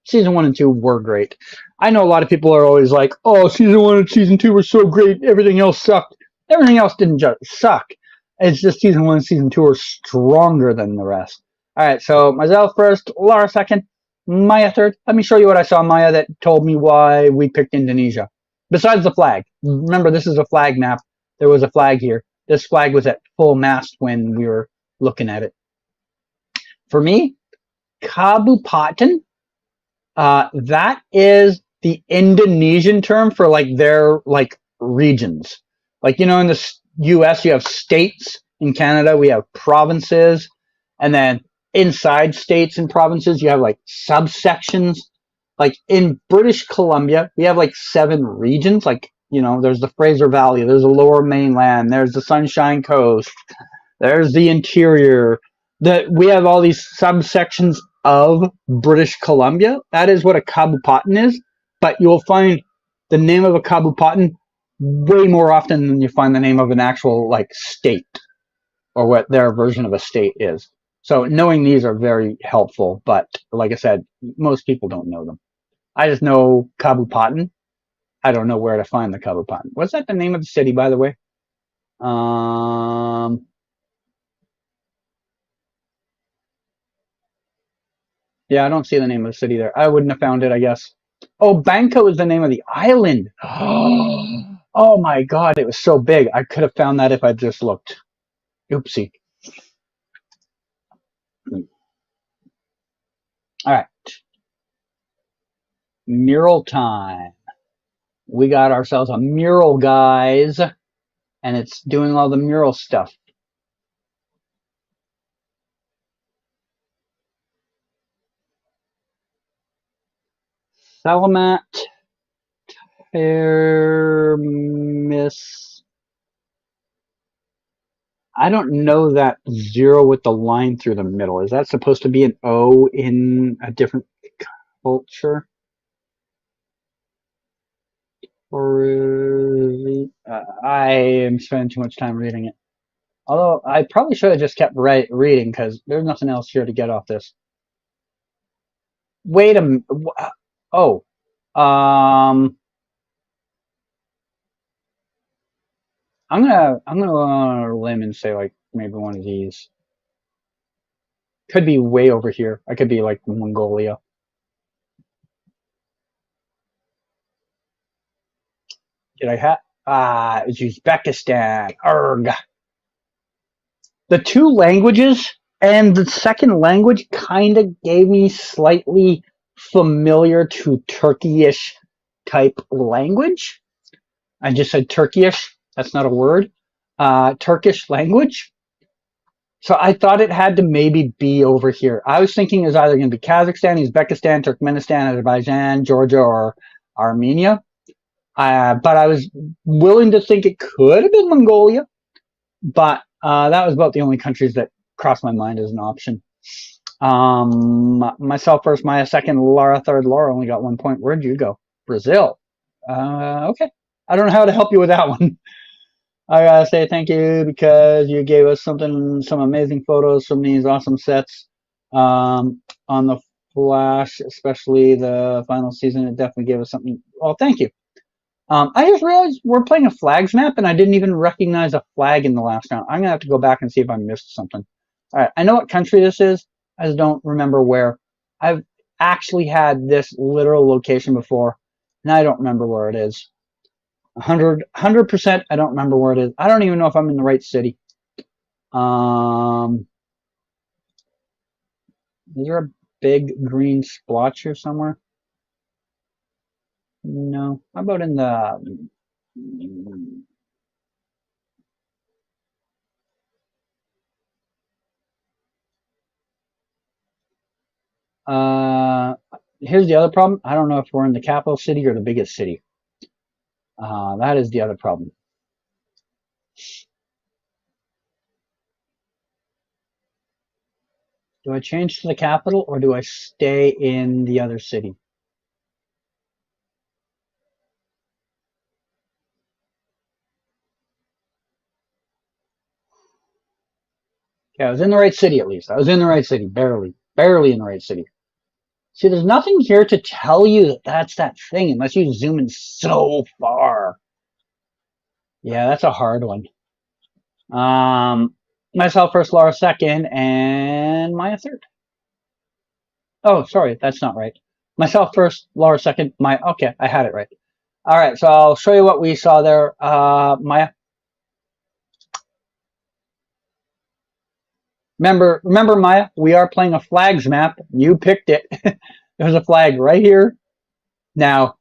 Season 1 and 2 were great. I know a lot of people are always like, oh, Season 1 and Season 2 were so great, everything else sucked. Everything else didn't just suck. It's just Season 1 and Season 2 are stronger than the rest. Alright, so myself first, Laura second, Maya third. Let me show you what I saw, Maya, that told me why we picked Indonesia. Besides the flag. Remember, this is a flag map. There was a flag here. This flag was at full mast when we were looking at it. For me, Kabupaten. That is the Indonesian term for like their like regions. Like, you know, in the US, you have states. In Canada, we have provinces. And then inside states and provinces, you have like subsections. Like in British Columbia, we have like 7 regions. Like, you know, there's the Fraser Valley, there's the Lower Mainland, there's the Sunshine Coast, there's the interior. We have all these subsections of British Columbia. That is what a kabupaten is. But you'll find the name of a kabupaten way more often than you find the name of an actual like state or what their version of a state is. So knowing these are very helpful. But like I said, most people don't know them. I just know kabupaten. I don't know where to find the kabupaten. What's that the name of the city, by the way? Yeah, I don't see the name of the city there. I wouldn't have found it, I guess. Oh, Bangkok is the name of the island. Oh my God, it was so big. I could have found that if I just looked. Oopsie. All right. Mural time. We got ourselves a mural, guys, and it's doing all the mural stuff. Salamat Termis. I don't know that 0 with the line through the middle. Is that supposed to be an O in a different culture? Or I am spending too much time reading it. Although I probably should have just kept reading because there's nothing else here to get off this. Wait a minute. Oh. I'm gonna go on a limb and say like maybe one of these. Could be way over here. I could be like Mongolia. Did I have? It was Uzbekistan. Arg. The 2 languages and the second language kind of gave me slightly familiar to Turkish type language. I just said Turkish. That's not a word. Turkish language. So I thought it had to maybe be over here. I was thinking it was either going to be Kazakhstan, Uzbekistan, Turkmenistan, Azerbaijan, Georgia, or Armenia. But I was willing to think it could have been Mongolia. But that was about the only countries that crossed my mind as an option. Myself first, Maya second, Laura third. Laura only got 1 point. Where'd you go? Brazil. Okay. I don't know how to help you with that one. I gotta say thank you because you gave us some amazing photos from these awesome sets on the Flash, especially the final season. It definitely gave us something. Well, thank you. I just realized we're playing a flags map, and I didn't even recognize a flag in the last round. I'm gonna have to go back and see if I missed something. All right, I know what country this is. I just don't remember where. I've actually had this literal location before, and I don't remember where it is. 100%. I don't remember where it is. I don't even know if I'm in the right city. Is there a big green splotch here somewhere? No. How about in the... Here's the other problem. I don't know if we're in the capital city or the biggest city. That is the other problem. Do I change to the capital or do I stay in the other city? Okay, I was in the right city at least. I was in the right city, barely in the right city. See, there's nothing here to tell you that that's that thing unless you zoom in so far. Yeah, that's a hard one. Myself first, Laura second, and Maya third. Oh, sorry, that's not right. Myself first, Laura second, Maya. Okay, I had it right. All right, so I'll show you what we saw there. Maya. Remember, Maya, we are playing a flags map. You picked it. There's a flag right here. Now,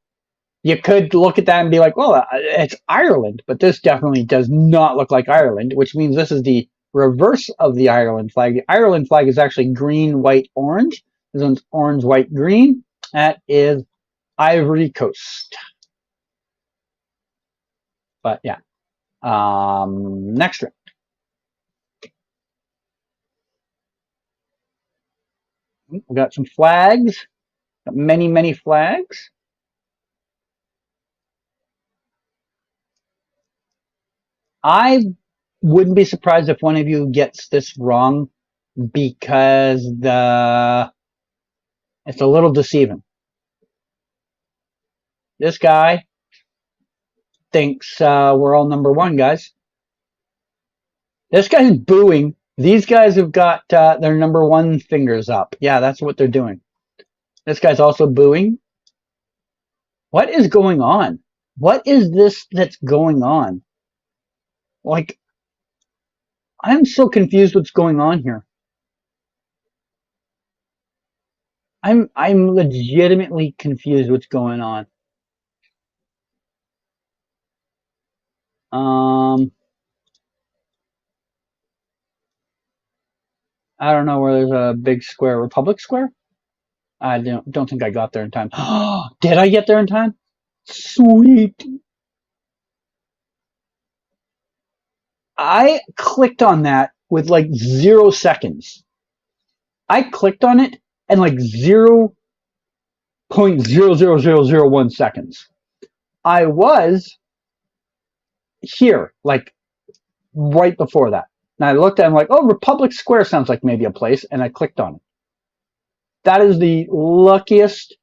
you could look at that and be like, well, it's Ireland, but this definitely does not look like Ireland, which means this is the reverse of the Ireland flag. The Ireland flag is actually green, white, orange. This one's orange, white, green. That is Ivory Coast. But yeah. Next round. We got some flags. Got many, many flags. I wouldn't be surprised if one of you gets this wrong because it's a little deceiving. This guy thinks we're all number one, guys. This guy's booing. These guys have got their number one fingers up. Yeah, that's what they're doing. This guy's also booing. What is going on? What is this that's going on? Like, I'm so confused what's going on here. I'm legitimately confused what's going on. I don't know where there's a big square. Republic Square? I don't think I got there in time. Did I get there in time? Sweet. I clicked on that with like 0 seconds. I clicked on it and like 0.00001 seconds. I was here, like right before that. And I looked at it, I'm like, oh, Republic Square sounds like maybe a place, and I clicked on it. That is the luckiest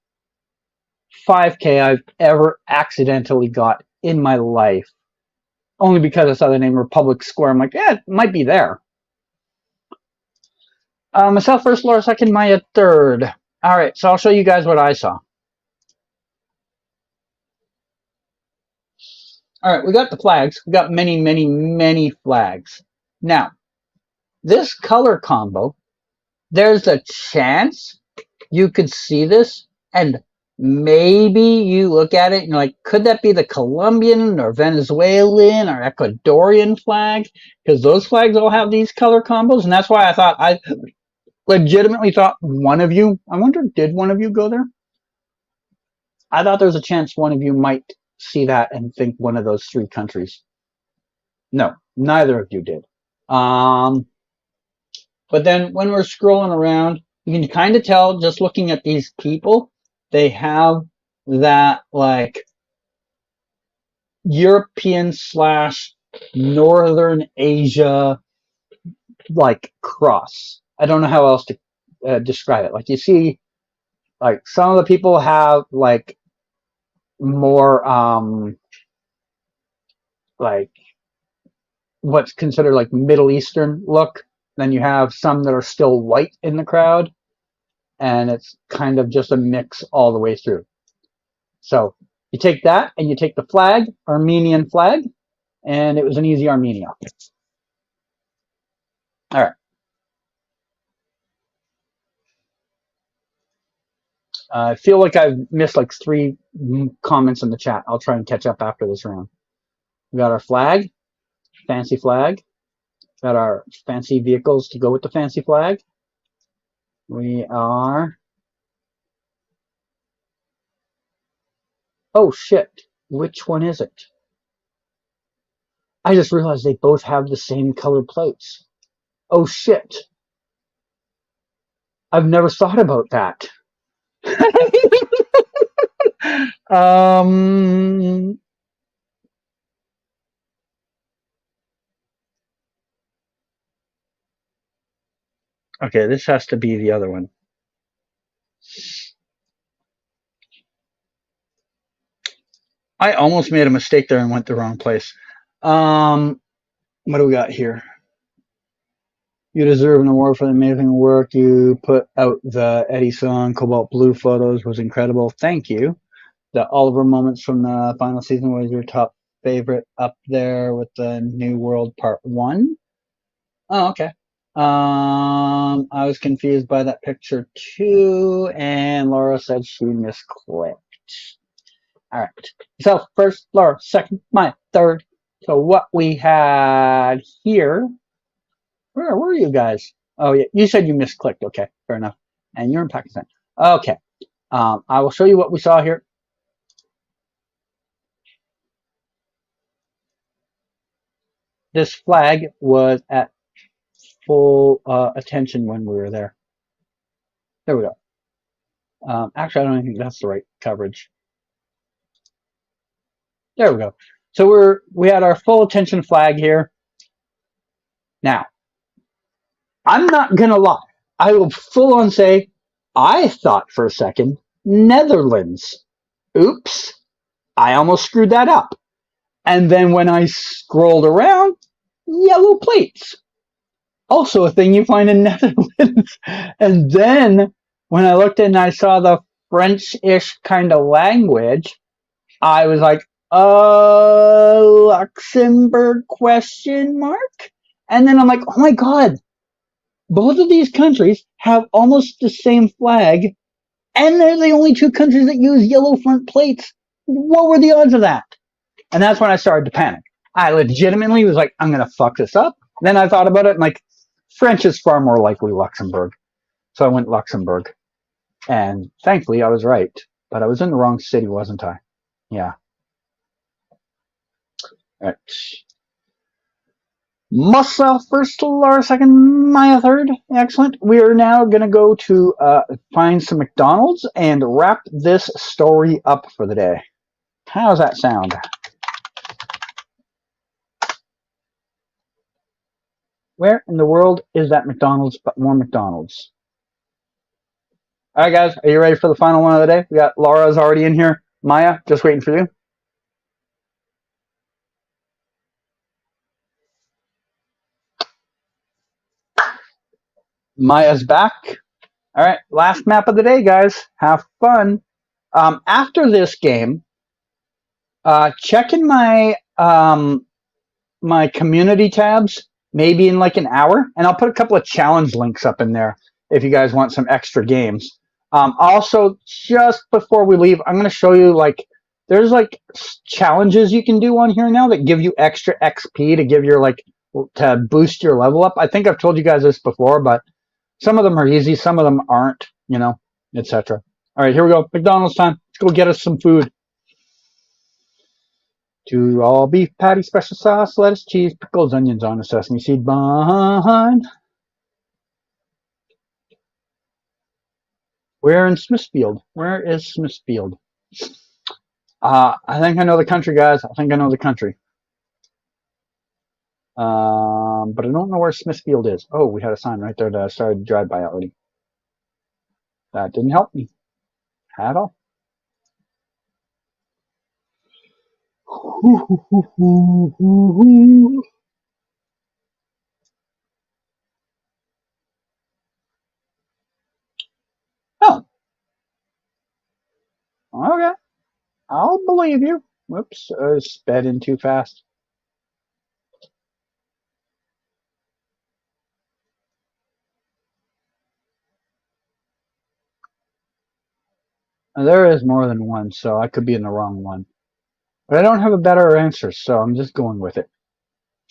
5K I've ever accidentally got in my life. Only because I saw the name Republic Square. I'm like, yeah, it might be there. Myself first, Laura second, Maya third. All right, so I'll show you guys what I saw. All right, we got the flags. We got many, many, many flags. Now, this color combo, there's a chance you could see this, and maybe you look at it and you're like, could that be the Colombian or Venezuelan or Ecuadorian flag? Because those flags all have these color combos, and that's why I legitimately thought one of you, I wonder, did one of you go there? I thought there was a chance one of you might see that and think one of those 3 countries. No, neither of you did. But then when we're scrolling around, you can kind of tell just looking at these people, they have that like European / Northern Asia like cross. I don't know how else to describe it. Like you see, like some of the people have like more like what's considered like Middle Eastern look. Then you have some that are still white in the crowd, and it's kind of just a mix all the way through. So you take that and you take the flag, Armenian flag, and it was an easy Armenia. All right. I feel like I've missed like 3 comments in the chat. I'll try and catch up after this round. We got our flag, fancy flag. Got our fancy vehicles to go with the fancy flag. We are... Oh shit, which one is it? I just realized they both have the same color plates. Oh shit. I've never thought about that. Okay, this has to be the other one. I almost made a mistake there and went the wrong place. What do we got here? You deserve an award for the amazing work you put out. The Eddie song, Cobalt Blue photos was incredible. Thank you. The Oliver moments from the final season was your top favorite, up there with the New World Part 1. Oh, okay. I was confused by that picture too, and Laura said she misclicked. All right. So first, Laura. Second, Maya. Third. So what we had here. Where were you guys? Oh yeah, you said you misclicked. Okay, fair enough. And you're in Pakistan. Okay. I will show you what we saw here. This flag was at full attention when we were there. There we go. Actually, I don't think that's the right coverage. There we go. So we had our full attention flag here. Now, I'm not gonna lie. I will full on say I thought for a second Netherlands. Oops. I almost screwed that up. And then when I scrolled around, yellow plates. Also a thing you find in Netherlands. And then when I looked and I saw the French-ish kind of language, I was like, Luxembourg question mark? And then I'm like, oh my God, both of these countries have almost the same flag, and they're the only two countries that use yellow front plates. What were the odds of that? And that's when I started to panic. I legitimately was like, I'm going to fuck this up. Then I thought about it, and like, French is far more likely Luxembourg. So I went Luxembourg. And thankfully I was right. But I was in the wrong city, wasn't I? Yeah. All right. Myself first, Laura second, Maya third. Excellent. We are now going to go to find some McDonald's and wrap this story up for the day. How's that sound? Where in the world is that McDonald's but more McDonald's? All right, guys, are you ready for the final one of the day? We got Laura's already in here. Maya, just waiting for you. Maya's back. All right, last map of the day, guys. Have fun. After this game, check in my my community tabs, maybe in like an hour, and I'll put a couple of challenge links up in there if you guys want some extra games. Also, just before we leave, I'm going to show you like there's like challenges you can do on here now that give you extra XP to give your like to boost your level up. I think I've told you guys this before, but some of them are easy, some of them aren't, you know, etc. All right, here we go. McDonald's time. Let's go get us some food. 2 all beef patty, special sauce, lettuce, cheese, pickles, onions on a sesame seed bun. Where in Smithfield? Where is Smithfield? I think I know the country, guys. I think I know the country. But I don't know where Smithfield is. Oh, we had a sign right there that I started to drive by already. That didn't help me at all. Oh. Okay. I'll believe you. Whoops. I sped in too fast. There is more than one, so I could be in the wrong one. But I don't have a better answer, so I'm just going with it.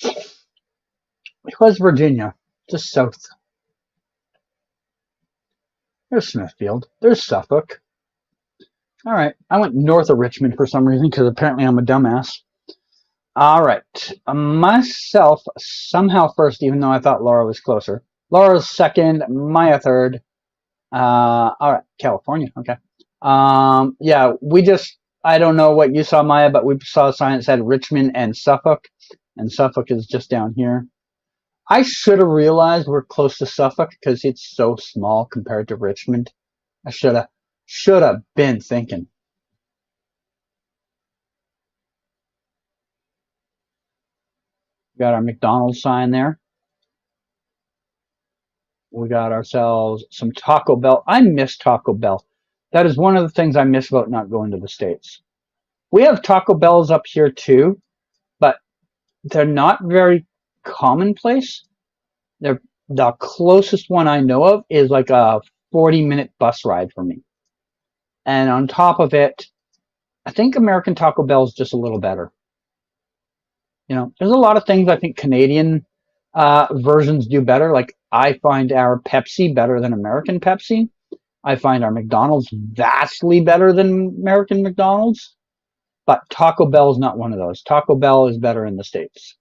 It was Virginia, just south. There's Smithfield. There's Suffolk. All right. I went north of Richmond for some reason because apparently I'm a dumbass. All right. Myself somehow first, even though I thought Laura was closer. Laura's second, Maya third. All right. California. Okay. Yeah, I don't know what you saw, Maya, but we saw a sign that said Richmond and Suffolk is just down here. I should have realized we're close to Suffolk because it's so small compared to Richmond. I should have been thinking. Got our McDonald's sign there. We got ourselves some Taco Bell. I miss Taco Bell. That is one of the things I miss about not going to the States. We have Taco Bells up here too, but they're not very commonplace. They're the closest one I know of is like a 40-minute bus ride for me. And on top of it, I think American Taco Bell is just a little better. You know, there's a lot of things I think Canadian versions do better. Like I find our Pepsi better than American Pepsi. I find our McDonald's vastly better than American McDonald's. But Taco Bell is not one of those. Taco Bell is better in the States.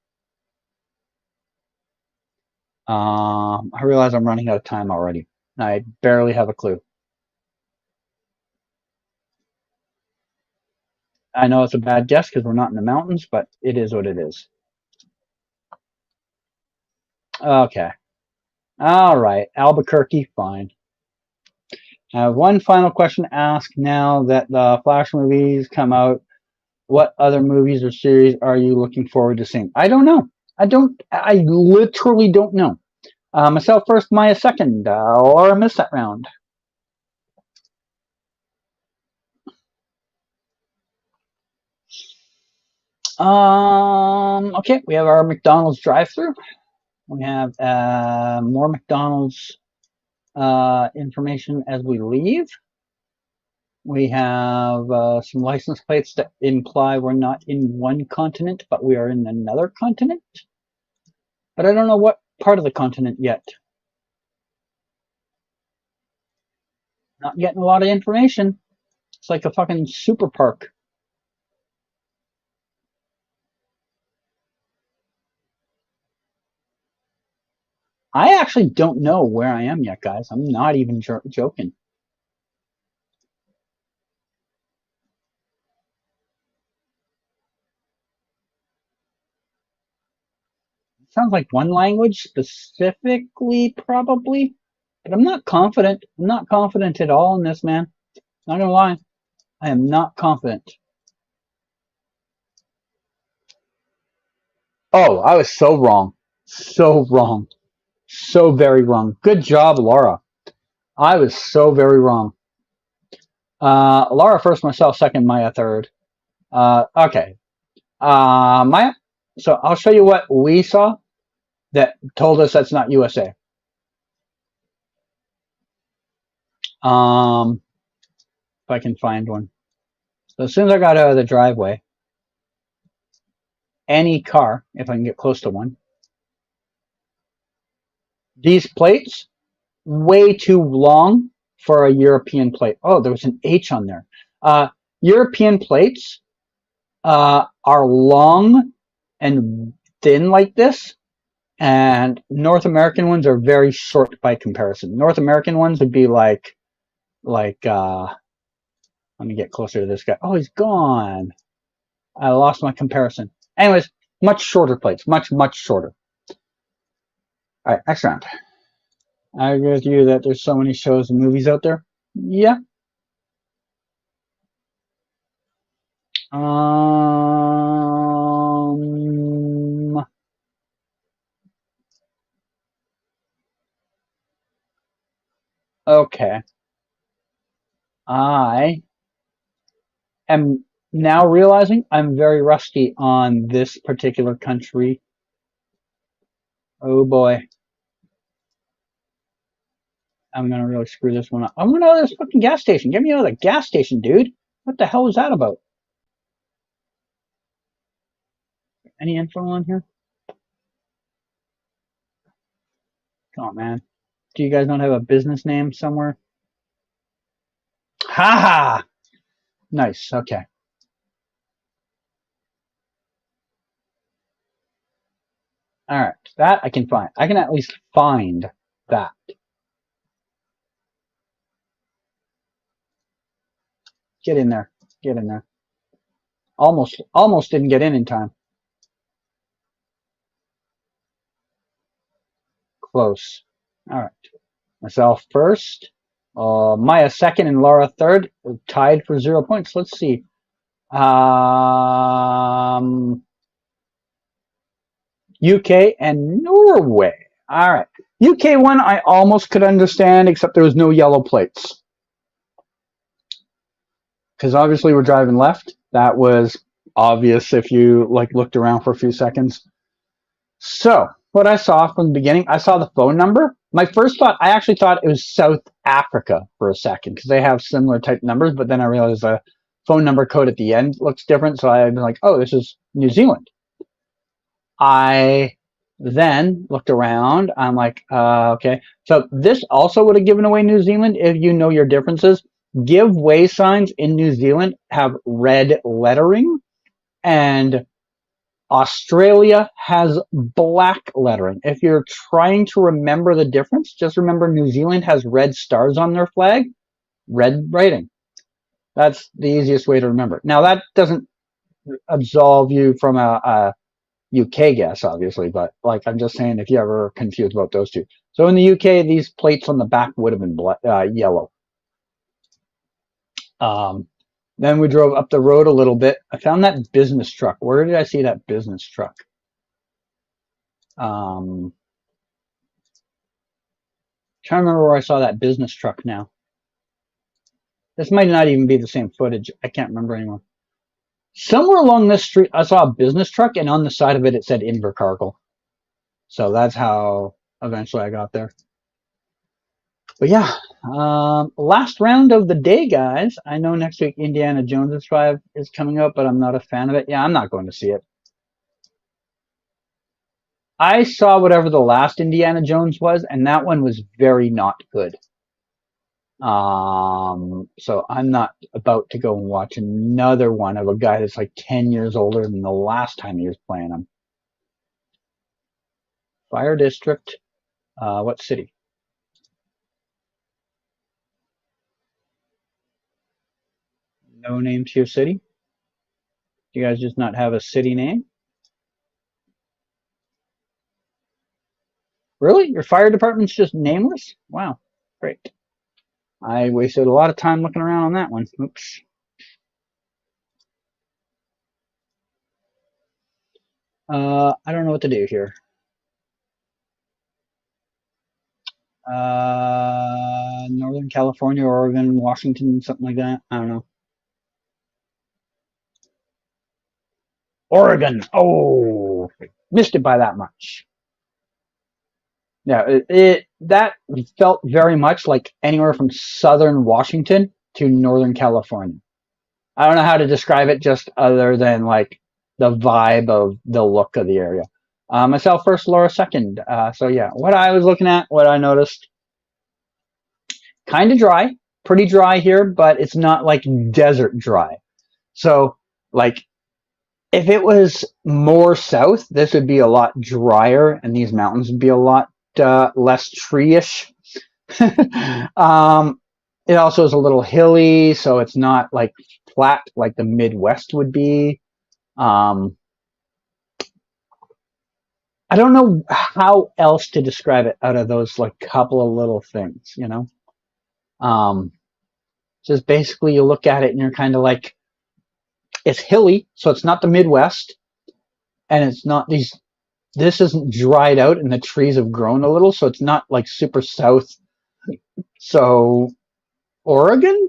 I realize I'm running out of time already. I barely have a clue. I know it's a bad guess because we're not in the mountains, but it is what it is. Okay. All right. Albuquerque, fine. I have one final question to ask now that the Flash movies come out. What other movies or series are you looking forward to seeing? I don't know. I literally don't know. Myself first, Maya second. Laura missed that round. Okay, we have our McDonald's drive-through. We have more McDonald's information as we leave. We have some license plates that imply we're not in one continent, but we are in another continent. But I don't know what part of the continent yet. Not getting a lot of information. It's like a fucking super park. I actually don't know where I am yet, guys. I'm not even joking. It sounds like one language specifically, probably. But I'm not confident. I'm not confident at all in this, man. Not gonna lie. I am not confident. Oh, I was so wrong. So wrong. So very wrong. Good job, Laura. I was so very wrong. Laura first, myself second, Maya third. Okay. Maya, so I'll show you what we saw that told us that's not USA. If I can find one. So as soon as I got out of the driveway, any car, if I can get close to one, these plates, way too long for a European plate. Oh, there was an H on there. European plates are long and thin like this, and North American ones are very short by comparison. North American ones would be like let me get closer to this guy. Oh, he's gone. I lost my comparison. Anyways, much shorter plates, much shorter. All right, next round. I agree with you that there's so many shows and movies out there. Yeah. Okay. I am now realizing I'm very rusty on this particular country. Oh boy. I'm gonna really screw this one up. I'm gonna go to this fucking gas station. Get me out of the gas station, dude. What the hell is that about? Any info on here? Come on, man. Do you guys not have a business name somewhere? Ha ha! Nice, okay. Alright, that I can find. I can at least find that. Get in there. Get in there. Almost didn't get in time. Close. Alright. Myself first. Maya second and Laura third. Tied for 0 points. Let's see. UK and Norway. All right. UK one I almost could understand, except there was no yellow plates. Because obviously we're driving left. That was obvious if you looked around for a few seconds. So what I saw from the beginning, I saw the phone number. My first thought, I actually thought it was South Africa for a second because they have similar type numbers, but then I realized the phone number code at the end looks different. So I've been like, oh, this is New Zealand. I then looked around. I'm like, okay. So this also would have given away New Zealand if you know your differences. Give way signs in New Zealand have red lettering, and Australia has black lettering. If you're trying to remember the difference, just remember New Zealand has red stars on their flag, red writing. That's the easiest way to remember. Now, that doesn't absolve you from a UK guess, obviously, but like I'm just saying, if you ever are confused about those two. So in the UK, these plates on the back would have been yellow. Then we drove up the road a little bit. I found that business truck. Where did I see that business truck? Trying to remember where I saw that business truck now. This might not even be the same footage. I can't remember anymore. Somewhere along this street, I saw a business truck, and on the side of it, it said Invercargill. So that's how eventually I got there. But yeah, last round of the day, guys. I know next week Indiana Jones 5 is coming up, but I'm not a fan of it. Yeah, I'm not going to see it. I saw whatever the last Indiana Jones was, and that one was very not good. So I'm not about to go and watch another one of a guy that's like 10 years older than the last time he was playing them. Fire District. What city? No name to your city? Do you guys just not have a city name? Really? Your fire department's just nameless? Wow. Great. I wasted a lot of time looking around on that one. Oops. I don't know what to do here. Northern California, Oregon, Washington, something like that. I don't know. Oregon. Oh, missed it by that much. Yeah, that felt very much like anywhere from southern Washington to northern California. I don't know how to describe it, just other than like the vibe of the look of the area. Myself first, Laura second. So yeah, what I was looking at, what I noticed, kind of dry, pretty dry here, but it's not like desert dry. So like if it was more south, this would be a lot drier, and these mountains would be a lot less tree-ish. It also is a little hilly, so it's not like flat like the Midwest would be. I don't know how else to describe it out of those like couple of little things, you know. Just basically you look at it and you're kind of like, it's hilly, so it's not the Midwest, and it's not these. This isn't dried out, and the trees have grown a little, so it's not like super south. So Oregon,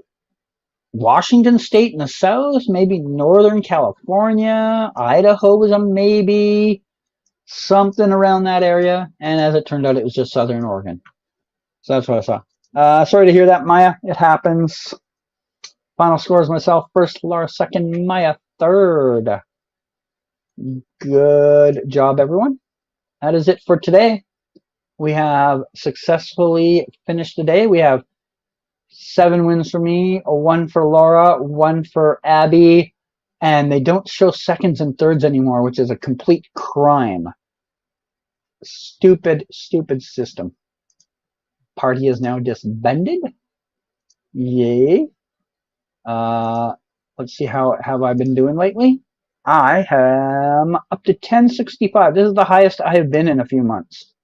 Washington State in the south, maybe Northern California, Idaho was a maybe, something around that area. And as it turned out, it was just Southern Oregon. So that's what I saw. Sorry to hear that, Maya. It happens. Final scores: myself first, Laura second, Maya third. Good job, everyone. That is it for today. We have successfully finished the day. We have 7 wins for me, 1 for Laura, 1 for Abby, and they don't show seconds and thirds anymore, which is a complete crime. Stupid, stupid system. Party is now disbanded. Yay. Let's see, how have I been doing lately? I am up to 1065. This is the highest I have been in a few months.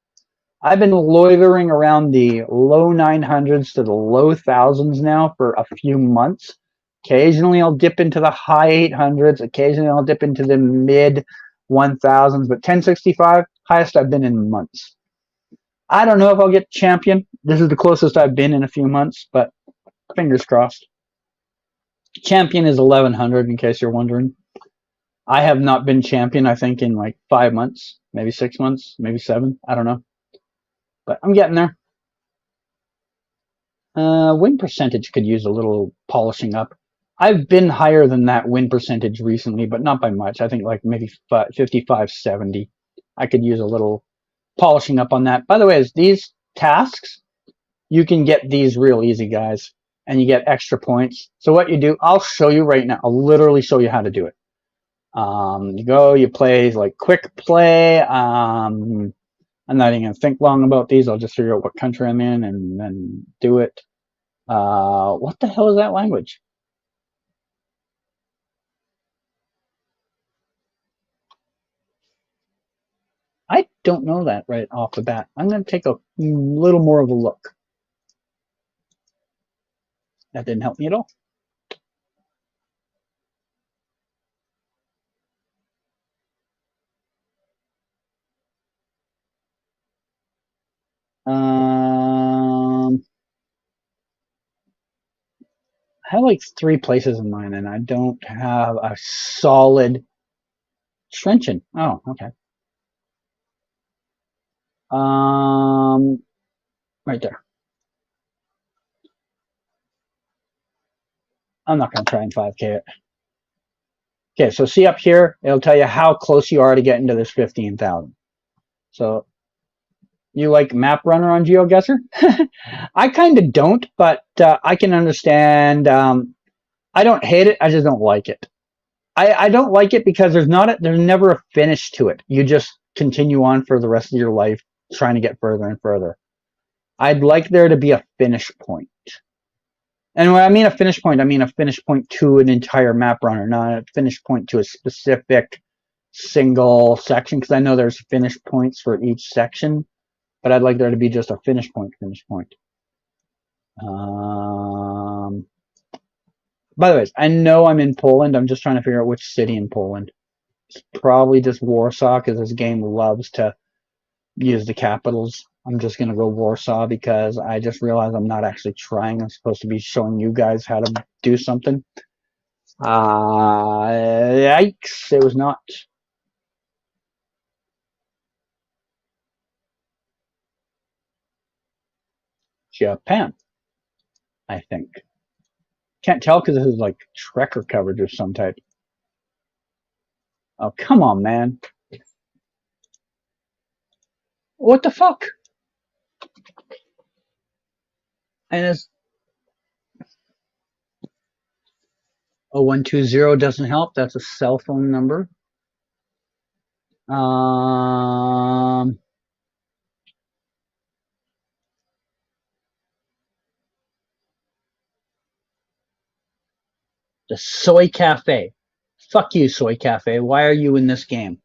I've been loitering around the low 900s to the low thousands now for a few months. Occasionally I'll dip into the high 800s. Occasionally I'll dip into the mid 1000s, but 1065, highest I've been in months. I don't know if I'll get champion. This is the closest I've been in a few months, but fingers crossed. Champion is 1100 in case you're wondering. I have not been champion, I think, in like 5 months, maybe 6 months, maybe 7. I don't know. But I'm getting there. Win percentage could use a little polishing up. I've been higher than that win percentage recently, but not by much. I think like maybe 55, 70. I could use a little polishing up on that. By the way, these tasks, you can get these real easy, guys, and you get extra points. So what you do, I'll show you right now. I'll literally show you how to do it. You go, you play like quick play. I'm not even gonna think long about these. I'll just figure out what country I'm in and then do it. What the hell is that language? I don't know that right off the bat. I'm going to take a little more of a look. That didn't help me at all. I have like 3 places in mind, and I don't have a solid trenchant. Oh, okay. Right there. I'm not going to try and 5K it. Okay, so see up here, it'll tell you how close you are to getting to this 15,000. So you like Map Runner on GeoGuessr? I kind of don't, but I can understand. I don't hate it. I just don't like it. I don't like it because there's never a finish to it. You just continue on for the rest of your life trying to get further and further. I'd like there to be a finish point. And when I mean a finish point, I mean a finish point to an entire map runner, not a finish point to a specific single section, because I know there's finish points for each section, but I'd like there to be just a finish point. By the way, I know I'm in Poland. I'm just trying to figure out which city in Poland. It's probably just Warsaw, because this game loves to use the capitals. I'm just going to go Warsaw because I just realized I'm not actually trying. I'm supposed to be showing you guys how to do something. Yikes, it was not. Japan, I think. Can't tell because this is like trekker coverage of some type. Oh, come on, man. What the fuck? And it's 0120 doesn't help. That's a cell phone number. The Soy Cafe. Fuck you, Soy Cafe. Why are you in this game?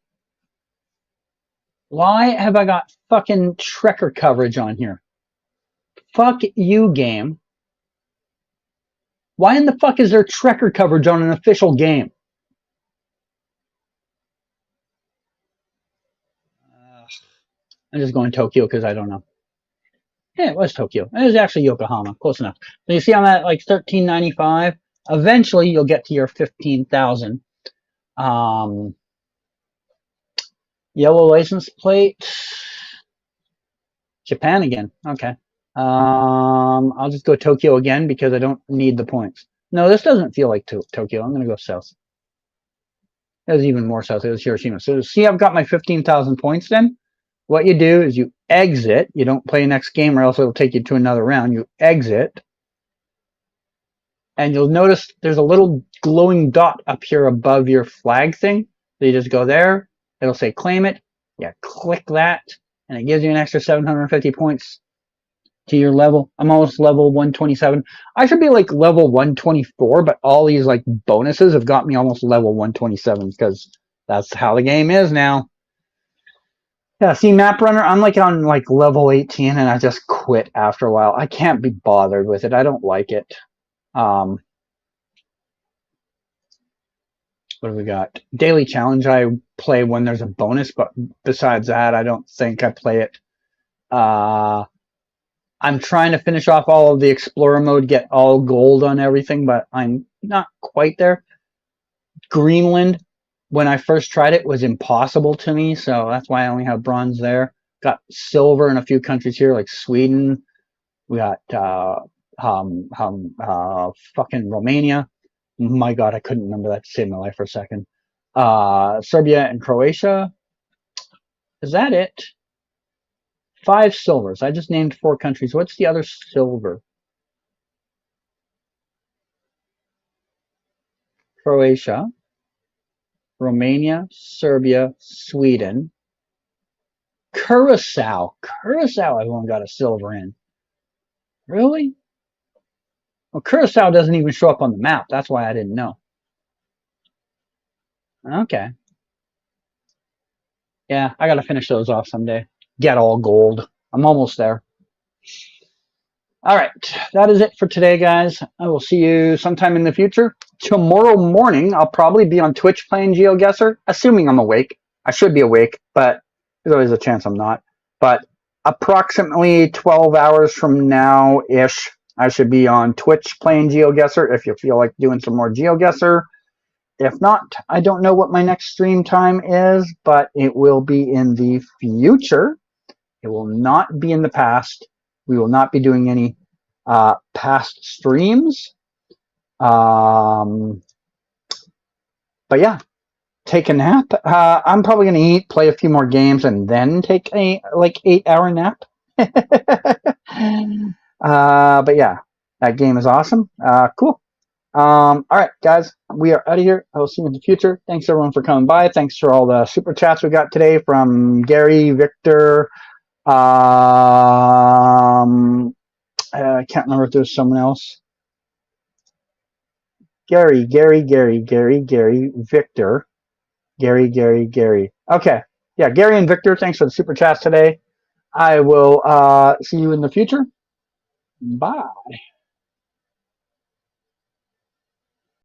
Why have I got fucking trekker coverage on here? Fuck you, game. Why in the fuck is there trekker coverage on an official game? I'm just going Tokyo because I don't know. Yeah, it was Tokyo. It was actually Yokohama. Close enough. So you see I'm at like 1395. Eventually you'll get to your 15,000. Yellow license plate. Japan again. Okay. I'll just go Tokyo again because I don't need the points. No, this doesn't feel like Tokyo. I'm going to go south. It was even more south. It was Hiroshima. So see, I've got my 15,000 points then. What you do is you exit. You don't play next game or else it'll take you to another round. You exit. And you'll notice there's a little glowing dot up here above your flag thing. So you just go there. It'll say claim it. Yeah, click that. And it gives you an extra 750 points to your level. I'm almost level 127. I should be like level 124, but all these like bonuses have got me almost level 127 because that's how the game is now. Yeah, see, Map Runner, I'm like on like level 18 and I just quit after a while. I can't be bothered with it. I don't like it. What do we got? Daily Challenge I play when there's a bonus, but besides that, I don't think I play it. I'm trying to finish off all of the Explorer mode, get all gold on everything, but I'm not quite there. Greenland, when I first tried it, was impossible to me, so that's why I only have bronze there. Got silver in a few countries here, like Sweden. We got fucking Romania. My God, I couldn't remember that to save my life for a second. Serbia and Croatia. Is that it? 5 silvers. I just named 4 countries. What's the other silver? Croatia, Romania, Serbia, Sweden. Curacao. Curacao I've only got a silver in. Really? Well, Curacao doesn't even show up on the map. That's why I didn't know. Okay. Yeah, I gotta finish those off someday. Get all gold. I'm almost there. All right, that is it for today, guys. I will see you sometime in the future. Tomorrow morning, I'll probably be on Twitch playing GeoGuessr, assuming I'm awake. I should be awake, but there's always a chance I'm not. But approximately 12 hours from now-ish, I should be on Twitch playing GeoGuessr if you feel like doing some more GeoGuessr. If not, I don't know what my next stream time is, but it will be in the future. It will not be in the past. We will not be doing any past streams. But yeah, take a nap. I'm probably going to eat, play a few more games, and then take a 8-hour nap. But yeah, that game is awesome. Cool. All right, guys, we are out of here. I will see you in the future. Thanks everyone for coming by. Thanks for all the super chats we got today from Gary, Victor. I can't remember if there's someone else. Gary, Victor. Gary. Okay. Yeah, Gary and Victor, thanks for the super chats today. I will see you in the future. Bye.